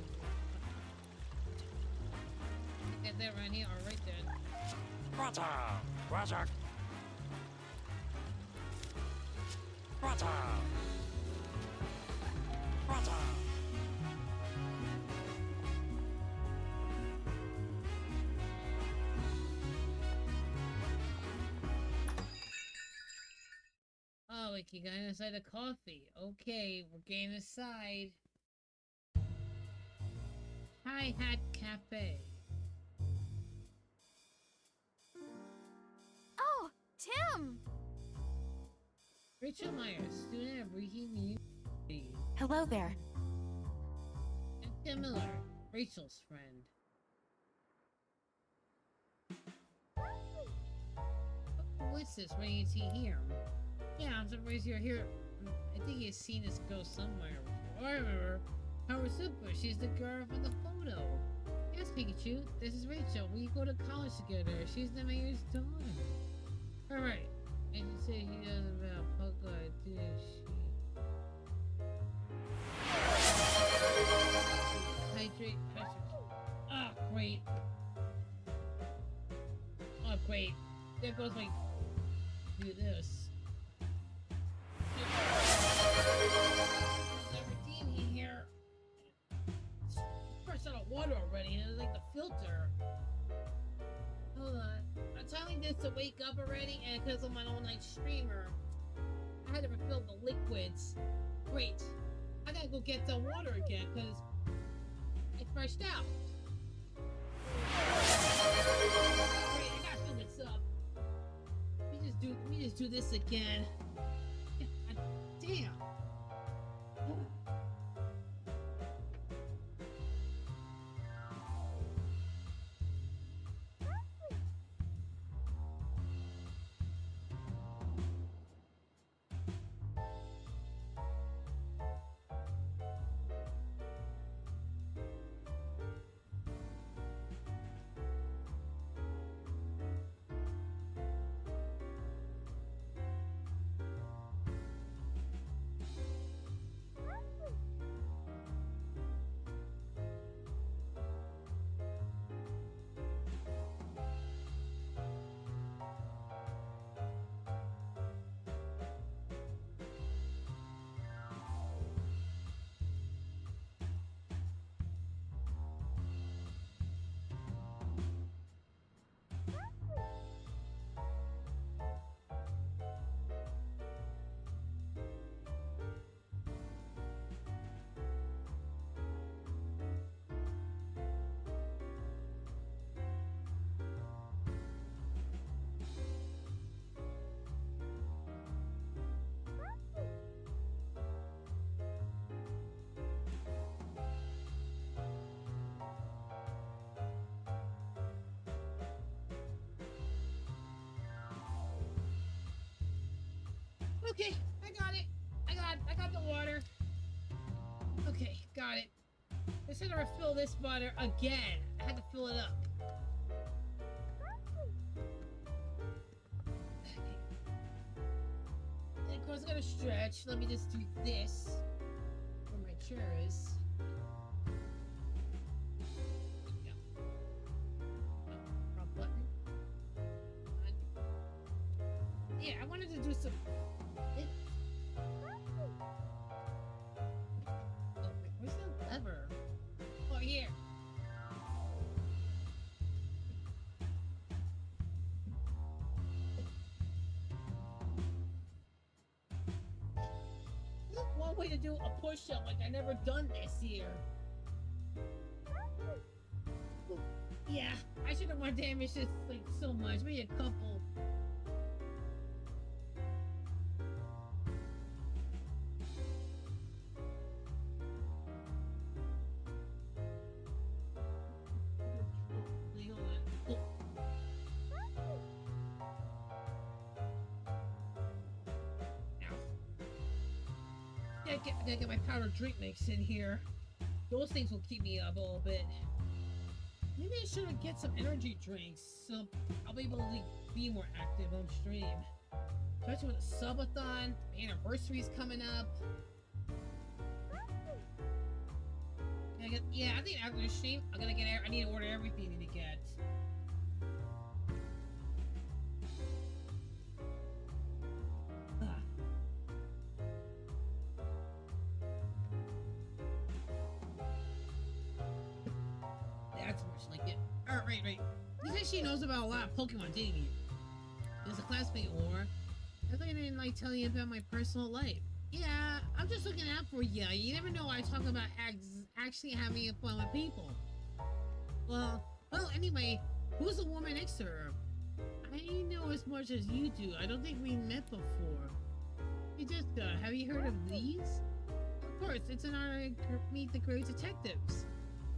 S1: Get that right here, or right there.
S14: Roger. Roger. Roger. Roger.
S1: Oh, like you got inside the coffee. Okay, we're getting inside. Hi Hat Cafe.
S7: Oh, Tim!
S1: Rachel Myers, student at Breaking Music.
S6: Hello there.
S1: And Tim Miller, Rachel's friend. What's this? What do you see here? Yeah, I'm surprised you're here. I think you've seen this girl somewhere before. I remember. Howard Super, she's the girl from the photo. Yes, Pikachu, this is Rachel. We go to college together. She's the mayor's daughter. Alright. And you say she does about Poco, does she? Hydrate. Ah, great. Oh, great. There goes my... Do this. Never seen here. Fresh out of water already, and it's like the filter. Hold on. I'm telling this to wake up already, and because of my all-night streamer, I had to refill the liquids. Great. I gotta go get the water again, because it's freshed out. Great, I gotta fill this up. Let me just do this again. God damn. Okay, I got it. I got the water. Okay, got it. I said to refill this water again. I had to fill it up. And of course, I gotta stretch. Let me just do this where my chair is. Yeah. Oh, wrong button. Yeah, I wanted to do some. Oh, wait, where's the lever? Oh, here. Look, one way to do a push-up, like I never done this here. Yeah, I should have want damaged this like so much. Maybe a couple. Hang on. Oh. I gotta get my powdered drink mix in here. Those things will keep me up a little bit. Maybe I should get some energy drinks so I'll be able to be more active on stream. Especially with the subathon, the anniversary's coming up. Yeah, I think after the stream, I need to order everything I need to get. That's much like it. Alright, right. You said she knows about a lot of Pokemon, didn't you? There's a classmate or I thought I didn't like telling you about my personal life. Yeah, I'm just looking out for you. You never know I talk about actually having fun with people. Well, anyway, who's the woman next to her? I know as much as you do. I don't think we met before. Hey Jessica, have you heard of these? Of course, it's an honor to meet the great detectives.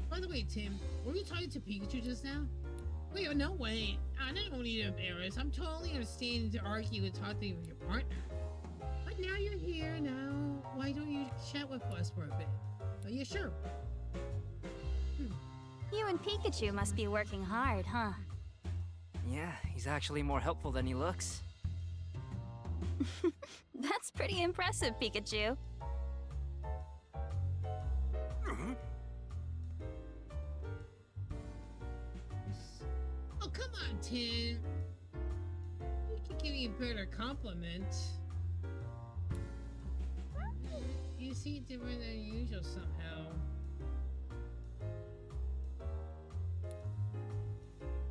S1: By the way, Tim, were you talking to Pikachu just now? Wait, no way. I don't need to embarrass. I'm totally understanding to argue and talk to you with your partner. But now you're here, now why don't you chat with us for a bit? Oh, yeah, sure.
S15: You and Pikachu must be working hard, huh?
S4: Yeah, he's actually more helpful than he looks.
S15: That's pretty impressive, Pikachu.
S1: Oh, come on, Tim. You can give me a better compliment. You seem different than usual somehow.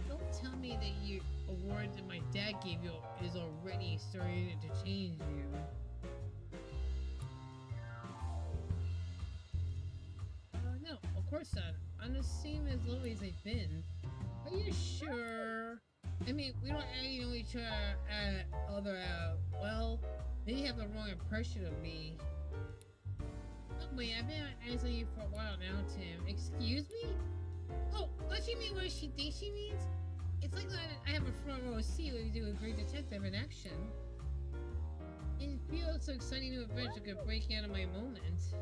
S1: Don't tell me that your award that my dad gave you is already starting to change you. No, of course not. I'm the same as always I've been. Are you sure? I mean, we don't already know each other well, maybe you have the wrong impression of me. Look, wait, I've been answering you for a while now, Tim. Excuse me? Oh, does she mean what she thinks she means? It's like that I have a front row seat when you do a great detective in action. It feels so exciting new adventure could break out of my moment.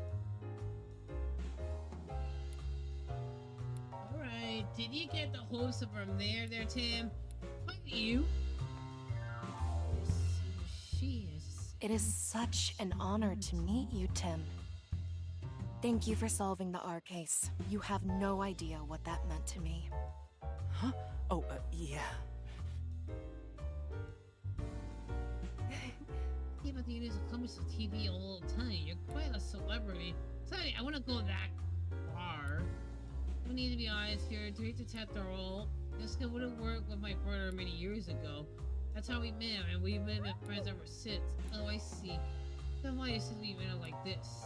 S1: Alright, did you get the hopes from there, Tim? What you? She is.
S16: It is such an honor to meet you, Tim. Thank you for solving the R case. You have no idea what that meant to me.
S4: Huh? Oh, yeah.
S1: See about the news comes to TV all the time. You're quite a celebrity. Sorry, I want to go that far. I need to be honest here. Great detective role. Jessica would have worked with my brother many years ago. That's how we met, and we've been friends ever since. Oh, I see. Then why since we've been like this?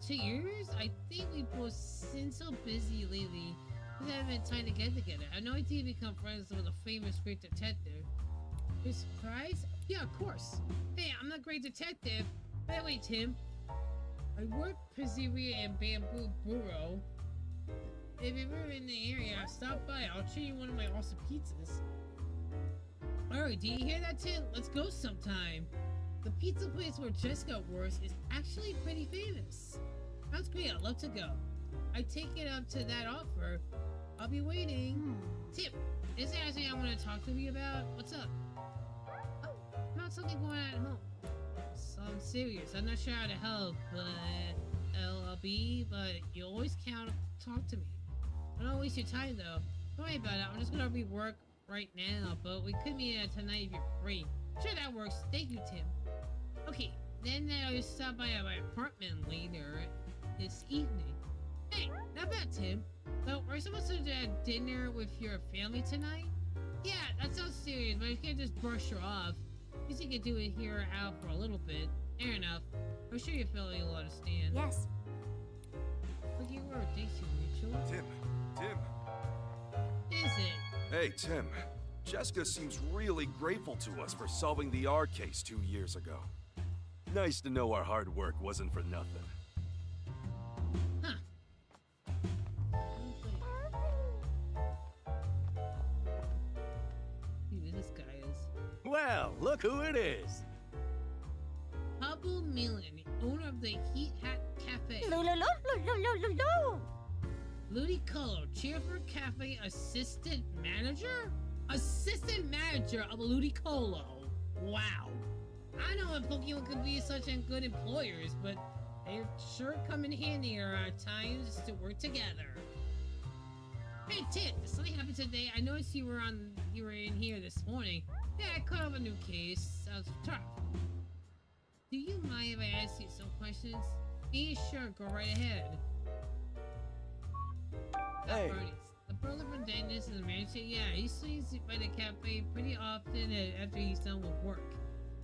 S1: 2 years? I think we've both been so busy lately. We haven't had time to get together. I know I did become friends with a famous great detective. You're surprised? Yeah, of course. Hey, I'm not a great detective. By the way, Tim, I work pizzeria and bamboo burrow. If you're ever in the area, stop by. I'll treat you one of my awesome pizzas. Alright, do you hear that, Tim? Let's go sometime. The pizza place where Jessica works is actually pretty famous. Sounds great, I'd love to go. I take it up to that offer. I'll be waiting. Tim, is there anything I want to talk to you about? What's up? Oh, about something going on at home. So I'm serious. I'm not sure how to help, but LLB, but you always talk to me. I don't waste your time though. Don't worry about it. I'm just gonna rework right now, but we could meet tonight if you're free. Sure, that works. Thank you, Tim. Okay, then I'll stop by my apartment later this evening. Hey, not bad, Tim. But we're supposed to have dinner with your family tonight? Yeah, that sounds serious, but you can't just brush her off. At least you can do it here out for a little bit. Fair enough. I'm sure your family will understand.
S7: Yes.
S1: Look, you were thanks you, Rachel.
S2: Tim.
S1: Is it?
S2: Hey, Tim. Jessica seems really grateful to us for solving the R case 2 years ago. Nice to know our hard work wasn't for nothing.
S1: Huh. Who this guy is?
S14: Well, look who it is.
S1: Pablo Milan, the owner of the Heat Hat Cafe. Ludicolo, Cheerful Cafe assistant manager? Assistant manager of Ludicolo. Wow. I know that Pokemon could be such good employers, but they sure come in handy at times to work together. Hey Tit, did something happen today? I noticed you were in here this morning. Yeah, I caught up a new case. Sounds tough. Do you mind if I ask you some questions? Yeah, sure, go right ahead.
S13: Hey.
S1: The brother from Dennis is a manager. Yeah, he swings by the cafe pretty often after he's done with work.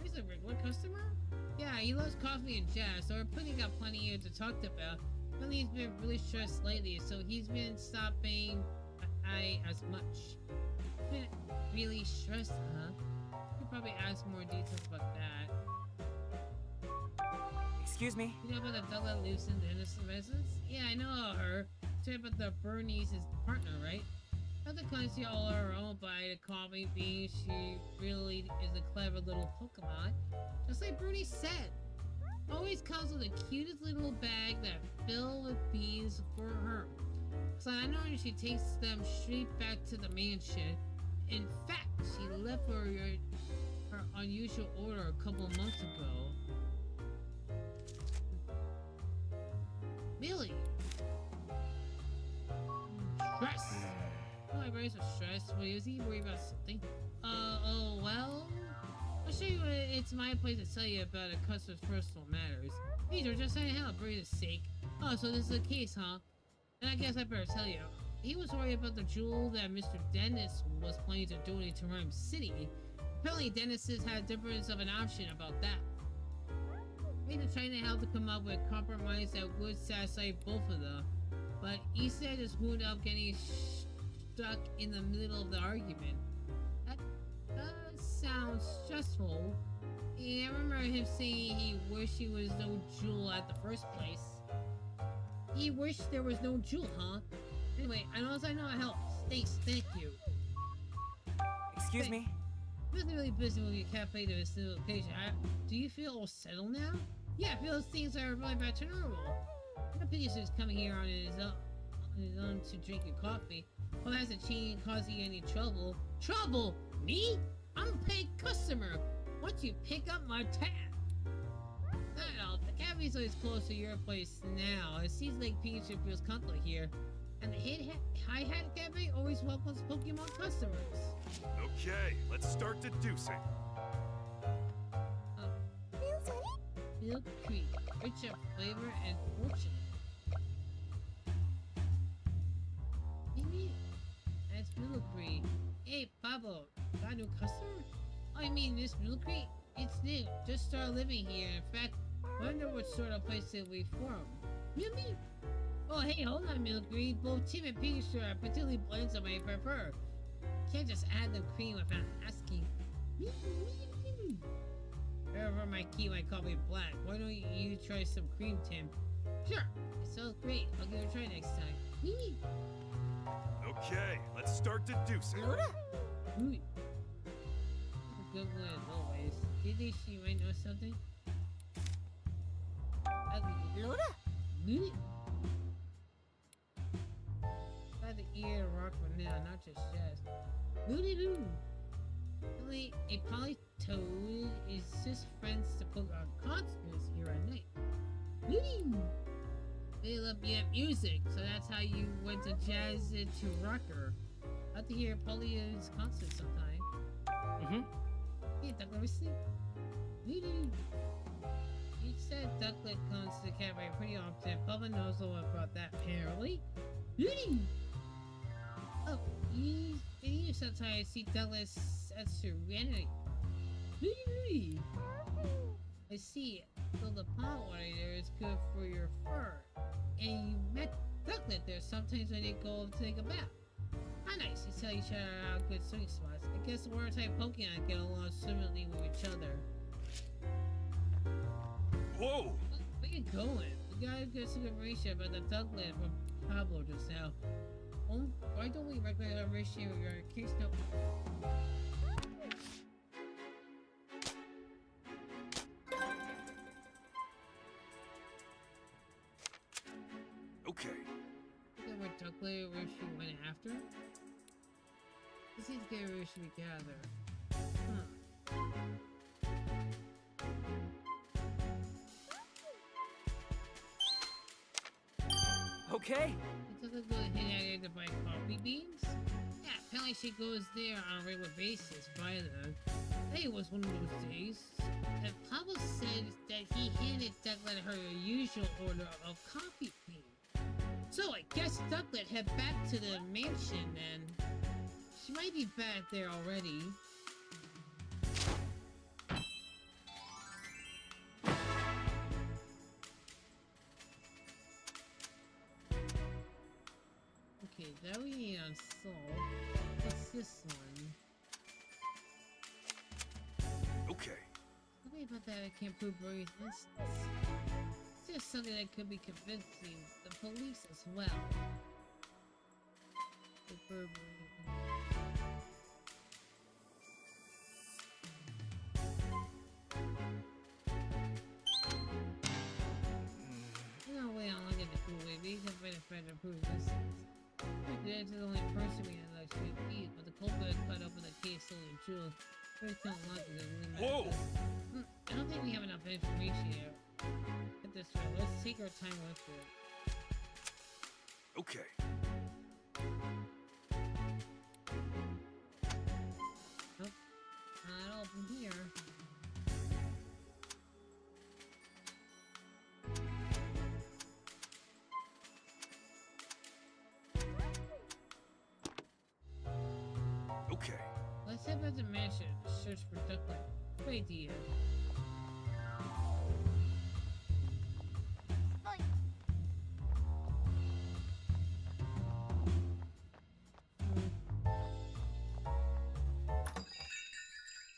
S1: He's a regular customer? Yeah, he loves coffee and jazz, so we're got plenty here to talk about. But he's been really stressed lately, so he's been stopping by as much. Been really stressed, huh? You could probably ask more details about that.
S6: Excuse me?
S1: You know about the dog that lives in Dennis' residence? Yeah, I know her. Tell about the Bernice's partner, right? Not the kind she all her own by the coffee bean. She really is a clever little Pokemon. Just like Bernice said. Always comes with the cutest little bag that filled with beans for her. So I know she takes them straight back to the mansion. In fact, she left for her unusual order a couple of months ago. Millie! Stress! Oh, my brain's so stressed. Wait, is he worried about something? Well... I'll show you it's my place to tell you about a customer's personal matters. These are just saying help for his sake. Oh, so this is the case, huh? And I guess I better tell you. He was worried about the jewel that Mr. Dennis was planning to donate to Rhyme City. Apparently, Dennis has had a difference of an option about that. He's trying to help to come up with a compromise that would satisfy both of them. But he said this wound up getting stuck in the middle of the argument. That does sound stressful. Yeah, I remember him saying he wished he was no jewel at the first place. He wished there was no jewel, huh? Anyway, I know it helps. Thanks, thank you.
S6: Excuse me?
S1: I'm really busy with your cafe to this new location. Do you feel all settled now? Yeah, I feel those things are really back to normal. I think he's coming here on his own to drink your coffee. Well, hasn't changed causing you any trouble. Trouble? Me? I'm a paid customer. Once you pick up my tab. Well, the cafe's always close to your place now. It seems like Pikachu feels comfortable here. And the Hi-Hat Cafe always welcomes Pokemon customers.
S2: Okay, let's start deducing.
S1: Milk Creek, rich of flavor and fortunate. Maybe that's Milk Creek. Hey, Pablo, got a new customer? Oh, you mean this Milk Creek? It's new. Just started living here. In fact, wonder what sort of place it we from. Maybe. Oh, hey, hold on, Milk Creek. Both Tim and Pikachu are particularly blends of my prefer. Can't just add the cream without asking. However, my key might call me black. Why don't you try some cream, Tim? Sure. It sounds great. I'll give it a try next time.
S2: Okay, let's start deducing.
S1: good one as always. Did they she might know something?
S7: Luda?
S1: Luda? Got the ear rock for now, not just jazz. Luda doo! Really, a polytoad is just friends to poke our concerts here at night. Luda! They love music, so that's how you went to jazz it to rocker. I'll have to hear Polio's concert sometime.
S14: Mm-hmm.
S1: Hey, Ducklet, sleep. Luda! He said Ducklet comes to the cabaret pretty often. Bubba knows all about that, apparently. Luda! Oh, you sometimes see Douglas at Serenity. I see. So the pond water there is good for your fur. And you met Ducklet there sometimes when they go to take a bath. How nice to tell each other out good swimming spots. I guess the water-type Pokemon get along swimmingly with each other.
S2: Whoa!
S1: Where you going? We got a good information about the Ducklet from Pablo just now. Oh, why don't we regulate our ratio your case note?
S2: Okay.
S1: Look at where Ducklet where she went after? This is good where she would gather. Huh.
S6: Okay.
S1: It doesn't go hit out here to buy coffee beans? Yeah, apparently she goes there on a regular basis, buy them. Hey, it was one of those days. And Pablo said that he handed Ducklet her usual order of coffee beans. So I guess Ducklet head back to the mansion then. She might be back there already. Okay, that we need on Soul. What's this one?
S2: Okay.
S1: Something about that I can't prove Burry's instance. It's just something that could be convincing the police as well. The Burberry. No way I'll look at the cool way. Maybe can find a friend to prove this. That's the only person we had like to eat, but the culprit cut open the case only Jewel. Very technological.
S2: Whoa!
S1: I don't think we have enough information here. Get this right. Let's take our time with it.
S2: Okay.
S1: Nope. Not all from here.
S2: Okay.
S1: Let's head back to the mansion to search for Ducklet. Good idea.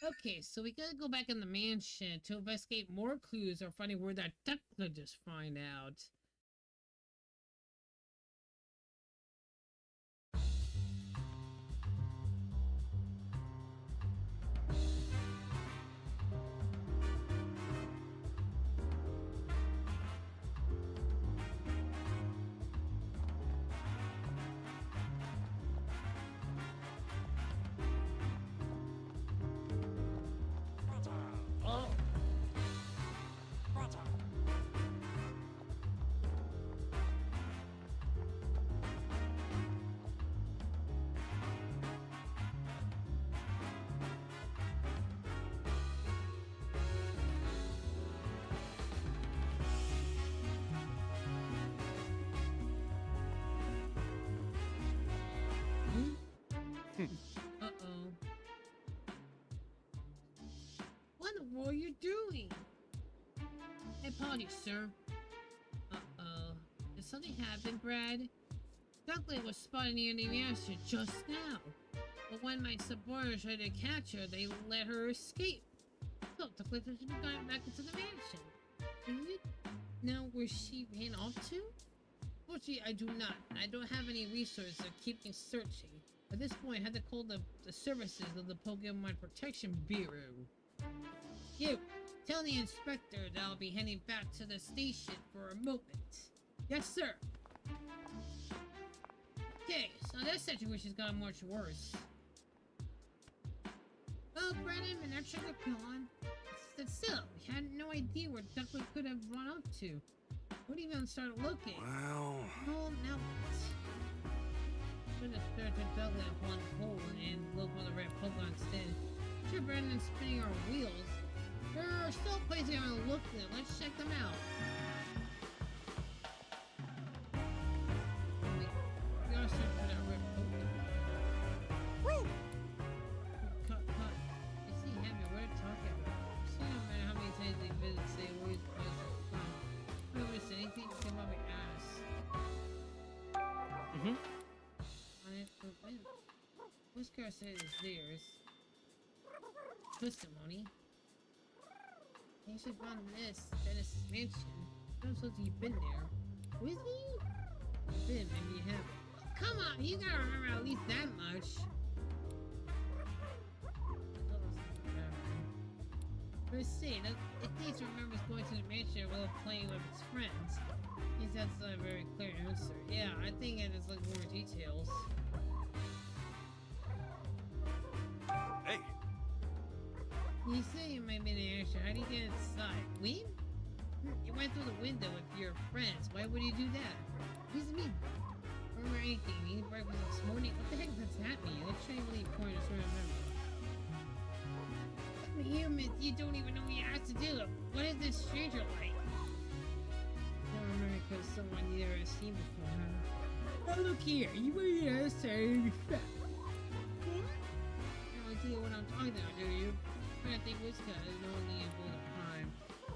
S1: Okay, so we gotta go back in the mansion to investigate more clues or finding where that Ducklet just find out. Oh. Uh-oh. What in the world are you doing? Hey, apologies, sir. Uh-oh. Did something happen, Brad? Ducklet was spotted near the mansion just now. But when my subordinates tried to catch her, they let her escape. So, Ducklet has been going back into the mansion. Do you know where she ran off to? Fortunately, I do not. I don't have any resources to keep me searching. At this point, I had to call the services of the Pokemon Protection Bureau. You, tell the inspector that I'll be heading back to the station for a moment. Yes, sir. Okay, so this situation's got much worse. Well, Brennan, and that sugar pylon. Still, we had no idea where Duckwood could have run up to. Wouldn't even start looking.
S2: Well...
S1: Oh, now what? Should have started Duckwood up one hole and look for the red Pokemon instead. Sure, Brendan's spinning our wheels. There are still places I haven't looked at. Let's check them out. We gotta search for that red Pokemon.
S7: Wait!
S1: Cut. I see heavy. What are you talking about? So no matter how many times they visit, say where's the place to come. Whoever said anything to come up and ask. What's gonna say is theirs? Testimony. You should found this Dennis's mansion. I'm supposed to have been there. With me? Been, maybe you haven't. Come on, you gotta remember at least that much. Let's see, it needs to remember going to the mansion while playing with its friends. Yes, that's a very clear answer. Yeah, I think it is like more details.
S2: Hey!
S1: You say you might be in the action. How do you get inside? We? You went through the window with your friends. Why would you do that? What does it mean? Remember anything? You ate breakfast this morning? What the heck does that mean? Let's try really important to remember. Humans, you don't even know what you have to do. What is this stranger like? I don't remember because someone you never seen before, huh? Oh, look here. You were here saying fat. No idea what I'm talking about, do you? I think it was because no one needed to go to crime.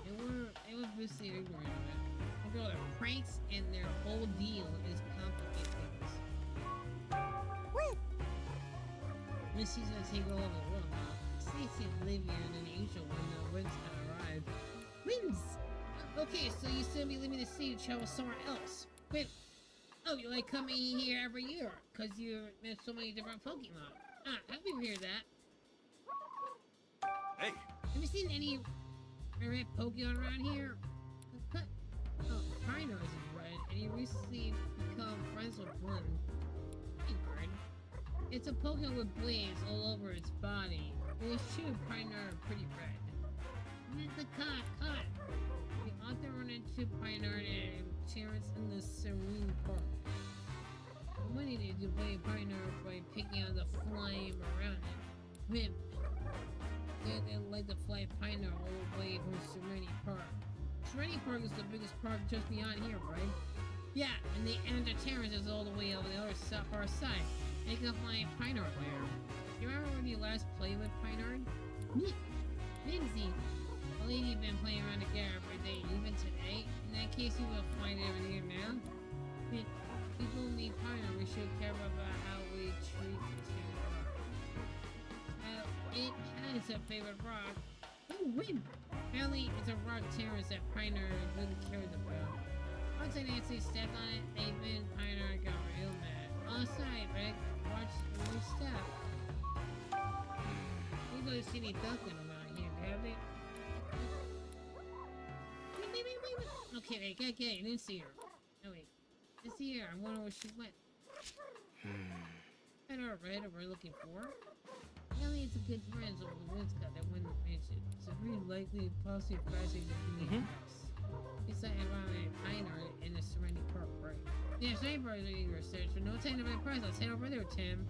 S1: They were basically ignorant of it. They go to pranks and their whole deal is complicate things.
S7: Wait!
S1: Missy's gonna take all of the world now. Stacy's living in an angel when the winds can arrive. Winds! Okay, so you still be leaving the city to travel somewhere else. Wait. Oh, you like coming here every year because you met so many different Pokemon. Happy to hear that.
S2: Hey!
S1: Have you seen any red Pokemon around here? Oh, Pinard is red, and he recently become friends with one. Pinard. It's a Pokemon with blades all over its body. It is true, Pinard are pretty red. The cut! We often run into Pinard and Terrence in the Serene Park. What do you do play Pinard by picking out the flame around it? Whip. They like to fly Pinard all the way from Serenity Park. Serenity Park is the biggest park just beyond here, right? Yeah, and the end of Terrence is all the way over the other far side. They can fly Pinard there. You remember when you last played with Pinard? Me, Lindsay. The lady been playing around the garage every day, even today. In that case, you will find it over here now. People meet Pinard, we should care about how we treat this kind of rock. It has a favorite rock. Oh, win! Apparently, it's a rock Terrence that Pinard really cares about. Once Nancy stepped on it, even Pinard got real mad. Outside, Rick. Watch your step. You don't see any ducking around here, have they? Wait. Okay, get it. Didn't see her. Oh wait, I see her. I wonder where she went. I know, right? What we're looking for. Ellie is a good friend of the Woodstock that wouldn't mention. It's a very likely possibly pricing the community house. It's that environment Pinard in the Serenity Park, right? Yeah, Serenity Park is doing research, but no time to my price. I'll head over there, Tim.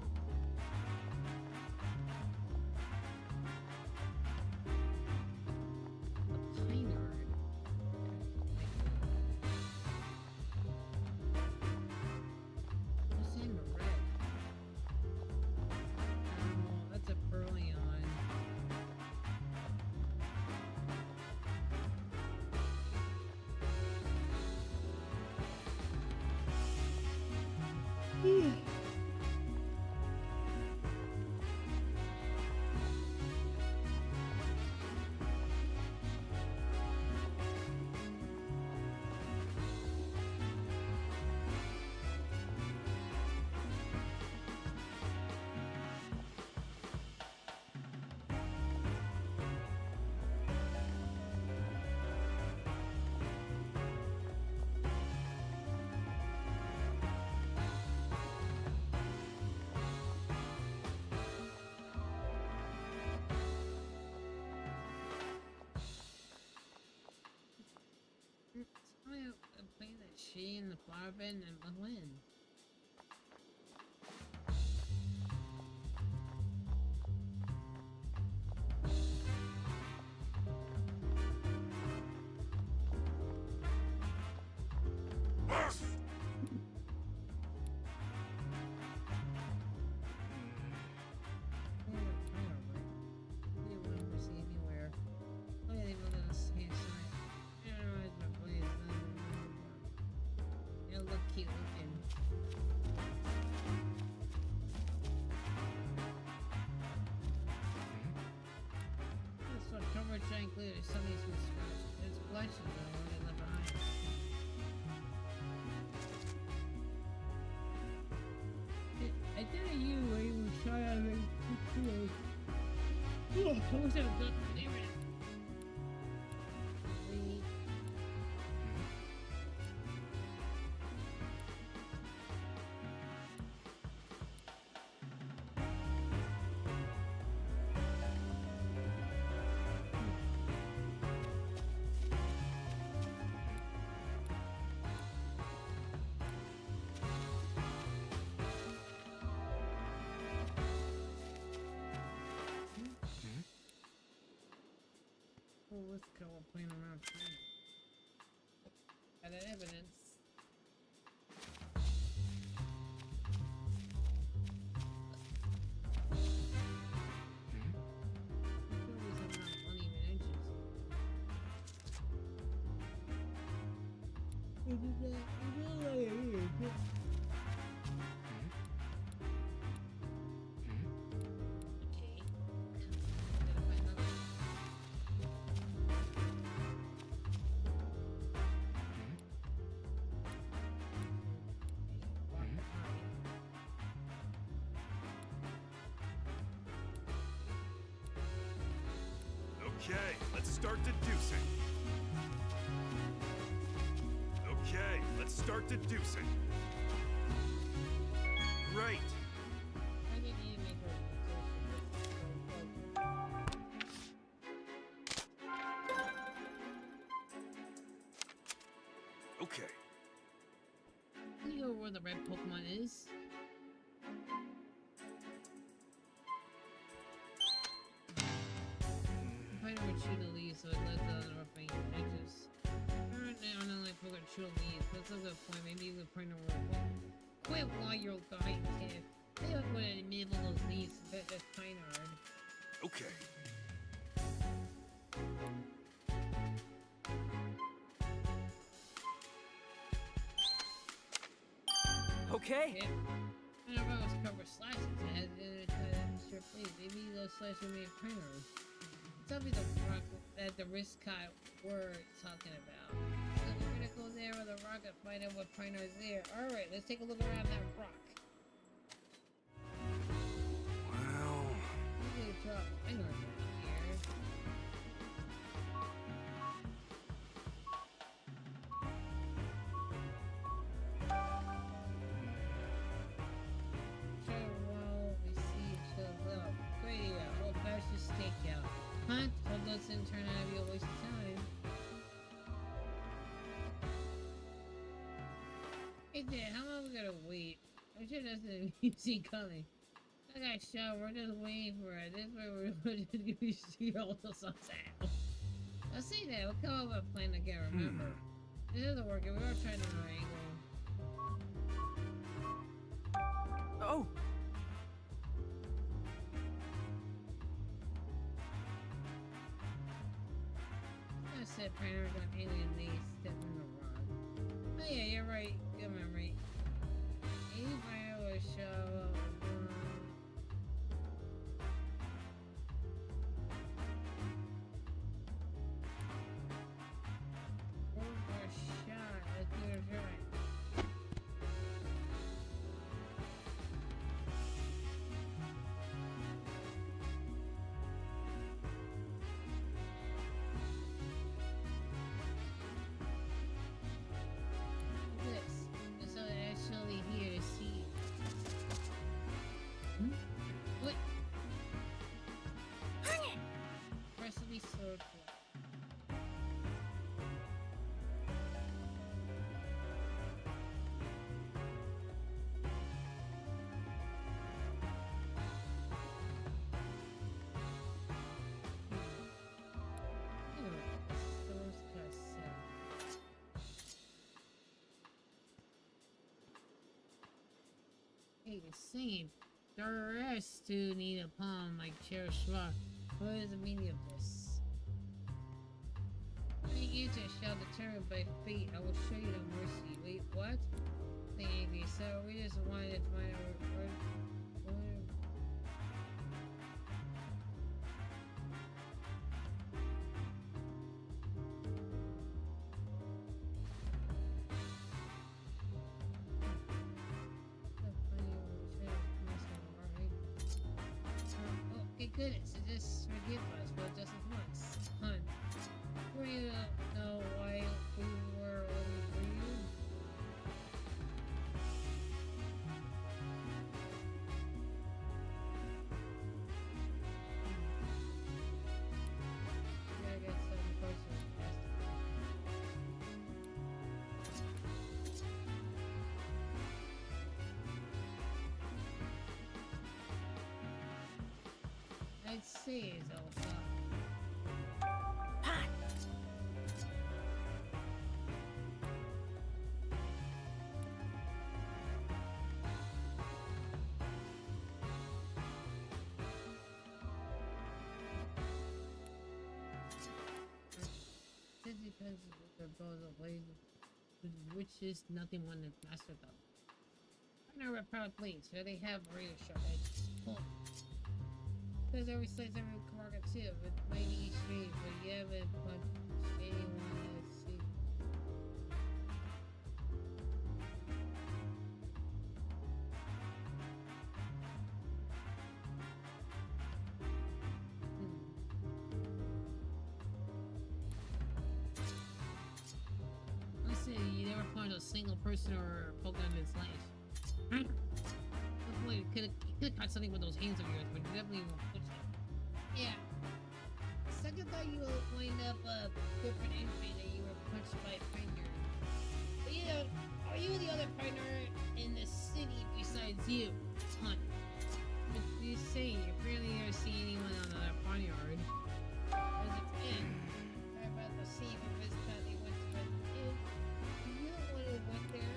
S1: she in the flower bed and when? Somebody's been scratched. There's collections that are already left behind. I did you where you were shot at me. I wish I was done. Damn it. Well, let's go playing around. Got that evidence.
S2: Okay, let's start deducing. Okay, let's start deducing. Great.
S1: I didn't even make her.
S2: Okay.
S1: You know where the red Pokemon is? I would shoot a lead, so it let the rough edges. Right now, I don't like Pikachu lead. That's a good point. Maybe you could point over. Quit while you're going, kid. They don't want to enable those leads. That's kind of hard.
S2: Okay.
S6: Okay.
S1: Yep. I don't know if I was covered slashes. I had to sure please. Maybe those slashes made printers. Tell me the rock that the wrist cut were talking about. So we're gonna go there with a rock and find out what Piner is there. Alright, let's take a look around that rock.
S2: Well,
S1: We need to drop Piner down here. Sure, while we see each other up. Great, old fashioned stakeout. Hunt, but doesn't turn out to be a waste of time. Hey Dad, how long we gotta wait? I should have seen see coming. I got shot, we're just waiting for it. This way we're just gonna see all the sunset. I'll say that, we'll come up with a plan I can't remember. This isn't working, we are trying to wrangle.
S6: Oh!
S1: I said Piner got alien knees, step in the rug. Oh yeah, you're right, good memory. Piner will show up. Shot, let's do it right. This is actually here to see. Wait, it's saying the rest do need a palm like cherished rock. What is the meaning of this? The answer shall determine by fate. I will show you no mercy. Wait, what? The angry. So we just wanted to find out what okay, goodness, so just forgive us, but just at once. Hun, we don't know why we were only for you. Yeah, I guess some person I'd say it's all fine. It depends on the proposal, which is nothing one is master though. I know we're proud please, so they have radio show edges. There's every slice every market too, with mighty street, but you haven't punched anyone that's see. Let's see, you never punched a single person or Pokemon in his life. Hopefully, you could have caught something with those hands of yours, but you definitely won't push them. Yeah. Second thought you will wind up a different entry that you were punched by a finger. But you know, are you the other partner in the city besides you? Hunt. What do you say? You apparently never see anyone on the barnyard. As it's in. Sorry about the scene from this time they went to, but you don't want to went there.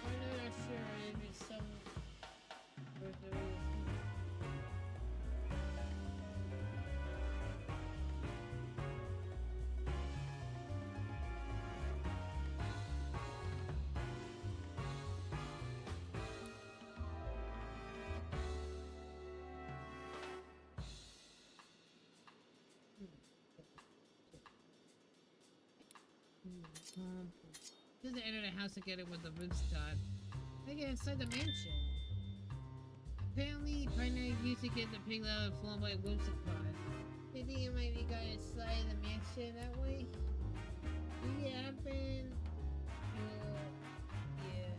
S1: I'm not sure if it's some there's a reason. Just enter the house together with the Whimsicott. They get inside the mansion. Apparently, partner used to get the pig out and flown by Whimsicott. They think it might be got inside the mansion that way? Yeah, I've been... yeah.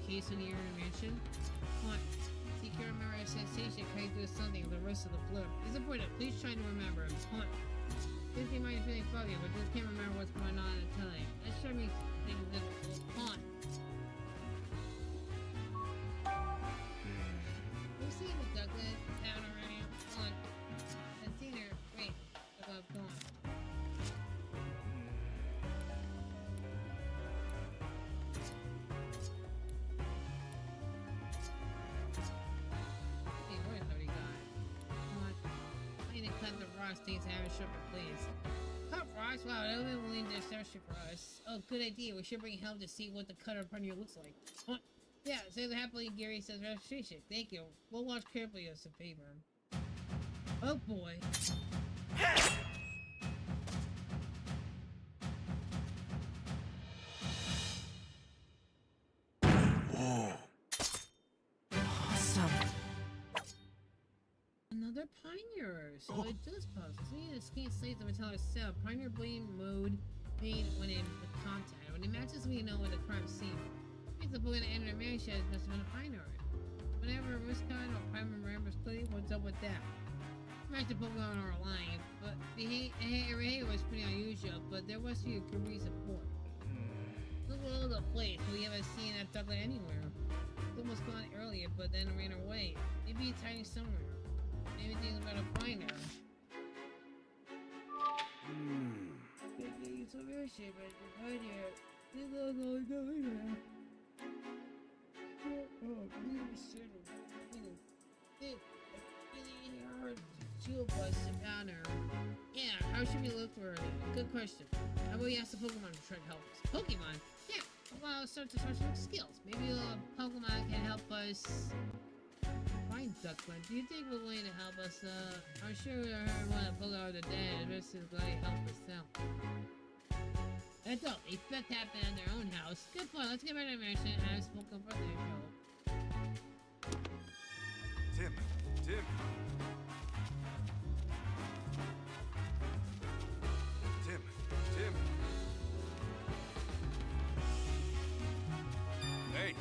S1: Case in your mansion. One, seek your memory of sensation carried through something of the rest of the floor. It's important. Please try to remember. One, please be mind feeling foggy, but just can't remember what's going on at the time. That sure makes things difficult. One. We've seen the Douglas down around here. One. I've seen her. Wait. Above gone. States have a shipper, please. Cut rocks? Wow, that would be willing to search for us. Oh, good idea. We should bring help to see what the cutter upon you looks like. What? Yeah, say happily, Gary says registration. Thank you. We'll watch carefully as a favor. Oh boy.
S9: Whoa.
S16: Awesome.
S1: Another Pioneer, so it does pause. See, the screen slaves the metallic cell. Pioneer blade mode made when in the contact. When it matches, we know what the crime scene. It's the book in the end of the mansion must have been a Pioneer. Whenever a Riscon or Pioneer members play, what's up with that? back to Pokemon are alive, but the hate was pretty unusual, but there was a good reason for it. Look all over the place, we haven't seen that duckling anywhere. It almost gone earlier, but then ran away. Maybe it's hiding somewhere. Maybe things are gonna find her. It's so very shame, but it's right here. It's all going on. Oh, please, really hard to chill bus about her. Yeah, how should we look for her? Good question. How about we ask the Pokemon to try to help us? Pokemon? Yeah, well, start to some skills. Maybe a Pokemon can help us find Duckling. Do you think we're going to help us? I'm sure we heard one of Pokemon the dead. This is going to help us out. That's all. They expect to happen at their own house. Good point. Let's get rid of Emerson and ask Pokemon for their show.
S2: Tim. Tim. Tim. Tim. Hey.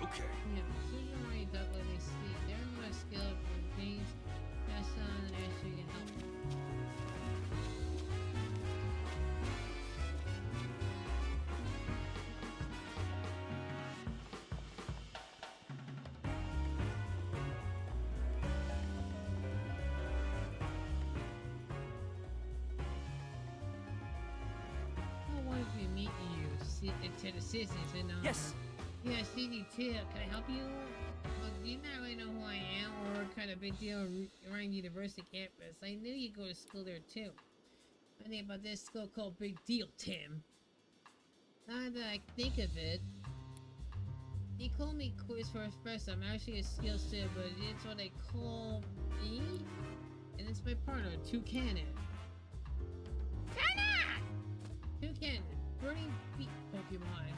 S2: Okay.
S1: Yeah, children already duck when they sleep. They're more skilled for things that's on and actually can help them. To the citizens and
S6: yes.
S1: Yeah, CD too. Can I help you? Well, do you not really know who I am or what kind of big deal around university campus? I knew you go to school there too. I think about this school called Big Deal, Tim. Now that I think of it, they call me quiz for espresso. I'm actually a skills too, but it's what they call me, and it's my partner, Toucanet. Toucanet, burning beat Pokemon.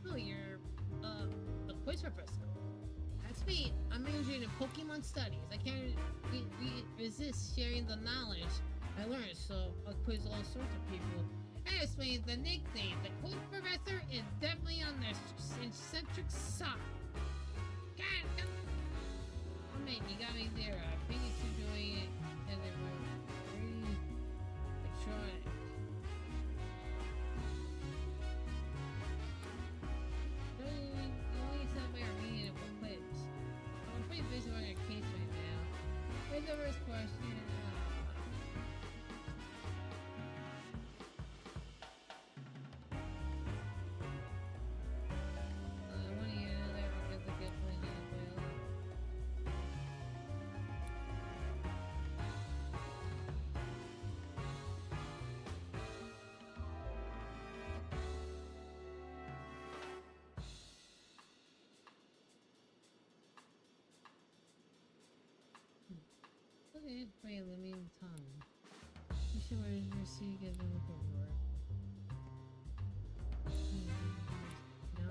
S1: Oh, you're a quiz professor. That's me. I'm majoring in Pokemon studies. I can't resist sharing the knowledge I learned, so I'll quiz all sorts of people. That explains the nickname. The quiz professor is definitely on the eccentric side. God, oh man, you got me there. I think you should doing it in the room. Very electronic. Busy on your case right now. Here's the first question. I want to hear that because the good point is okay, wait, let me time. You should receive get them paperwork. No.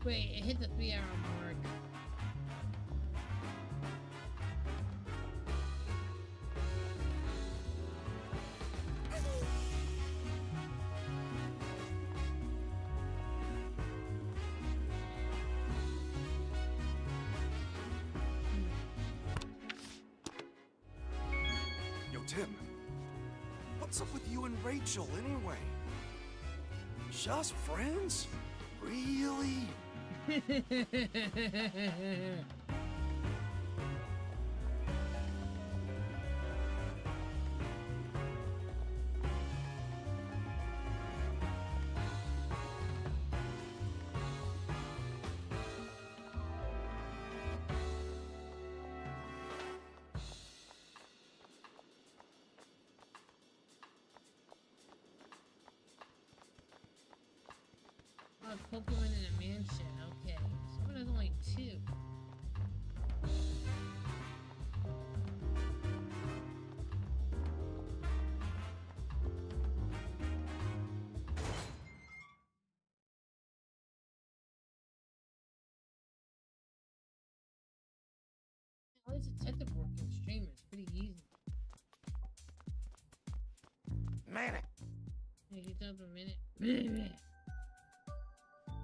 S1: Wait, it hit the 3-hour mark.
S2: Yo, Tim. What's up with you and Rachel, anyway? Just friends? Really?
S1: Pokemon in a mansion, okay. So there's only 2. is detective work in streamers? Pretty easy.
S13: Minute.
S1: Hey, you talk for a minute. Need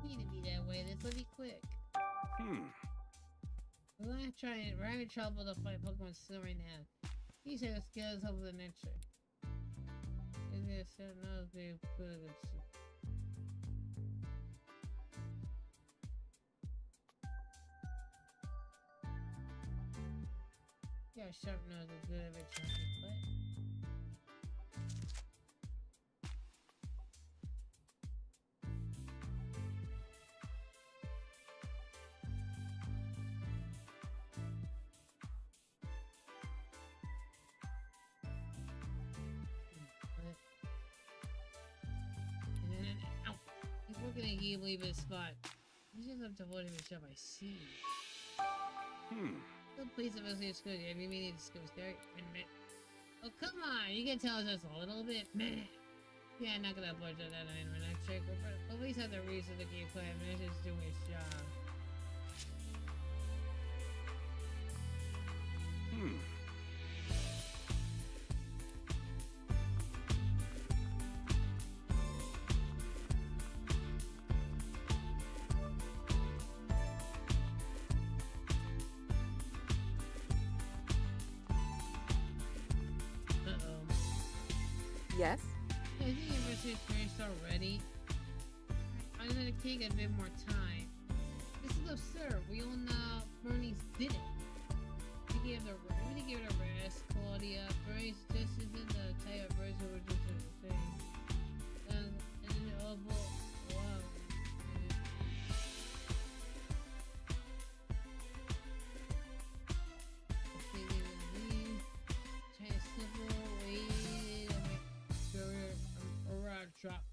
S1: to be that way. This will be quick. We're having trouble to fight Pokemon still right now. These are the skills over the nature. Is there certain others they put it? Yeah, sharp nose is good at chopping butt. He's working at He leave his spot. He's just up to avoid him shop I see. The police investigate school. Have you meaning to school there? Oh come on, you can tell us just a little bit. Yeah, not gonna budge on that item. We're not check. Police have the reason to keep quiet. Man, just doing his job.
S12: Yes?
S1: I think university is finished already. I'm gonna take a bit more time. This is absurd. We all know Bernie's did it. We give it a rest, Claudia. Bernie's just isn't the type of person who just the thing. And then wow. Drop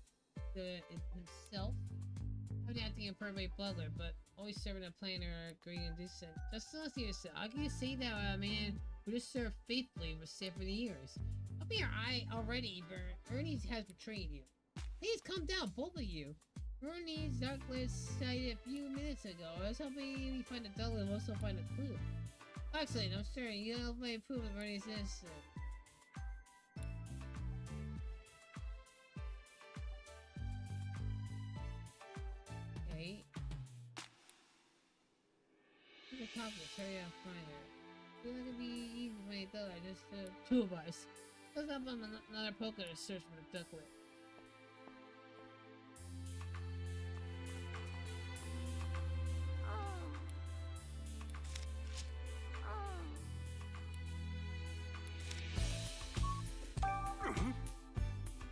S1: himself. I'm acting a perfect butler, but always serving a planner or agreeing and decent. Just to see yourself. I can say that man who just served faithfully was saved for the years. Up your eye already, Bernie has betrayed you. Please calm down, both of you. Bernie's Douglas cited a few minutes ago. I was hoping we find a double and also find a clue. Excellent, I'm sure you'll find proof of Bernie's innocence. Accomplice, hurry up, find her. It's not gonna be easy to find though, just two of us. Let's not bum another poker to search for the ducklet.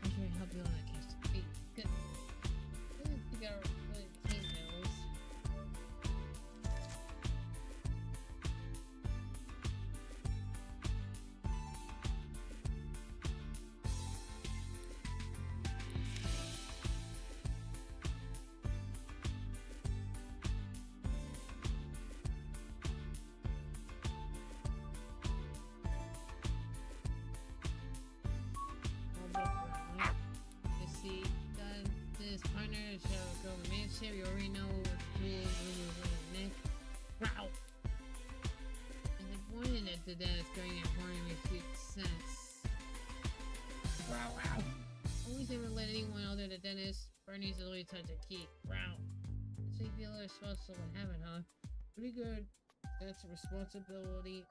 S1: I'm trying to help you on that case. Hey, good. I didn't think I really came knows. We already know what the jewels on his neck. Wow! Disappointed that the dad is going at Barney makes sense. Wow! Always ever let anyone other than Dennis. Bernie's always touch a key. Wow! So you feel responsible in heaven, huh? Pretty good. That's a responsibility.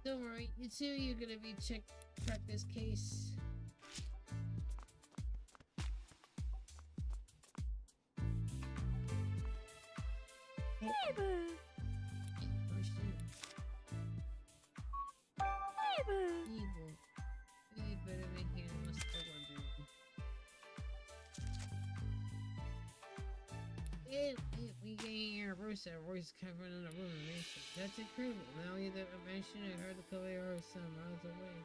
S1: Don't worry, you two, you're gonna be track this case. We getting your voice that voice covered in the room mansion. That's incredible. Now you that mention I heard the career some miles away.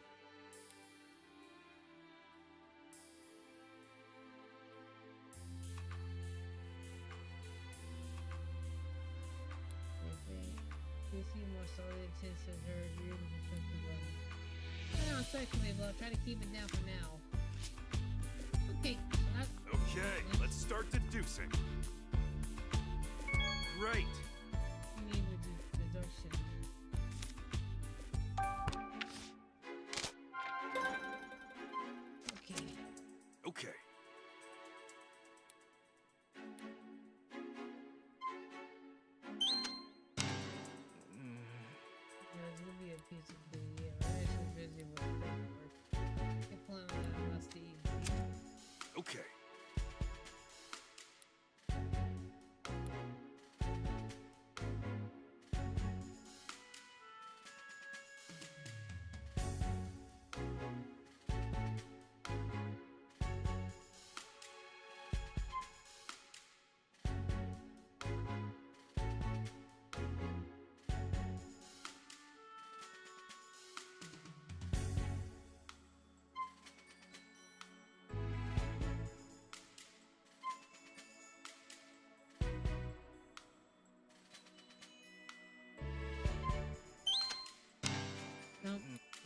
S1: You see more solid intensive her review than the level. I don't expect me, but I'll try to keep it down for now. Okay.
S2: Okay, let's start deducing. Great.
S1: You need deduction.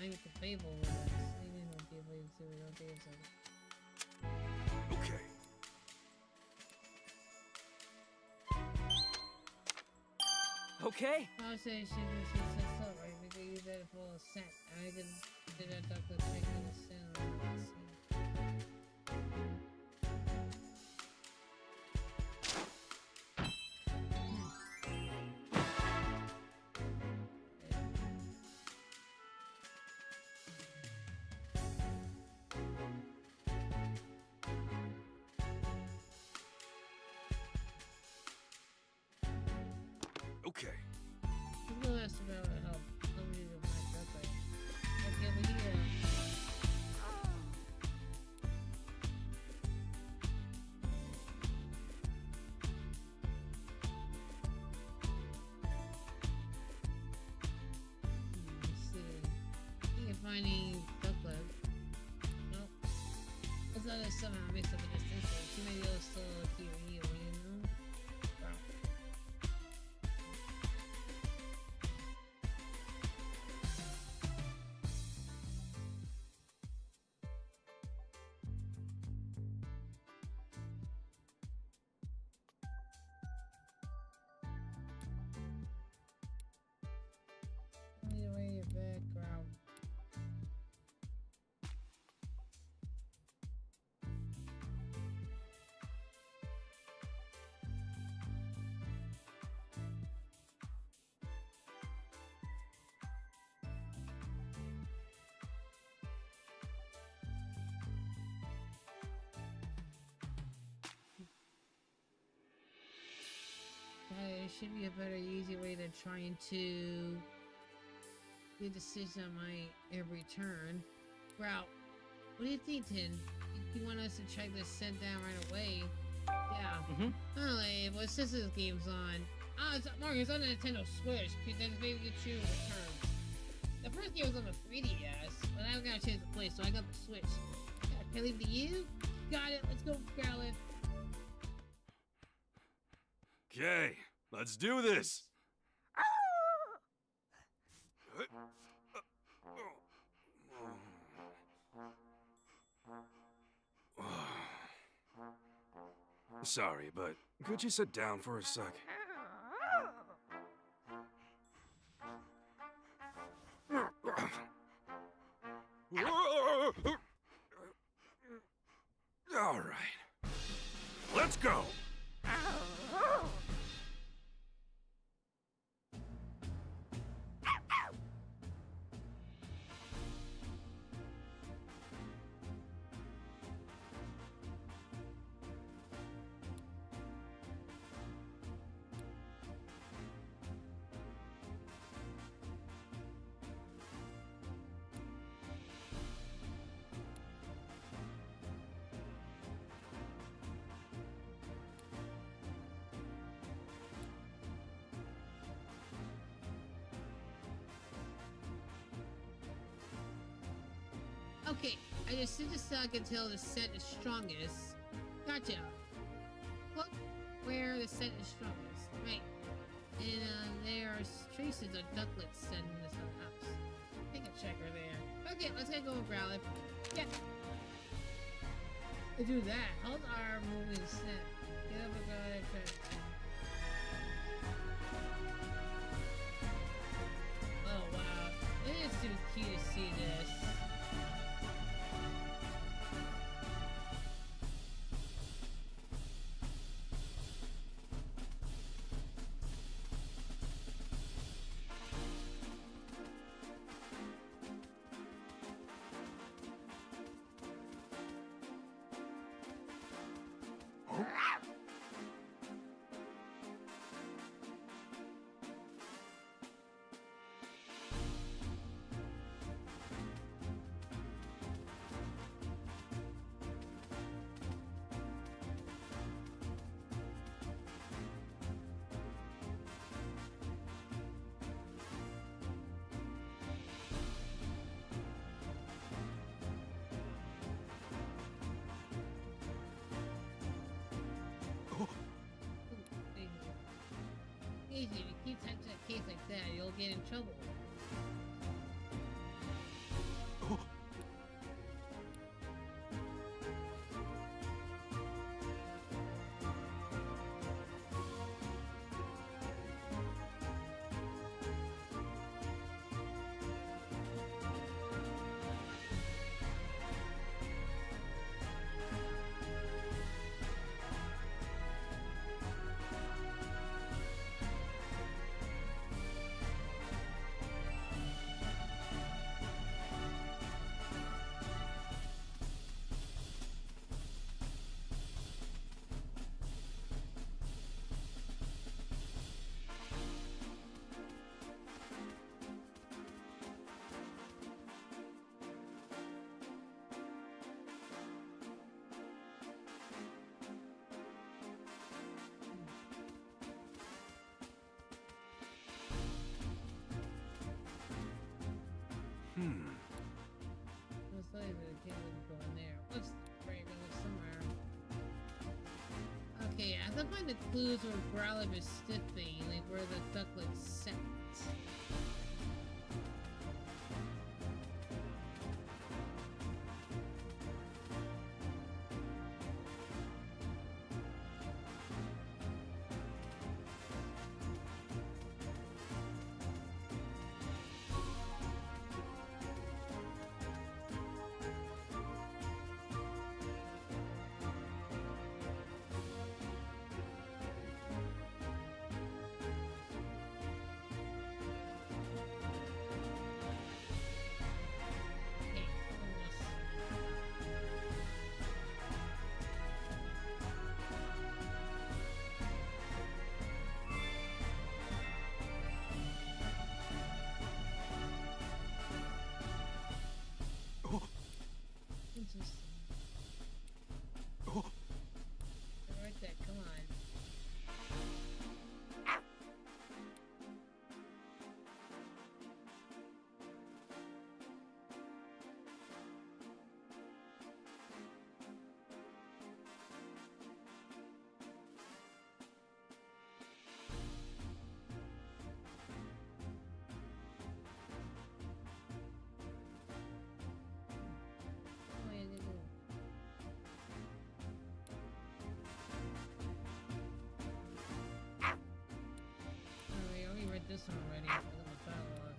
S1: I get the fable with us. I didn't know the fable, so we don't think so.
S2: Okay.
S6: Okay.
S1: I'll say she says so, right? We can use that for a set. I can do that Dr. Trick in the sound. Let's see.
S2: Okay.
S1: I'm gonna ask about help. Help me to find that way. Okay, over here. Let's see. You can find any ducklet. Nope. It's not as somehow mixed up in this distance. She may be able to still keep you, you know? Wow. Need away your background. It should be a better, easy way than trying to get a decision on my every turn. Route. What do you think, Tin? You want us to check this sent down right away? Yeah. Alright, well, since this game's on. It's Mark, it's on the Nintendo Switch, because then maybe Pikachu returns. The first game was on the 3DS, but I got a chance to play, so I got the Switch. Yeah, can I leave it to you? Got it, let's go, Growlithe.
S2: Okay, let's do this. Sorry, but could you sit down for a sec? All right, let's go.
S1: Okay, I just sit stuck until the set is strongest. Gotcha. Look where the set is strongest. Right. And there's traces of ducklets set in this house. Take a checker there. Okay, let's get going, Growlithe. Yeah. To do that, hold our moving set. Get up and go ahead and oh wow. It is too cute to see this. Easy, if you keep touching a case like that, you'll get in trouble. Most likely the kid would go in there. What's right somewhere? Okay, I have to find the clues where Growlithe is stiffing, like where the duckling sat. Interesting. Right there, come on. This one already. I got my dialogue.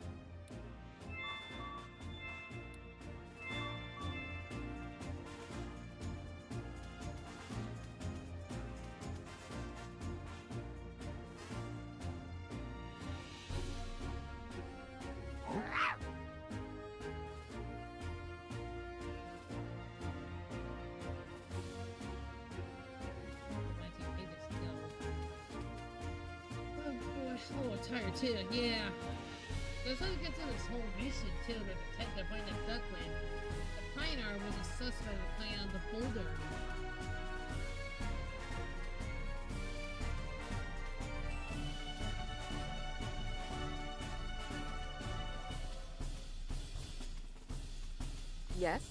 S1: A little tired too, yeah. That's how it gets in this whole mission too, to detect to find the duckling. The Pioneer was a suspect of playing on the boulder.
S12: Yes?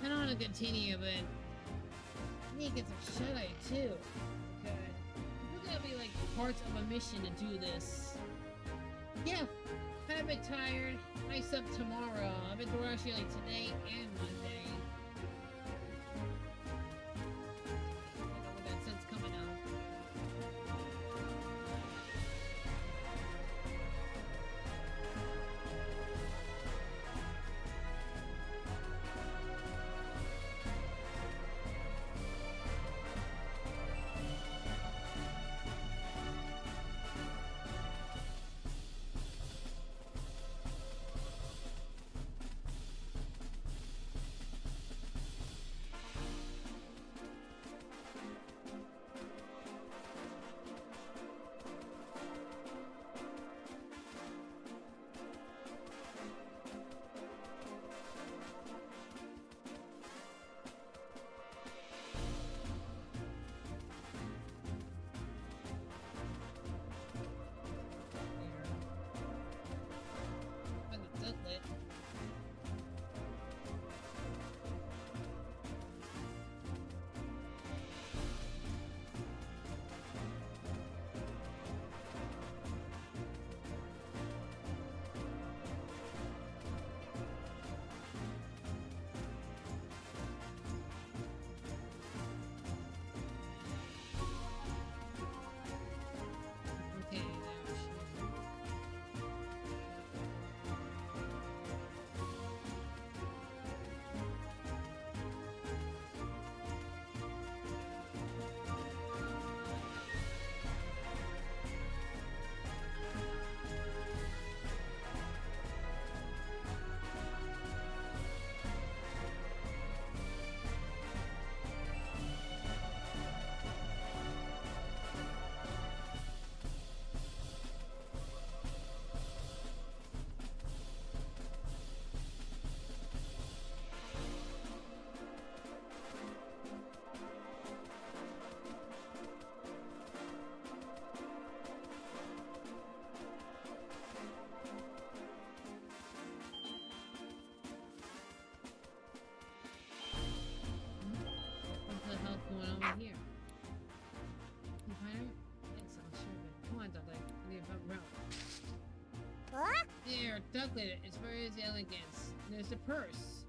S12: I don't want to continue, but I need to get some shut-eye too. Okay. There's gotta be like parts of a mission to do this. Yeah,
S1: I'm a bit tired. Ice up tomorrow. I've been rushing like today and Monday. I don't know when that sun's coming out. Going on over here? You find her? Yes, I'm sure of it. Come on, Ducklet. We need to bump around.
S7: What?
S1: There, Ducklet. As far as elegance, there's the purse.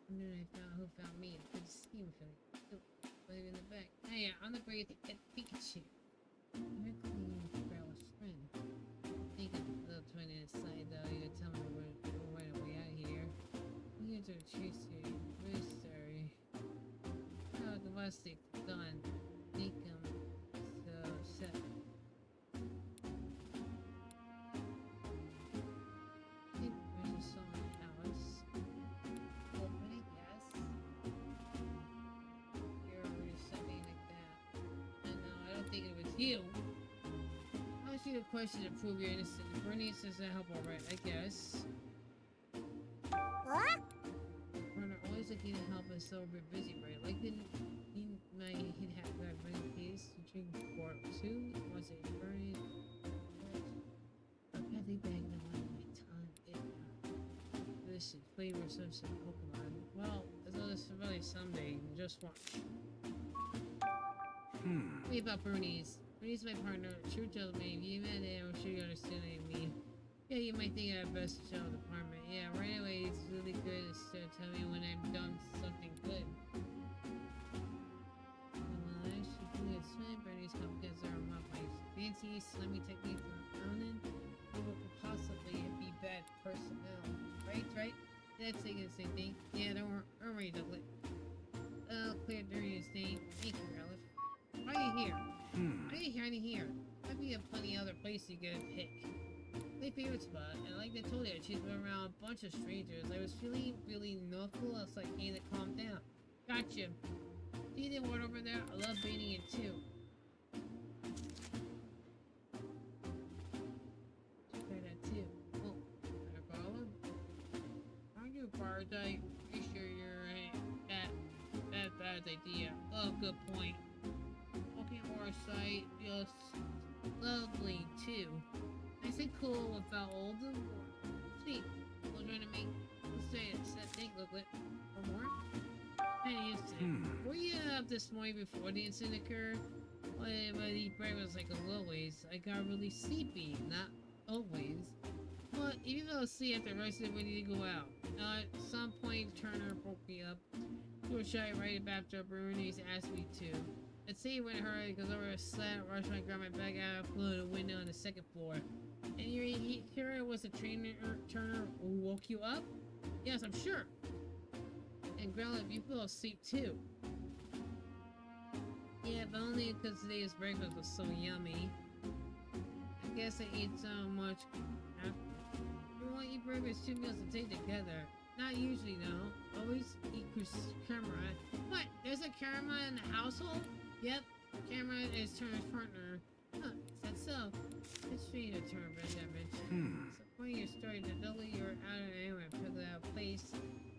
S1: And then I found who found me. Good to see him, Philly. Put it in the back. Hey, I'm the great Pikachu. You're clean, Brawl's friend. Think of the little twin inside, though. You tell me we're right away out here. We need to chase you. Very sorry. Oh, the plastic done. Make him so set. I think there's a song in Alice. Open it, yes. You're already something like that. I know, I don't think it was you. I'll ask you a question to prove you're innocent. Bernie says that help alright, I guess.
S7: What?
S1: Runner always looking to help us so we're busy, right? Like he'd have that running piece to drink for too. Was it burning? A petty bag no one my tongue. It delicious flavors of some Pokemon. Well, as though this really someday. Just watch. Wait about Bernie's. Bernie's my partner. True tells me if you met him, I'm sure you understand me. Yeah, you might think I'm best to show the department. Yeah, right away, it's really good to tell me when I've done something good. Well, I should do it swim. Bernie's competence are not my fancy, slimy techniques are owning. Who could possibly be bad personnel? Right? That's thinking the same thing. Yeah, don't worry, Douglas. Clear during his name. Thank you, Relief. Why are you here? Why are you here? Might be a plenty other place you could pick. My favorite spot, and like I told you, I chased around a bunch of strangers. I was feeling really knuckle. I was like, hey, to calm down. Gotcha. See the water over there? I love bathing it too. Try that too. Oh, no problem. Aren't you a paradise? Pretty sure you're a bad idea. Oh, good point. Walking more sight feels lovely too. Nice and cool without all the war. Sweet. We're trying to make set thing look like for more. Hey, incident. Were you up this morning before the incident occurred? Well, but eat breakfast like always. I got really sleepy, not always. Well, if you fell asleep after the rest of it, we need to go out. At some point, Turner woke me up. We were shy right after Bruni's asked me to. I'd say when I hurried, goes over a slat, rushed my grab my bag out, flew to the window on the second floor. And here it was the trainer Turner who woke you up? Yes, I'm sure. And Growlithe, you fell asleep too. Yeah, but only because today's breakfast was so yummy. I guess I ate so much. You won't eat breakfast 2 meals a day together. Not usually, no. Always eat Camera. What? There's a Camera in the household? Yep. Camera is Turner's partner. Huh, is that so? It's strange to Turner, but that mentioned. So funny your story. The Dudley you were out of anywhere, figured out a place.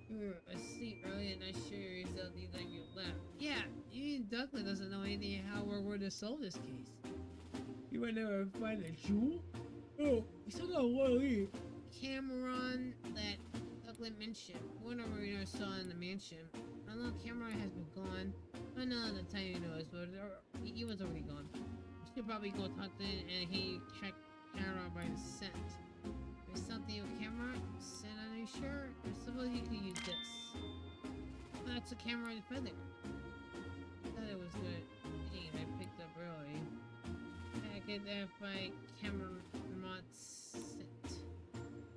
S1: You were asleep early and not sure yourself the time you left. Yeah, even Duckling doesn't know anything how we're going to solve this case. You would never find a jewel? Oh, we still got one lead. Cameron that Duckling mentioned. One of we never saw in the mansion. I know Cameron has been gone. I know the time he knows, but he was already gone. We should probably go talk to him and he checked Cameron by the scent. There's something with Cameron? Scent on his shirt? I suppose you could use this. Oh, that's a Cameron feather. I thought it was good. Dang, I picked up early. I could identify Cameron's scent.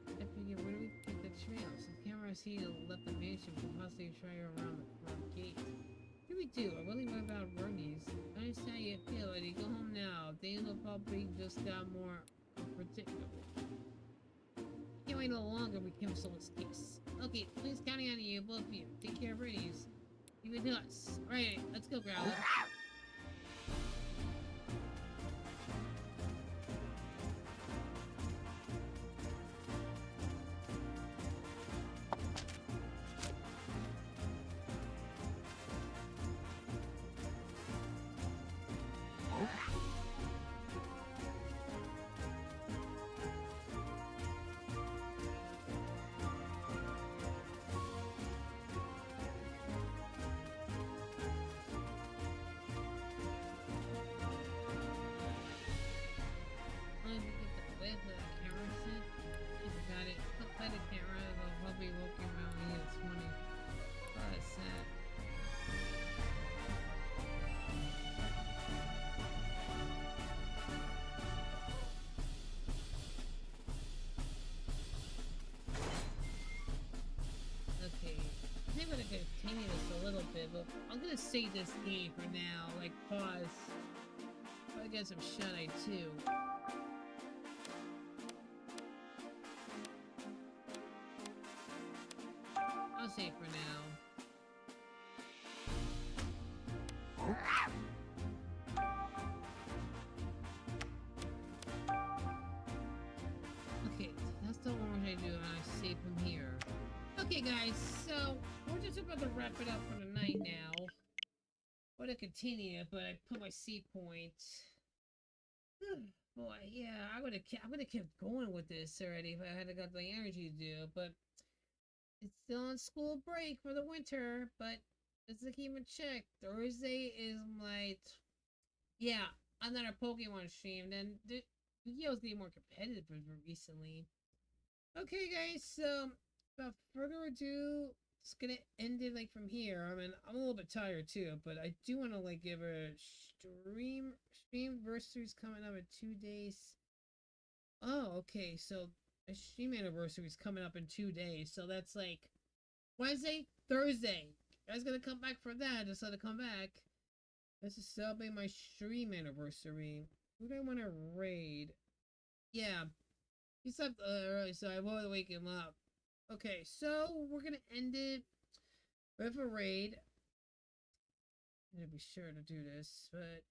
S1: I figured, where do we pick the trail? Since Cameron's here left the mansion, we could possibly try around the front gate. Here we do. I really worry about Bernie's. I understand how you feel, Eddie. Go home now. Things will probably just got more unpredictable. Can't wait no longer. We can solve this case. Okay, please counting on you, both of you. Take care of Bernie's. Leave it to us. Alright, let's go, Growlithe. I'm gonna continue this a little bit, but I'm gonna save this game for now, like pause. Probably get some shut-eye too. I'll save for now. Okay, that's the one I do, and I save from here. Okay, guys, so we're just about to wrap it up for the night now. I'm gonna continue, but I put my C point. Boy, yeah, I would have kept going with this already if I had got the energy to do. But it's still on school break for the winter. But just to keep in check, Thursday is my yeah, another Pokemon stream. Then the videos getting more competitive recently. Okay, guys, so without further ado, it's gonna end it like from here. I mean, I'm a little bit tired too, but I do want to like give a stream anniversary's coming up in 2 days. Oh, okay, so a stream anniversary is coming up in 2 days, so that's like Wednesday, Thursday. You guys gonna come back for that? Just let it come back. This is celebrating my stream anniversary. Who do I want to raid? Yeah, he slept early, so I won't wake him up. Okay, so we're gonna end it with a raid. I'm gonna be sure to do this, but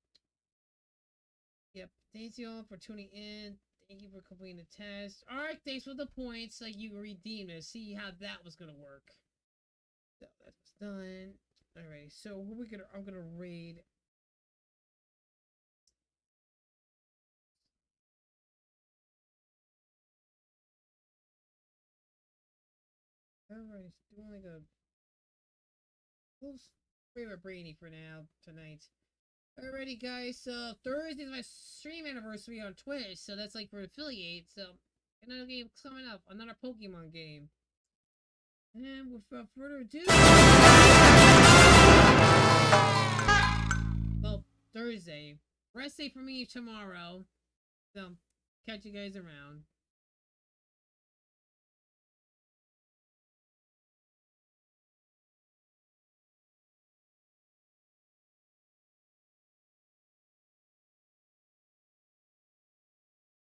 S1: yep. Thanks you all for tuning in. Thank you for completing the test. Alright, thanks for the points. Like you redeemed it. See how that was gonna work. So that was done. Alright, so who I'm gonna raid. Alright, doing like a little favorite Brainy for now tonight. Alrighty, guys. So Thursday is my stream anniversary on Twitch, so that's like for affiliate. So another game coming up, another Pokemon game. And without further ado, well, Thursday. Rest day for me tomorrow. So catch you guys around.